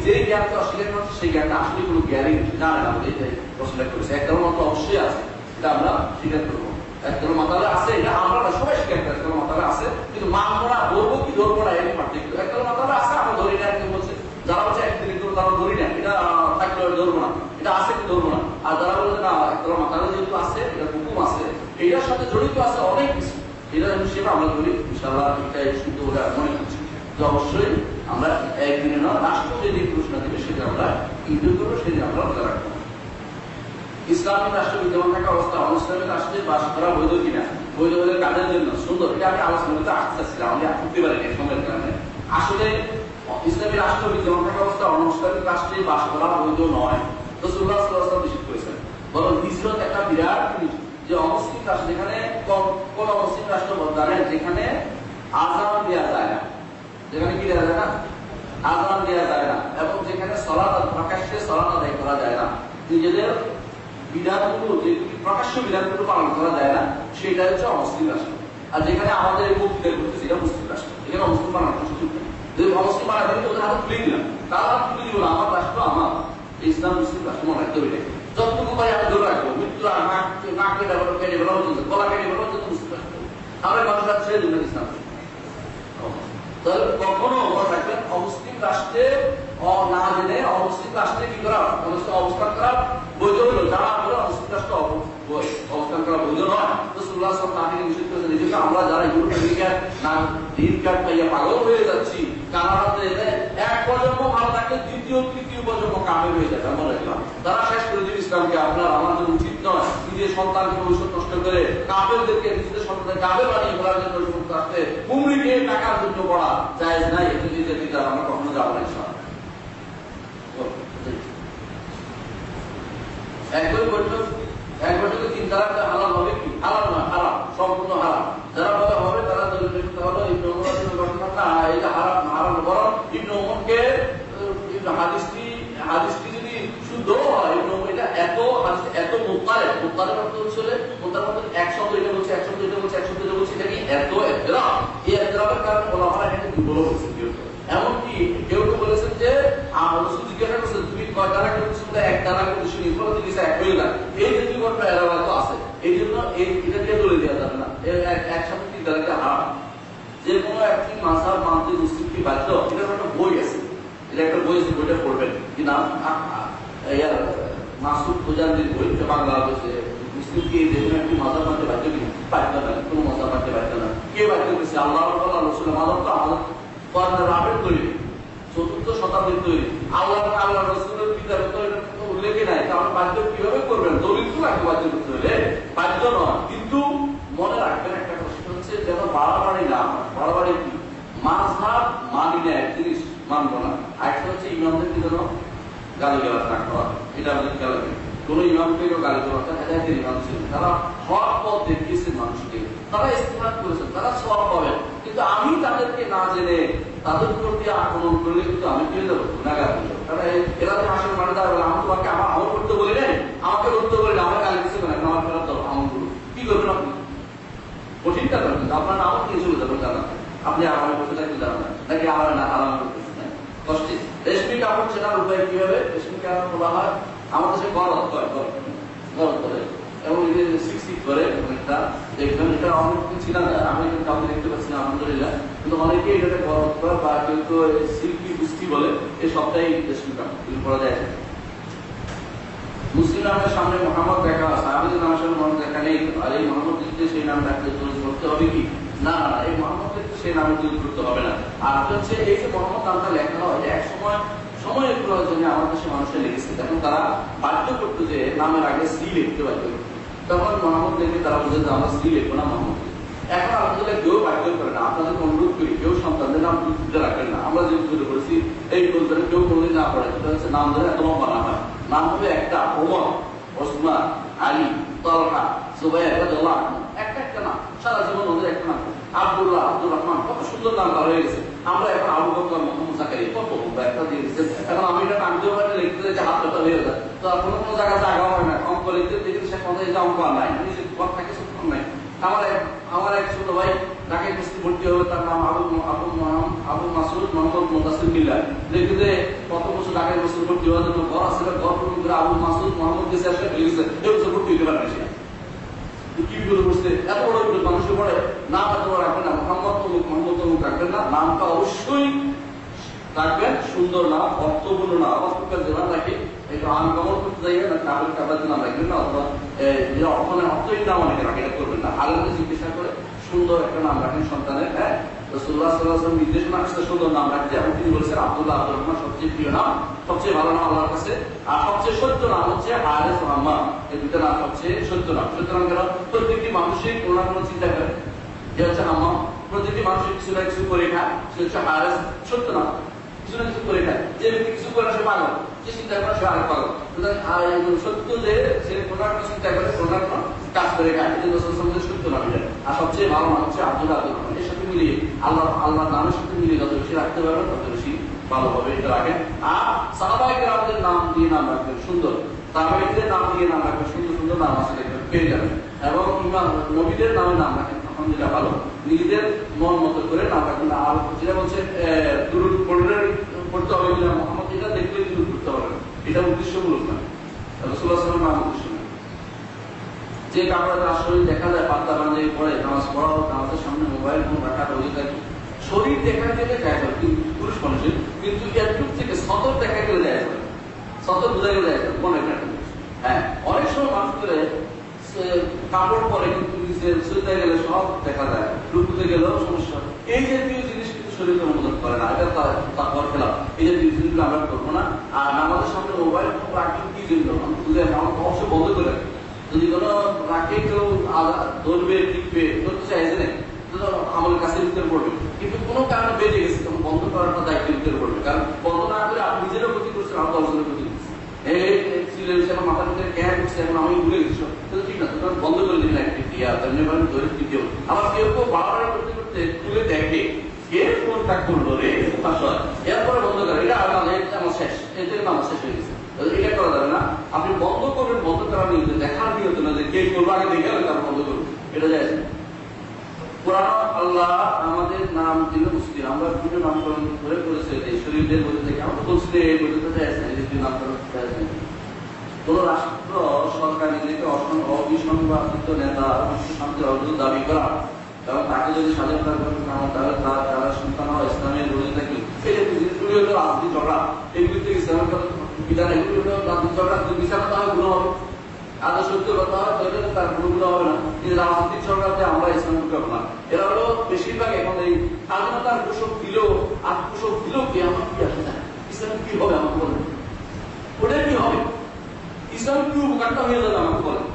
যে জ্ঞানকে অস্বীকার করছে সেই জ্ঞানটা আসলে কোনো জ্ঞানই জানে না বলে প্রশ্নটা করেছে। একটা মত অবশ্যই আছে, এটা আমরা স্বীকার করবো। একটা মাতালে আছে, এটা আমরা সবাই স্বীকার করি, একটা মাতালে আছে, কিন্তু মানবো না, ধরবো কি ধরবো না, এর পার্থক্য। একটা মাতালে আছে, আমরা ধরি না, একদম বলছে। যারা বলছে একদিন করবো তারা ধরি না, এটা থাকলে ধরবো না, এটা আছে কিন্তু ধরবো না। আর যারা বলছে না, একটা মাতালে যেহেতু আছে, এটা হুকুম আছে, এটার সাথে জড়িত আছে অনেক কিছু, এটা হিসেবে আমরা ধরি। ইনশাআল্লাহ এটাই শুদ্ধ বলে মনে করছি যে অবশ্যই আমরা একদিনে নয়, রাষ্ট্র যেদিন ঘোষণা দেবে সেটা আমরা ইনজয় করবো, সেদিন আমরা রোজা রাখবো। ইসলামিক রাষ্ট্র বিদ্যমান থাকা অবস্থা অনিসলামিক রাষ্ট্রে বাস করা বৈধ কিনা, বৈধ হলে কাজের জন্য সুন্দর, এটা আমি আলোচনা করতে আসতেছিলাম, আমি করতে পারিনি সময়ের কারণে। আসলে ইসলামী রাষ্ট্র বিদ্যমান থাকা অবস্থা অনিসলামিক রাষ্ট্রে বাস করা বৈধ নয়, রাসূলুল্লাহ সাল্লাল্লাহু আলাইহি ওয়াসাল্লাম নিষেধ করেছেন। বরং হিজরত একটা বিরাট জিনিস, যে অমুসলিম রাষ্ট্র, যেখানে কোন অমুসলিম রাষ্ট্র জানেন, যেখানে আযান দেওয়া যায় না, যেখানে কি দেওয়া যায় না, আযান দেওয়া যায় না, এবং যেখানে সালাত প্রকাশ্যে সালাত আদায় করা যায় না, নিজেদের বিধানগুলো, যেগুলি প্রকাশ্য বিধানগুলো পালন করা যায় না, সেটা হচ্ছে অমুসলিম রাষ্ট্র। আর যেখানে আমাদের এই বক্তৃতা করতেছে, এটা মুসলিম রাষ্ট্র, এখানে অমুসলিম বানানোর সুযোগ নেই। যদি অমুসলিম বানাতে হবে ওদের হাতে তুলে দিলাম, তারা হাত তুলে দিব না, আমার রাষ্ট্র আমার, ইসলাম মুসলিম রাষ্ট্র মনে রাখতে হবে। যতটুকু পারি আমি ধরে রাখবো, মৃত্যু নাক কেটে বলো, কেটে বলো পর্যন্ত, গলা কেটে বলো পর্যন্ত মুসলিম রাষ্ট্র, আমরা মানুষ ছেড়ে দিন ইসলাম। তাহলে কখনো মনে রাখবেন অমুসলিম রাষ্ট্রে না জেনে অমুসলিম রাষ্ট্রে কি করা অবস্থান করা বৈধ হলো, যারা আমরা অমুসলিম রাষ্ট্রে অবস্থান করা বৈধ নয়। রাসূলুল্লাহ সাল্লাল্লাহু আলাইহি ওয়াসাল্লাম নিষেধ করেছেন। এই জন্য আমরা যারা ইউরোপ আমেরিকার না দিন কাট পাইয়া পাগল হয়ে যাচ্ছি, কানাডাতে এক প্রজন্ম ভালো থাকলে দ্বিতীয় তৃতীয় প্রজন্ম কামের হয়ে যাবে, আমরা দেখলাম তারা শেষ করে দিন ইসলামকে। আপনার আমার জন্য উচিত নয় নিজের সন্তানকে ভবিষ্যৎ নষ্ট করে কাফেরদেরকে নিজেদের সন্তানকে কাফের বানিয়ে ফেলার জন্য রাষ্ট্রে হুমড়িকে টাকার জন্য পড়া জায়েজ নাই। এটি নিজের বিচার আমরা কখনো যাবো না ইনশাআল্লাহ। এক বছরে 3 তালাক হালাল হবে কি? হালাল না, হারাম, সম্পূর্ণ হারাম। যারা বলে হবে তারা দলিল হলো ইবনে উমরের ঘটনা না, এটা হারাম হারাম। বরং ইবনে উমরকে হাদিসটি যদি শুদ্ধ হয়, ইবনে উমর এটা এত মুত্তালিব অর্থ হচ্ছে মুত্তালিব 1 শব্দ এটা বলছে, 1 শব্দ এটা বলছে, 1 শব্দ এটা বলছে, এটা কি এত ইখতিলাফ। এই ইখতিলাফের কারণে ওলামারা এটাকে দুর্বল করেছে। এমনকি কেউ কেউ বলেছেন যে রাসূল জিজ্ঞাসা করছেন তুমি কয় তালাক বলছো, 1 তালাক বলছো, নির্ভর দিয়েছে 1 হয়ে না। এই যে দুই ঘটনা এরা হয়তো আছে, এই জন্য এটা দিয়ে দলে দেওয়া যাবে না। একসাথে 3 তালাকটা হারাম। যে কোনো একটি মাযহাব মানতে মুসলিম কি বাধ্য? এটা একটা বই আছে, এটা একটা বই আছে, বইটা পড়বেন কি নাম মাসুদ খোজানদির বই, এটা বাংলা হয়েছে। মুসলিম কি যে কোনো একটি মাযহাব মানতে বাধ্য কি? বাধ্য না, কোনো মাযহাব মানতে বাধ্য না। কে বাধ্য করেছে? আল্লাহ রাসূলের মাযহাব তো আমাদের রাবের তৈরি, 4th শতাব্দীর তৈরি। আল্লাহ রাসূলের কিতাবে তো এটা উল্লেখই নাই। তাহলে বাধ্য কিভাবে করবেন? দলিল তো লাগবে বাধ্য করতে হলে, বাধ্য নয়। কিন্তু মনে রাখবেন একটা প্রশ্ন হচ্ছে যেন বাড়াবাড়ি না হয়। বাড়াবাড়ি কি? মাযহাব মানি না এক জিনিস মানবো না, আরেকটা হচ্ছে ইমামদেরকে যেন গালিগালাজ না করা, এটা আমাদের খেয়াল রাখবেন। কোন ইমামকে গালি দেওয়া, হেদায়েতের ইমাম ছিলেন, তারা হক পথ দেখিয়েছেন মানুষকে, তারা ইস্তেহাদ করেছেন, তারা সওয়াব পাবেন। কিন্তু আমি তাদেরকে না জেনে তাদের প্রতি আক্রমণ করলে কিন্তু আমি পেয়ে যাবো গুনাহগার হয়ে যাবো। কারণ এরা তো আসলে মানে দাঁড়াবে, আমি তোমাকে আমার আমল করতে বলি নাই, আমাকে করতে বলি না, আমার গালি দিচ্ছে না, আমার ফেরত দাও আমলগুলো। কি করবেন আপনি? কঠিনটা করবেন, আপনার আমল কি চলে যাবেন জানা, আপনি আরামে করতে থাকতে জানেন না, নাকি আমার না আরাম করতেছেন না কষ্টে। রেশমি কাপড় চেনার উপায় কিভাবে? রেশমি কাপড় বলা হয় আমাদের সে গরদ করে এবং সিক্সিক করে একটা দেখবেন। এটা অনেক ছিল না, আমি কাউকে দেখতে পাচ্ছি না আলহামদুলিল্লাহ, কিন্তু অনেকে এটাকে গরদ করে বা কেউ কেউ সিল্কি গুস্তি বলে, এই সবটাই রেশমি কাপড় করা যায়। মুসলিম নামের সামনে মোহাম্মদ দেখা, সাহাবীদের নামের সামনে মোহাম্মদ দেখা নেই। আর এই মোহাম্মদ লিখতে সেই নাম রাখতে করতে হবে কি? না না, এই মোহাম্মদ লিখতে সেই নামে তৈরি করতে হবে না। আর হচ্ছে এই যে মোহাম্মদ নামটা লেখা হয়, এক সময়ের প্রয়োজনে আমার দেশে মানুষের লিখেছে, তখন তারা বাধ্য করতো যে নামের আগে শ্রী লিখতে বাধ্য করতো। তখন মোহাম্মদ লিখে তারা বুঝে যে আমরা শ্রী লিখবো না, মোহাম্মদ। এখন আলহামদুলিল্লাহ কেউ বাধ্য করে না, আপনাদেরকে অনুরোধ করি কেউ সন্তানদের নাম তুলে রাখবেন না। আমরা যে তৈরি করেছি এই পরিবারে কেউ কোনোদিন না পড়ে, সেটা হচ্ছে নাম ধরে এত লম্বা না হয়। নাম হবে একটা, ওমর, ওসমান, আলী, তালহা, জুবাইর, রাদিয়াল্লাহু আনহু, একটা নাম, সারা জীবন ওদের একটা নাম। আব্দুল্লাহ, আব্দুর রহমান, কত সুন্দর নাম তার হয়ে গেছে। আমরা এখন আবু বকর, মোহাম্মদ জাকারিয়া, কত একটা দিয়ে দিচ্ছেন। এখন আমি এটা নাম দিয়ে পারলে লিখতে যে হাত পাতা হয়ে যায়, তো আর কোনো জায়গায় জায়গা হয় না, অঙ্ক লিখতে দেখি সে কথা যে অঙ্ক আর নাই, নিজের পথ থাকে সব নাই। আমার এক ছোট ভাই ঢাকা ইউনিভার্সিটি ভর্তি হবে, তার নাম আবু মাসুদ মোহাম্মদ মুদাসসির বিল্লাহ। দেখি যে কত বছর ঢাকা ইউনিভার্সিটি ভর্তি হওয়ার জন্য ঘর আছে, ঘর পূরণ করে আবু মাসুদ মোহাম্মদ গেছে, আসলে লিখেছে এই বছর ভর্তি হতে পারে না। কি বিপদ করছে, এত বড় বিপদ মানুষের পড়ে নাম এত বড় রাখবেন না, মোহাম্মদ রাখবেন না। নামটা অবশ্যই রাখবেন সুন্দর নাম, অর্থপূর্ণ নাম। অর্থকাল যেমন রাখি একটু আনকমন করতে যাই না, কাবার নাম রাখবেন না, অথবা অর্থহীন নাম অনেকে রাখে, এটা করবেন না। আলেমদের জিজ্ঞাসা করে সুন্দর একটা নাম রাখেন সন্তানের। হ্যাঁ, রাসূলুল্লাহ সাল্লাল্লাহু আলাইহি ওয়াসাল্লাম নির্দেশনা আসছে সুন্দর নাম রাখতে, এবং তিনি বলেছেন আব্দুল্লাহ, আব্দুর রহমান সবচেয়ে প্রিয় নাম, সবচেয়ে ভালো নাম আল্লাহর কাছে। আর সবচেয়ে সত্য নাম হচ্ছে হারেস মুহাম্মদ। এই দুটো নাম সবচেয়ে সত্য নাম। সত্য নাম কেন? প্রত্যেকটি মানুষের কোনো না কোনো চিন্তা করে, যে হচ্ছে হাম্মাম, প্রত্যেকটি মানুষের কিছু না কিছু করে খায়, সে হচ্ছে হারেস, সত্য নাম। কিছু না কিছু করে খায়, যে ব্যক্তি কিছু করে সে পাগল, যে চিন্তা করে সে আরেক পাগল। সত্য যে সে কোনো একটা চিন্তা করে, কোনো একটা কাজ করে খায়, এটা সত্য নাম। আর সবচেয়ে ভালো নাম হচ্ছে আব্দুল্লাহ, আব্দুর রহমান। এর সাথে মিলিয়ে আল্লাহ নামের সাথে মিলিয়ে যত বেশি রাখতে পারবেন তত বেশি ভালোভাবে এটা রাখেন। আর সাহাবায়ে কেরামদের নাম দিয়ে নাম রাখবেন সুন্দর, তাবেঈদের নাম দিয়ে নাম রাখবেন সুন্দর সুন্দর নাম আছে দেখবেন পেয়ে যাবেন। এবং ইমাম নবীদের নামে নাম রাখেন, তখন যেটা ভালো, নিজেদের মন মতো করে নাম রাখবেন। আর যেটা বলছে দুরূদ পড়তে হবে কিনা মোহাম্মদ, এটা দেখলে দুরূদ পড়তে হবে, এটা উদ্দেশ্যমূলক না, রাসূলুল্লাহ সাল্লাল্লাহু আলাইহি ওয়াসাল্লাম নাম উদ্দেশ্য না। যে কাপড়ে তার শরীর দেখা যায় পাতলা বান্ধে পড়ে নামাজ পড়াও, নামাজের সামনে মোবাইল ফোন রাখা রোজে থাকি, শরীর দেখা গেলে যায় কিন্তু পুরুষ মানুষ মানুষের, কিন্তু একটু থেকে সতর দেখা গেলে যায়, সতর বোঝা গেলে যায় মনে একটা। হ্যাঁ, অনেক সময় মানুষ করে কাপড় পরে কিন্তু শুতে গেলে সব দেখা যায়, রুকুতে গেলেও সমস্যা। এই জাতীয় জিনিস কিন্তু শরীরকে অনুমোদন করে না, এটা তাকওয়ার খেলাফ। এই জাতীয় জিনিসগুলো আমরা করবো না। আর আমাদের সামনে মোবাইল ফোন রাখি কি জন্য বুঝে আমার অবশ্যই বন্ধ করে রাখি। যদি কোনো রাখে কেউ ধরবে টিকবে ধরতে চাইছে না, আমাদের কাছে ভিতরে পড়বে, কিন্তু কোনো কারণে বেঁচে গেছে তখন বন্ধ করাটা দায়িত্ব ভিতরে পড়বে। কারণ বন্ধ না করে আপনি নিজেরও ক্ষতি করছেন, আমার দর্শনের ক্ষতি করছেন। মাথার ভিতরে ক্যাঁ করছে, এখন আমি ভুলে গেছি, ঠিক না, বন্ধ করে দিলেন অ্যাক্টিভিটি। আর তেমনি ভাবে ধরে তৃতীয় আবার কেউ কেউ বারবার করতে করতে তুলে দেখে কে ফোনটা করলো রে, এরপরে বন্ধ করে, এটা আমার শেষ, এর জন্য আমার শেষ হয়ে গেছে। এটা করা যাবে না। আপনি বন্ধ করবেন, বন্ধ করার নিয়তে, দেখার নিয়ত না যে কে করবো, আগে দেখে তারপর বন্ধ করবো, এটা যায়। কোরআন আল্লাহ আমাদের নাম দিল মুসলিম, আমরা বিভিন্ন নামকরণ করে করেছে এই শরীরের মধ্যে থেকে। আমরা বলছি এই পর্যন্ত যায় না, এই নামকরণ কোন রাষ্ট্র সরকার নিজেকে অবিসংবাদিত নেতা শান্তির অগ্রগতি দাবি করা এবং তাকে যদি স্বাধীনতা তাহলে তার যারা সন্তান হয় ইসলামের বিরোধী থাকবে, এই যে জিনিসগুলি হলো রাজনীতি ঝগড়া, এগুলি থেকে ইসলামের বিধান, এগুলি হলো রাজনীতি ঝগড়া। বিচার কথা হয় গুণ হবে, আদৌ সত্য কথা হয় তাহলে তার গুণগুলো হবে না। কিন্তু রাজনীতিক সরকারকে আমরা ইসলাম ঢুকাবো না। এরা হলো বেশিরভাগ এখন এই স্বাধীনতার পোষক দিলেও আর পোষক দিলেও কি আমার কি আসে না, ইসলাম কি হবে আমাকে বলেন, ওটা কি হবে, ইসলাম কি উপকারটা হয়ে যাবে আমাকে বলেন,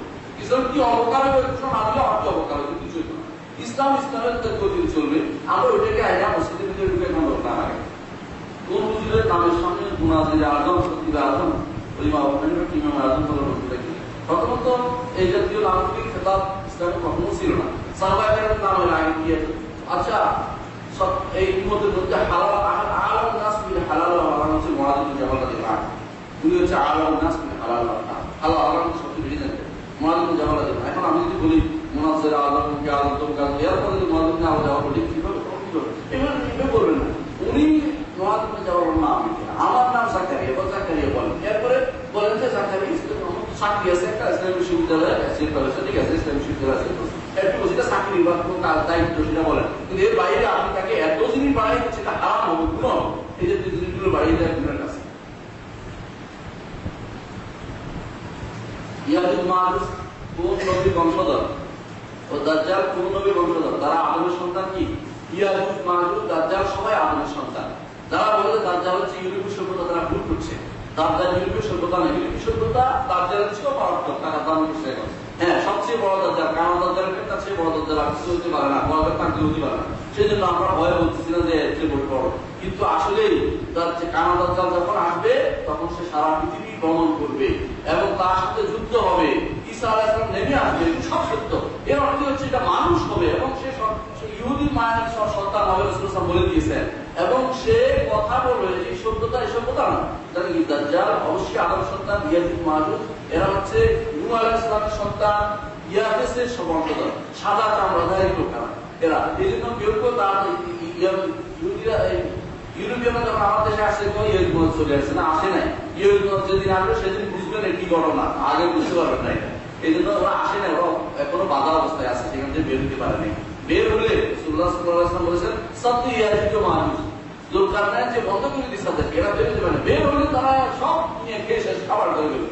ইসলাম কি অবকার হবে, না দিলে আমার কি অবকার হবে, কিছুই না। ইসলাম ইসলামের গতি চলবে, আমরা ওইটাকে আইনা মসজিদের ভিতরে ঢুকে এখন দরকার আগে কোন হুজুরের নামের সামনে মুনাজির আজম সত্যির আজম ওলিমা ইমাম আজম বলে কি। প্রথমত এই জাতীয় নামগুলি খেতাব ইসলামে কখনো ছিল না, সাহাবায়ের নামের আগে কি আচ্ছা সব এই মধ্যে হালাল আলাল নাস মিন হালাল ওয়া হারাম হচ্ছে মুআযিব জামাল রাদিয়াল্লাহু আনহু, উনি হচ্ছে আলাল নাস মিন হালাল ওয়া হারাম, হালাল হারাম সবচেয়ে বেশি জানেন মুআযিব জামাল রাদিয়াল্লাহু আনহু। এখন আমি যদি বলি মুনাজ্জির আযম কে আযম তো কাজ এরপরে যদি মুআযিব না আলাদা বলি কিভাবে এভাবে বলবেন না, উনি মুআযিব জামাল নাম আমার নাম জাকারিয়া বা জাকারিয়া বলেন, এরপরে বলেন যে জাকারিয়া চাকরি আছে একটা ইসলামী বিশ্ববিদ্যালয়ে ঠিক আছে, ইসলামী বিশ্ববিদ্যালয় আছে একটু সেটা চাকরি নির্বাহ কাজ দায়িত্ব সেটা বলেন, কিন্তু এর বাইরে আপনি তাকে এত জিনিস বাড়াই দিচ্ছে এটা হারাম হবে, গুণ হবে। এই যে জিনিসগুলো বাড়িয়ে দেয় গুণের কাছে। ইয়াজুজ মাজুজ কোন নবীর বংশধর ও দাজ্জাল কোন নবীর বংশধর, তারা আদমের সন্তান কি? ইয়াজুজ মাজুজ দাজ্জাল সবাই আদমের সন্তান। যারা বলে দাজ্জাল হচ্ছে ইউরোপীয় সভ্যতা, তারা ভুল করছে। দাজ্জাল ইউরোপীয় সভ্যতা না, ইউরোপীয় সভ্যতা দাজ্জালের চেয়েও মারাত্মক, টাকা দাম বিষয়। হ্যাঁ, সবচেয়ে বড় দাজ্জাল, কারণ দাজ্জালের তার চেয়ে বড় দাজ্জাল আর কিছু হতে পারে না, বড় তাকে হতে পারে না। সেই জন্য আমরা ভয় বলতেছি না যে এর চেয়ে বড়, কিন্তু আসলেই তার যে কানা দাজ্জাল যখন আসবে তখন সে সারা পৃথিবী ভ্রমণ করবে এবং তার সাথে যুদ্ধ হবে, ঈসা আলাইহিস সালাম নেমে আসবে, সব সত্য। এর অর্থ হচ্ছে এটা মানুষ হবে এবং সে ইহুদি মায়ের সন্তান হবে, রাসূলুল্লাহ বলে দিয়েছেন, এবং সে কথা বলবে এই সভ্যতা এই সভ্যতা না। তাহলে কি দাজ্জাল অবশ্যই আদম সন্তান, ইয়াজুজ মাজুজ এরা হচ্ছে নূহ আলাইহিস সালামের সন্তান, ইয়াফেসের বংশধর, সাদা চামড়াধারী লোকেরা এরা। এই জন্য কেউ কেউ তার ইহুদিরা ইউরোপীয়রা যখন আমার দেশে আসে ইহুদিগঞ্জ চলে আসছে না, আসে নাই। ইহুদিগঞ্জ যেদিন আসবে সেদিন বুঝবেন একটি ঘটনা, আগে বুঝতে পারবেন না এটা। এই জন্য ওরা আসে না, ওরা এখনো বাধা অবস্থায় আছে, সেখান থেকে বের হতে পারেনি। বের হলে রাসূলুল্লাহ সাল্লাল্লাহু আলাইহি ওয়াসাল্লাম বলেছেন সাত্তু ইয়াজুজ ওয়া মাজুজ, যুলকারনাইন যে বন্ধ করে দিচ্ছে তাদেরকে, এরা বের হতে পারে। বের হলে তারা সব নিয়ে খেয়ে শেষ, খাবার করে দেবে।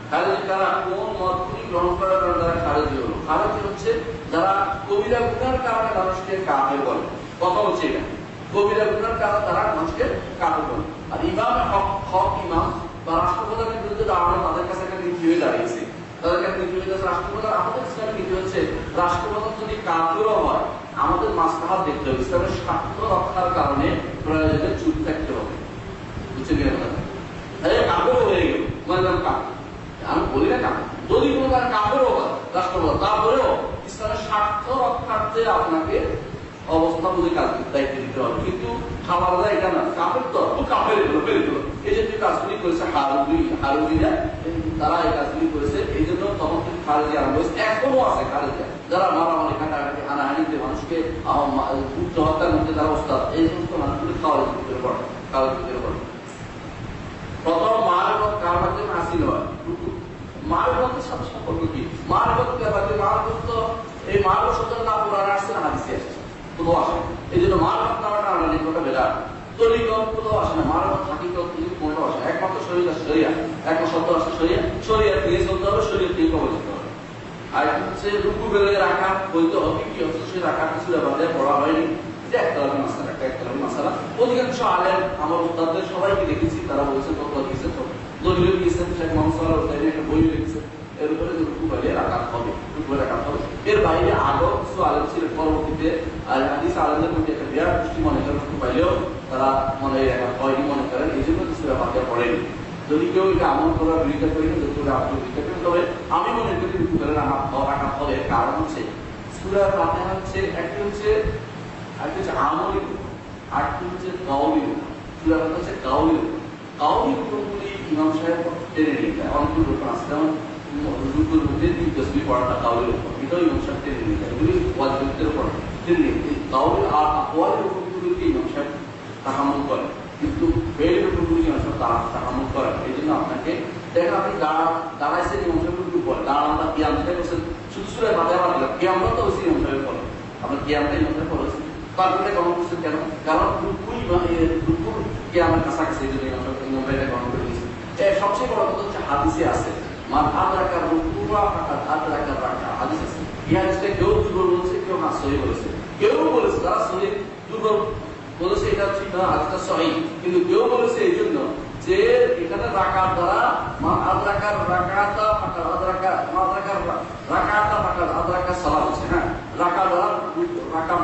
খারেজি কারা? কোন মতগুলি গ্রহণ করার কারণে তারা খারেজি হলো? খারেজি হচ্ছে যারা কবিরা গুনার কারণে মানুষকে কাফের বলে। কথা হচ্ছে এটা, কবিরা গুনার কারণে তারা মানুষকে কাফের বলে। আর ইমাম হক ইমাম বা রাষ্ট্রপ্রধানের বিরুদ্ধে দাঁড়ানো তাদের কাছে একটা নীতি হয়ে দাঁড়িয়েছে। তাদের কাছে নীতি হয়ে যাচ্ছে রাষ্ট্রপ্রধান, আমাদের ইসলামের নীতি হচ্ছে রাষ্ট্রপ্রধান যদি কাফেরও হয় আমাদের মাসলাহাত দেখতে হবে, ইসলামের স্বার্থ রক্ষার কারণে প্রয়োজনে চুপ থাকতে হবে। বুঝছেন কিনা কথা? কাফেরও হয়ে গেল মানে কাফের, আমি বলি না কাফের, যদি কোনো তার কাফেরও হয় রাষ্ট্রপ্রধান, তারপরেও ইসলামের স্বার্থ রক্ষার্থে আপনাকে অবস্থা বুঝে কাজ দায়িত্ব দিতে হবে। কিন্তু খাবার দেয় এটা না, কাফের তো কাফের এগুলো বের এগুলো এই যে কাজগুলি করেছে হারুদিরা, তারা এই কাজগুলি করেছে। এই জন্য তখন কিন্তু খারেজি আরম্ভ হয়েছে, এখনো আছে খারেজি যারা মারামারি কাটাকাটি হানাহানিতে মানুষকে যুদ্ধ হত্যার মধ্যে তারা ওস্তাদ, এই সমস্ত মানুষগুলি খাওয়ারের ভিতরে পড়ে, খাওয়ারের ভিতরে পড়ে। প্রথম মারফত কার মাধ্যমে হাসিল হয়? মারফতের সাথে সম্পর্ক কি? মারফত ব্যাপারে মারফত তো এই মারফত শব্দটা কোরআনে আসছে না হাদিসে আসছে, কোনো আসে। এই জন্য মারফত নামাটা লিখতে বেড়া তরিকত কোথাও আসে না, মারামাত হাকিকত কিন্তু কোনটাও আসে না। একমাত্র শরীয়ত শরিয়া, একমাত্র শব্দ আসে শরিয়া, শরিয়া দিয়ে চলতে হবে, শরীয়ত দিয়ে কবর যেতে হবে। আর হচ্ছে রুকু বেলে রাখা বলতে হবে কি হচ্ছে, সেই রাখা কিছু বাদে পড়া হয়নি, এটা একটা মাসালা, একটা মাসালা। অধিকাংশ আলেম আমার উস্তাদদের সবাইকে দেখেছি, তারা বলছে তত লিখেছে, তো দলিল দিয়েছেন, শেখ মোহাম্মদ সাল্লাল্লাহু আলাইহি ওয়াসাল্লাম একটা বই লিখেছে, এর উপরে রুকু বেলে রাখাত হবে, রুকু বেলে রাখাত হবে। এর বাইরে আরো কিছু আলেম ছিলেন পরবর্তীতে, আর হাদিস আলেমদের মধ্যে একটা বিরাট গোষ্ঠী মনে করেন রুকু পাইলেও তারা মনে রাখা হয়নি মনে করেন, এই জন্য কিছু ব্যাপারটা পড়েনি। যদি কেউ এটা আমল করার বিরোধিতা করি না, যদি আপনি বিরোধিতা করেন, তবে আমি মনে করি রুকু বেলে রাখা হবে। কারণ হচ্ছে সূরা ফাতিহা হচ্ছে একটা হচ্ছে আমলি, আরেকটি হচ্ছে কাউলি। সূরা ফাতিহা হচ্ছে কাউলি, কাউলি রূপগুলি ইমাম সাহেব টেনে নিয়ে যায়। অনেকগুলো রূপ আছে, যেমন রূপের মধ্যে 3 তসবিহ পড়াটা কাউলির উপর, এটাও ইমাম সাহেব টেনে নিয়ে যায়, এগুলি ওয়াজিবের উপর টেনে নিয়ে যায়। কাউলি আর আকওয়ালের রূপগুলিকে ইমাম সাহেব তাহাম্মুল করে, কিন্তু ফেলের রূপগুলি ইমাম সাহেব তাহাম্মুল করে। এই জন্য আপনাকে দেখেন, আপনি দাঁড়াইছেন ইমাম সাহেব রূপ পড়ে, দাঁড়ানোটা কিয়াম সেটা করছেন, শুধু সূরা ফাতিহা বাদ দিলাম, কিয়ামটা তো হচ্ছে ইমাম সাহেব পড়ে, আপনার কিয়ামটা ইমাম সাহেব পড়েছেন। তারপরে গ্রহণ করছেন কেন? কারণ রুকুই রুকুর কিয়ামের কাছাকাছি, এই জন্য ইমাম সাহেব গ্রহণ করে দিয়েছেন। সবচেয়ে বড় কথা হচ্ছে হাদিসে আছে, মান আদরাকা রুকুআ ফাকাদ আদরাকা রাকা, হাদিস আছে। এই হাদিসটা কেউ দুর্বল বলেছে, কেউ সহিহ বলেছে, কেউ বলেছে তারা সহিহ, দুর্বল বলেছে এটা ঠিক না, হাদিসটা সহিহ। কিন্তু কেউ বলেছে এই জন্য যে এখানে রাকাত দ্বারা মান আদরাকা রাকাতা ফাকাদ আদরাকা, মান আদরাকা রাকাতা ফাকাদ আদরাকা সালাত আছে। হ্যাঁ, রাকাত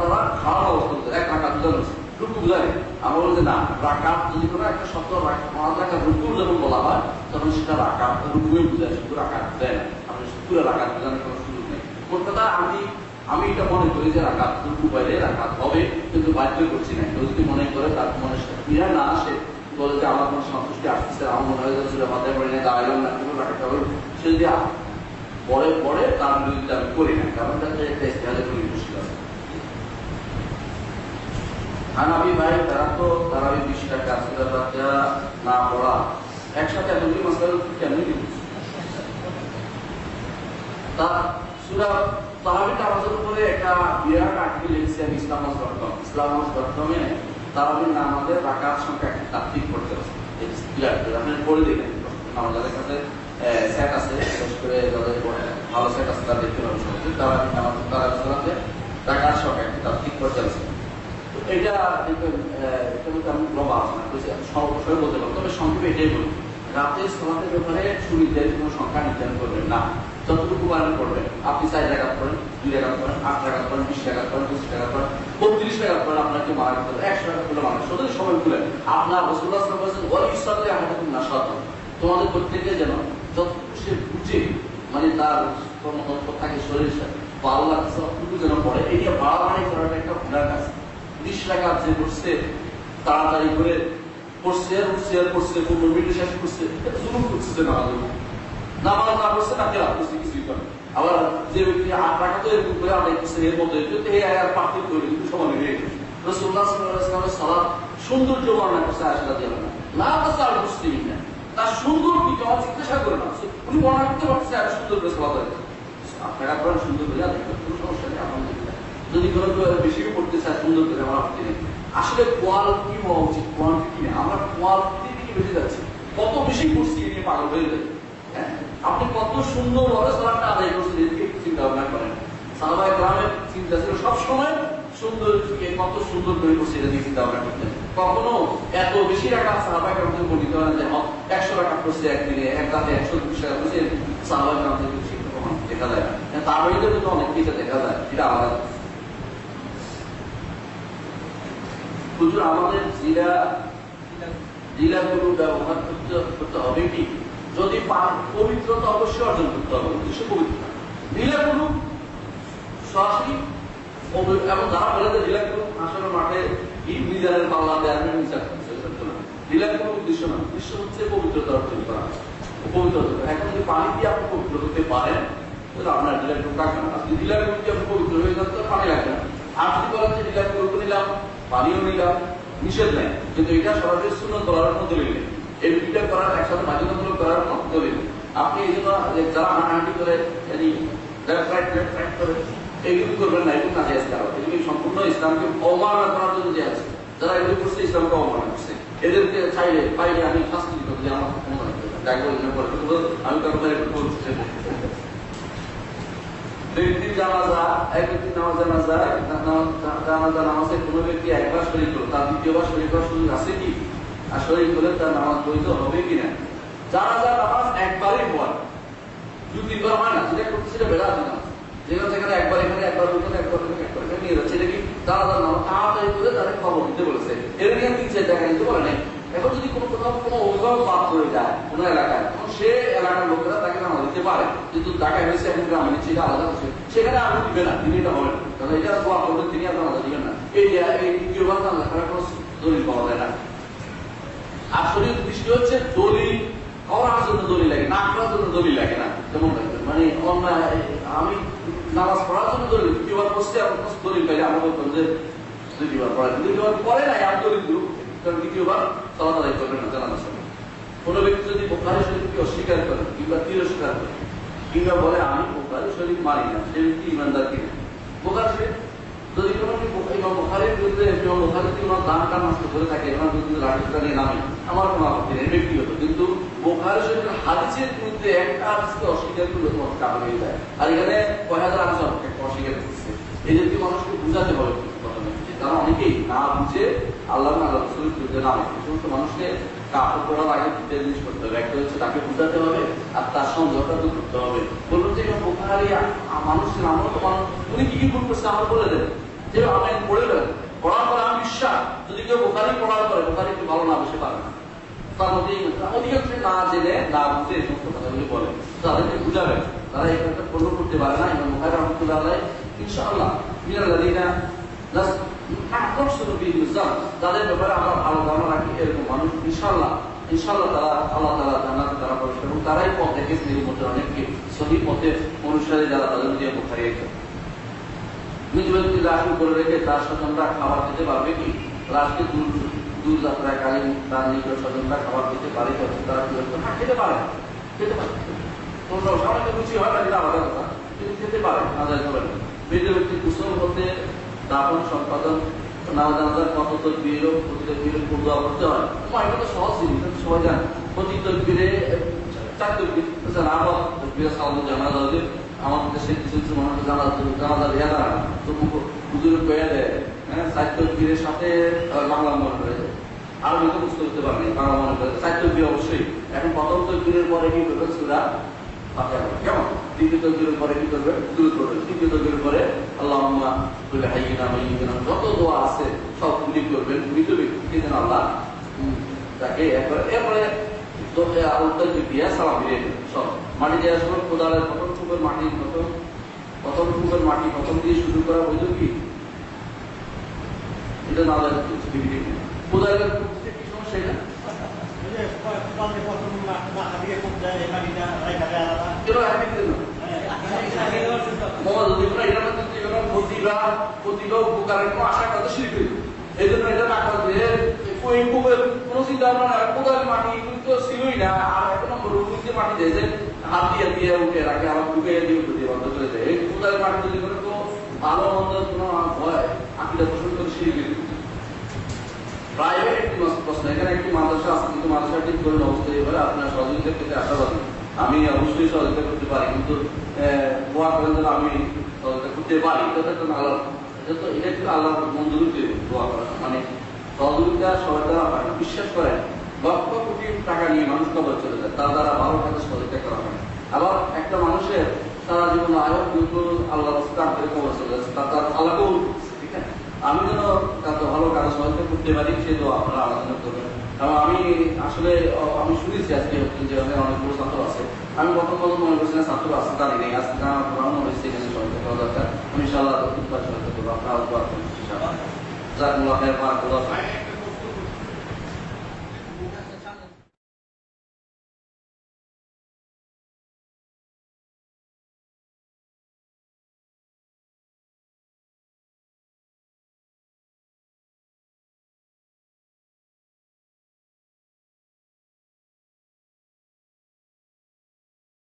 দ্বারা খাওয়া অবস্থা, এক রাকাত বুঝানো রুকু বুঝায়। আমরা বলি যে না, রাকাত যদি কোনো একটা শব্দ রাকাত রুকু যখন বলা হয়, তখন সেটা রাকাত রুকুই বুঝায়, শুধু রাকাত দেয় না। আপনি পুরো রাকাত বোঝানোর কোনো সুযোগ নেই। মোট কথা আমি এটা মনে করি যে রাকাত রুকু পাইলে রাকাত হবে, কিন্তু বাধ্য করছি না। কেউ যদি মনে করে তার মনে ক্রিয়া না আসে, বলে যে আমার কোনো সন্তুষ্টি আসতেছে, আমার মনে হয় যে মাথায় পড়ে না, দাঁড়াইলাম না, কিন্তু রাখাতে হবে, সে যদি পরে তার বিরুদ্ধে আমি করি না, কারণ তাতে একটা ইস্তেহাদের মুশকিল আছে। হানাফি ভাই তারা তো তারাবি 20 টাকা সূরা ফাতিহা না পড়া একসাথে এতগুলি মাসআলা কেমনে দিচ্ছে? তা সূরা তারাবিটা আমাদের উপরে একটা বিরাট আর্টিকেল লিখছে islamhouse.com এ, তারাবির নামাজের রাকাত সংখ্যা একটা তাফসীর করতে আছে। এই বিরাট, আপনি পড়ে দেখেন, আমাদের কাছে সেট আছে, বিশেষ করে যাদের ভালো সেট আছে তারা দেখতে পাবেন। তারাবির নামাজ তারাবির সালাতে রাকাত সংখ্যা একটা তাফসীর করতে আছে। এটা আমি গ্লোবাল সর্বসয় বলতে পারবো, তবে সংক্ষেপে এটাই বলি, রাতের সালাতের ব্যাপারে সুনির্ধারিত কোনো সংখ্যা নির্ধারণ করবেন না, যতটুকু পারেন করবেন। আপনি 4 রাকাত করেন, 2 রাকাত করেন, 8 রাকাত করেন, 20 রাকাত করেন, 25 রাকাত করেন, 32 রাকাত করেন, আপনাকে মারা করতে হবে 100 রাকাত করে মানুষ শুধু সময় খুলে আপনার রাসূলুল্লাহ সাল্লাল্লাহু আলাইহি ওয়াসাল্লাম ওয়াল ইসলাতে আহাদাকুম নাশাত, তোমাদের প্রত্যেকে যেন যতটুকু সে বুঝে, মানে তার কর্মতৎপর থাকে শরীরের সাথে বা আল্লাহ সবটুকু যেন পড়ে, এটা বাড়াবাড়ি করাটা একটা গুনার কাজ। 20 রাকাত যে করছে তাড়াতাড়ি করে পড়ছে, পূর্ণ মিনিটে শেষ করছে, এটা জুলুম করছে যে নামাজ না পড়ছে না কেরাত করছে, কিছুই করে। আবার যে ব্যক্তি 8 রাকাতও এরকম করে আদায় করছে, এর মধ্যে যদি এই আয়াত পার্থক্য করে কিন্তু সমান হয়ে গেছে। রাসূলুল্লাহ সাল্লাল্লাহু আলাইহি ওয়াসাল্লামের সালাত সৌন্দর্য বর্ণনা করছে আয়েশা রাদিয়াল্লাহু আনহা, না তাসাল মুসলিমিনা, তার সুন্দর কি কেউ জিজ্ঞাসা করে না, উনি বর্ণনা করতে পারছে আর সুন্দর করে সালাত করে। আপনারা করেন সুন্দর করে, আদায় করতে কোনো সমস্যা নেই। আলহামদুলিল্লাহ, যদি কোনো বেশি করতে চায় সুন্দর করে, আমার আপত্তি নেই। আসলে কোয়ালিটি হওয়া উচিত, কোয়ান্টিটি নেই। আমরা কোয়ালিটির দিকে বেশি যাচ্ছি, কত বেশি করছি এ নিয়ে পাগল হয়ে যায়। হ্যাঁ, আপনি কত সুন্দর ভাবে সালাতটা আদায় করছেন, এদিকে একটু চিন্তা ভাবনা করেন। সাহাবায়ে কেরামের চিন্তা ছিল সবসময় সুন্দর, কত সুন্দর করে করছে এটা দিয়ে চিন্তা ভাবনা করতেন। কখনো এত বেশি রাকাত সাহাবায়ে কেরাম থেকে বর্ণিত হয় যে 100 রাকাত করছে একদিনে, এক রাতে 120 রাকাত করছে, সাহাবায়ে কেরাম থেকে দেখা যায় না। তার বাইরে কিন্তু অনেক কিছু দেখা যায়, এটা আলাদা। হুজুর, আমাদের জিলাগুলো ব্যবহার করতে হবে কি? যদি পবিত্রতা অবশ্যই অর্জন করতে হবে, উদ্দেশ্য পবিত্রতা। জিলাগুলো সরাসরি এবং যারা বলে যে জিলাগুলো আসলে মাঠে মিজানের পাল্লা দেওয়ার বিচার করছে, জিলাগুলো উদ্দেশ্য না, উদ্দেশ্য হচ্ছে পবিত্রতা অর্জন করা। পবিত্রতা এখন যদি পানি দিয়ে আপনি পবিত্র করতে পারেন, আপনার জিলাগুলো কাকে না, আপনি জিলাগুলো দিয়ে আপনি পবিত্র হয়ে যান, তো পানি লাগবে না। আর যদি বলেন যে জিলাগুলো নিলাম, পানিও নিলাম, নিষেধ নেই, কিন্তু এটা সরাসরি সুন্নাত করার কোনো দলিল নেই। এই দুইটা করার একসাথে বাধ্যতামূলক করার কোনো দলিল নেই। আপনি এই জন্য যারা হাঁটাহাঁটি করে এইগুলি করবেন না, এগুলো নাজায়েজ করা, এগুলি সম্পূর্ণ ইসলামকে অবমাননা করার জন্য যে আছে। যারা এগুলো করছে ইসলামকে অবমাননা করছে, এদেরকে চাইলে পাইলে আমি শাস্তি দিতে যে আমার ক্ষমতা নিতে আমি কারো বাইরে বলছি। ব্যক্তির জানাজা, এক ব্যক্তির জানাজা নামাজে কোনো ব্যক্তি একবার শরীক করলো, তার দ্বিতীয়বার শরীক করার সুযোগ আছে কি? আর শরীক করলে তার নামাজ বৈধ হবে কিনা? জানাজা নামাজ একবারই হয়, 2-3 বার হয় না, যেটা করতে সেটা বেড়া আছে না, যেখানে একবার এখানে একবার ওখানে একবার এখানে নিয়ে যাচ্ছে, এটা কি জানাজার নামাজ তাড়াতাড়ি করে তাদের খবর দিতে বলেছে, এর নিয়ে দিচ্ছে দেখা দিতে বলে নাই। এখন যদি কোনো কোথাও কোনো অভিভাবক বাদ করে যায় কোনো এলাকায়, তখন সে এলাকার লোকেরা তাকে নামাজ দিতে পারে, কিন্তু টাকায় হয়েছে এখন গ্রামে নিচ্ছে, এটা আলাদা কিছু, সেখানে আমি দিবে না, তিনি এটা হবে না, কারণ এটা দোয়া করবে তিনি আর নামাজ দিবেন না। এই দ্বিতীয়বার নামাজ করার কোনো দলিল পাওয়া যায় না। আসলে দৃষ্টি হচ্ছে দলিল করার জন্য দলিল লাগে, না করার জন্য দলিল লাগে না, যেমন মানে আমি নামাজ পড়ার জন্য দলিল, দ্বিতীয়বার বসতে আমার দলিল পাইলে আমরা বলতাম যে দ্বিতীয়বার পড়া, দ্বিতীয়বার পরে নাই আমি দলিল দিব, কারণ দ্বিতীয়বার সালাত আদায় করবেন না জানাজার সময়। কোনো ব্যক্তি যদি বুখারী শরীফকে অস্বীকার করে কিংবা তিরস্কার করে কিংবা বলে আমি বুখারী শরীফ মানি না, সে ব্যক্তি ইমানদার কিনা? বুখারী শরীফ যদি কোনো ইমাম বুখারীর বিরুদ্ধে ইমাম বুখারী যদি ওনার দানটা নষ্ট করে থাকে, ওনার বিরুদ্ধে লাঠিটা নিয়ে নামে, আমার কোনো আপত্তি নেই ব্যক্তিগত, কিন্তু বুখারী শরীফের হাদিসের বিরুদ্ধে একটা হাদিসকে অস্বীকার করলে তোমার কাফের হয়ে যায়। আর এখানে কয় হাজার হাদিস অস্বীকার করছে, এই জাতীয় মানুষকে বুঝাতে হবে প্রথমে, তারা অনেকেই না বুঝে আল্লাহ রাসূলের বিরুদ্ধে নামে। এই সমস্ত মানুষকে কাফের করার আগে দুটো জিনিস করতে হবে, একটা হচ্ছে তাকে বুঝাতে হবে আর তার সন্দেহটা দূর করতে হবে। বলুন যে বুখারী মানুষের আমরা তো উনি কি কি ভুল করছে আমরা বলে দেন, যে আমি পড়ে দেন পড়ার পরে আমি বিশ্বাস যদি কেউ বুখারী পড়ার পরে বুখারী একটু ভালো না বসে পারে না, তার মধ্যে অধিকাংশ না জেনে না বুঝে এই সমস্ত কথাগুলি বলে, তাদেরকে বুঝাবেন, তারা এই কথাটা ফলো করতে পারে না। ইমাম বুখারী রাহমাতুল্লাহ আলাইহি ইনশাআল্লাহ মিনাল্লাযিনা তাদের ব্যাপারে আমরা ভালো ধারণা রাখি, এরকম মানুষ ইনশাআল্লাহ তারা আল্লাহ তাআলা জান্নাতে তারা প্রবেশ করবে, এবং তারাই পথ দেখেছেন এই মধ্যে অনেককে সঠিক পথে অনুসারী যারা তাদের মধ্যে বুখারী একজন। মৃত ব্যক্তি লাশ করে রেখে তার স্বজনরা খাবার খেতে পারবে কি? লাশকে দূর যাত্রাকালীন তার নিকট স্বজনরা খাবার খেতে পারে, তারা কি খেতে পারে, খেতে পারে, কোনো সামান্য রুচি হয় না, যেটা আলাদা কথা, কিন্তু খেতে পারে না যায় হবে না। মৃত ব্যক্তি কুশল হতে দাফন সম্পাদন নামাজ কত তকবীর প্রতি তকবীরে দোয়া করতে হয়, এটা তো সহজ জিনিস, সবাই জানে। প্রতি তকবীরে 4 তকবীর, আবার তকবীরে সালাত জানাজা হলে আমাদের দেশে কিছু কিছু মানুষ জানাজা দেয়া যায় না, তো হুজুরে কয়ে দেয়, হ্যাঁ 4 তকবীরের সাথে বাংলা মনে করে যায়, আরবি তো বুঝতে করতে পারবেন, বাংলা মনে করে 4 তকবীর অবশ্যই। এখন প্রথম তকবীরের পরে কি করবেন? সূরা ফাতিহা, কেমন? দ্বিতীয় তকবীরের পরে কি করবেন? দুরূদ পড়বেন। তৃতীয় তকবীরের পরে আল্লাহুম্মা কুল্লি হাইয়িনা মাইয়িতিনা, যত দোয়া আছে সব উল্লেখ করবেন, মৃত ব্যক্তিকে যেন আল্লাহ তাকে এরপরে উত্তর দিয়া সালাম দিয়ে সব মাটি দেওয়ার সময় কোদালের প্রথম কূপের মাটি প্রথম দিয়ে শুরু করা বৈধ কি? এটা না লাগে কোদালের কি সমস্যা? এটা প্রতিভা উপকারের কোনো আশা করতে শিল্পী, এই জন্য এটা না করতে কোনো চিন্তা ভাবনা না, কোদাল মাটি তো ছিলই না, আর এক নম্বর মাটি দেয় যে হাত দিয়ে উঠে রাখে, আবার ঢুকে দিয়ে বন্ধ করে দেয়। এই কোদাল মাটি যদি করে তো ভালো মন্দ কোনো ভয় আকিদা পোষণ করে শিল্পী। প্রাইভেট একটি প্রশ্ন, এখানে একটি মাদ্রাসা আছে, কিন্তু মাদ্রাসা ঠিক করে অবস্থায় এবারে আপনার সহযোগিতার ক্ষেত্রে আশাবাদী, আমি অবশ্যই সহযোগিতা করতে পারি, কিন্তু দোয়া করেন যেন আমি সহযোগিতা করতে পারি, এটা তো আল্লাহ, এটা কিন্তু আল্লাহ মঞ্জুরি দোয়া করা, মানে সহযোগিতা সবাই দ্বারা হয় না। বিশ্বাস করেন লক্ষ কোটি টাকা নিয়ে মানুষ কবর চলে যায়, তার দ্বারা ভালো কাজে সহযোগিতা করা হয়। আবার একটা মানুষের সারা জীবন আয়ক কিন্তু আল্লাহ রাস্তায় করে কবর চলে যাচ্ছে, তার আল্লাহ কবুল করছে, ঠিক আছে? আমি যেন তার ভালো কাজে সহযোগিতা করতে পারি, সে তো আপনারা আলোচনা করবেন। এবং আমি আসলে আমি শুনেছি আজকে যে অনেকগুলো ছাত্র আছে, আমি প্রথম মনে করছি না ছাত্র আছে, জানি নেই, আজকে আমার পড়ানো হয়েছে, এখানে সহযোগিতা করা দরকার। আমি ইনশাআল্লাহ সহযোগিতা করবো, আপনারা যাক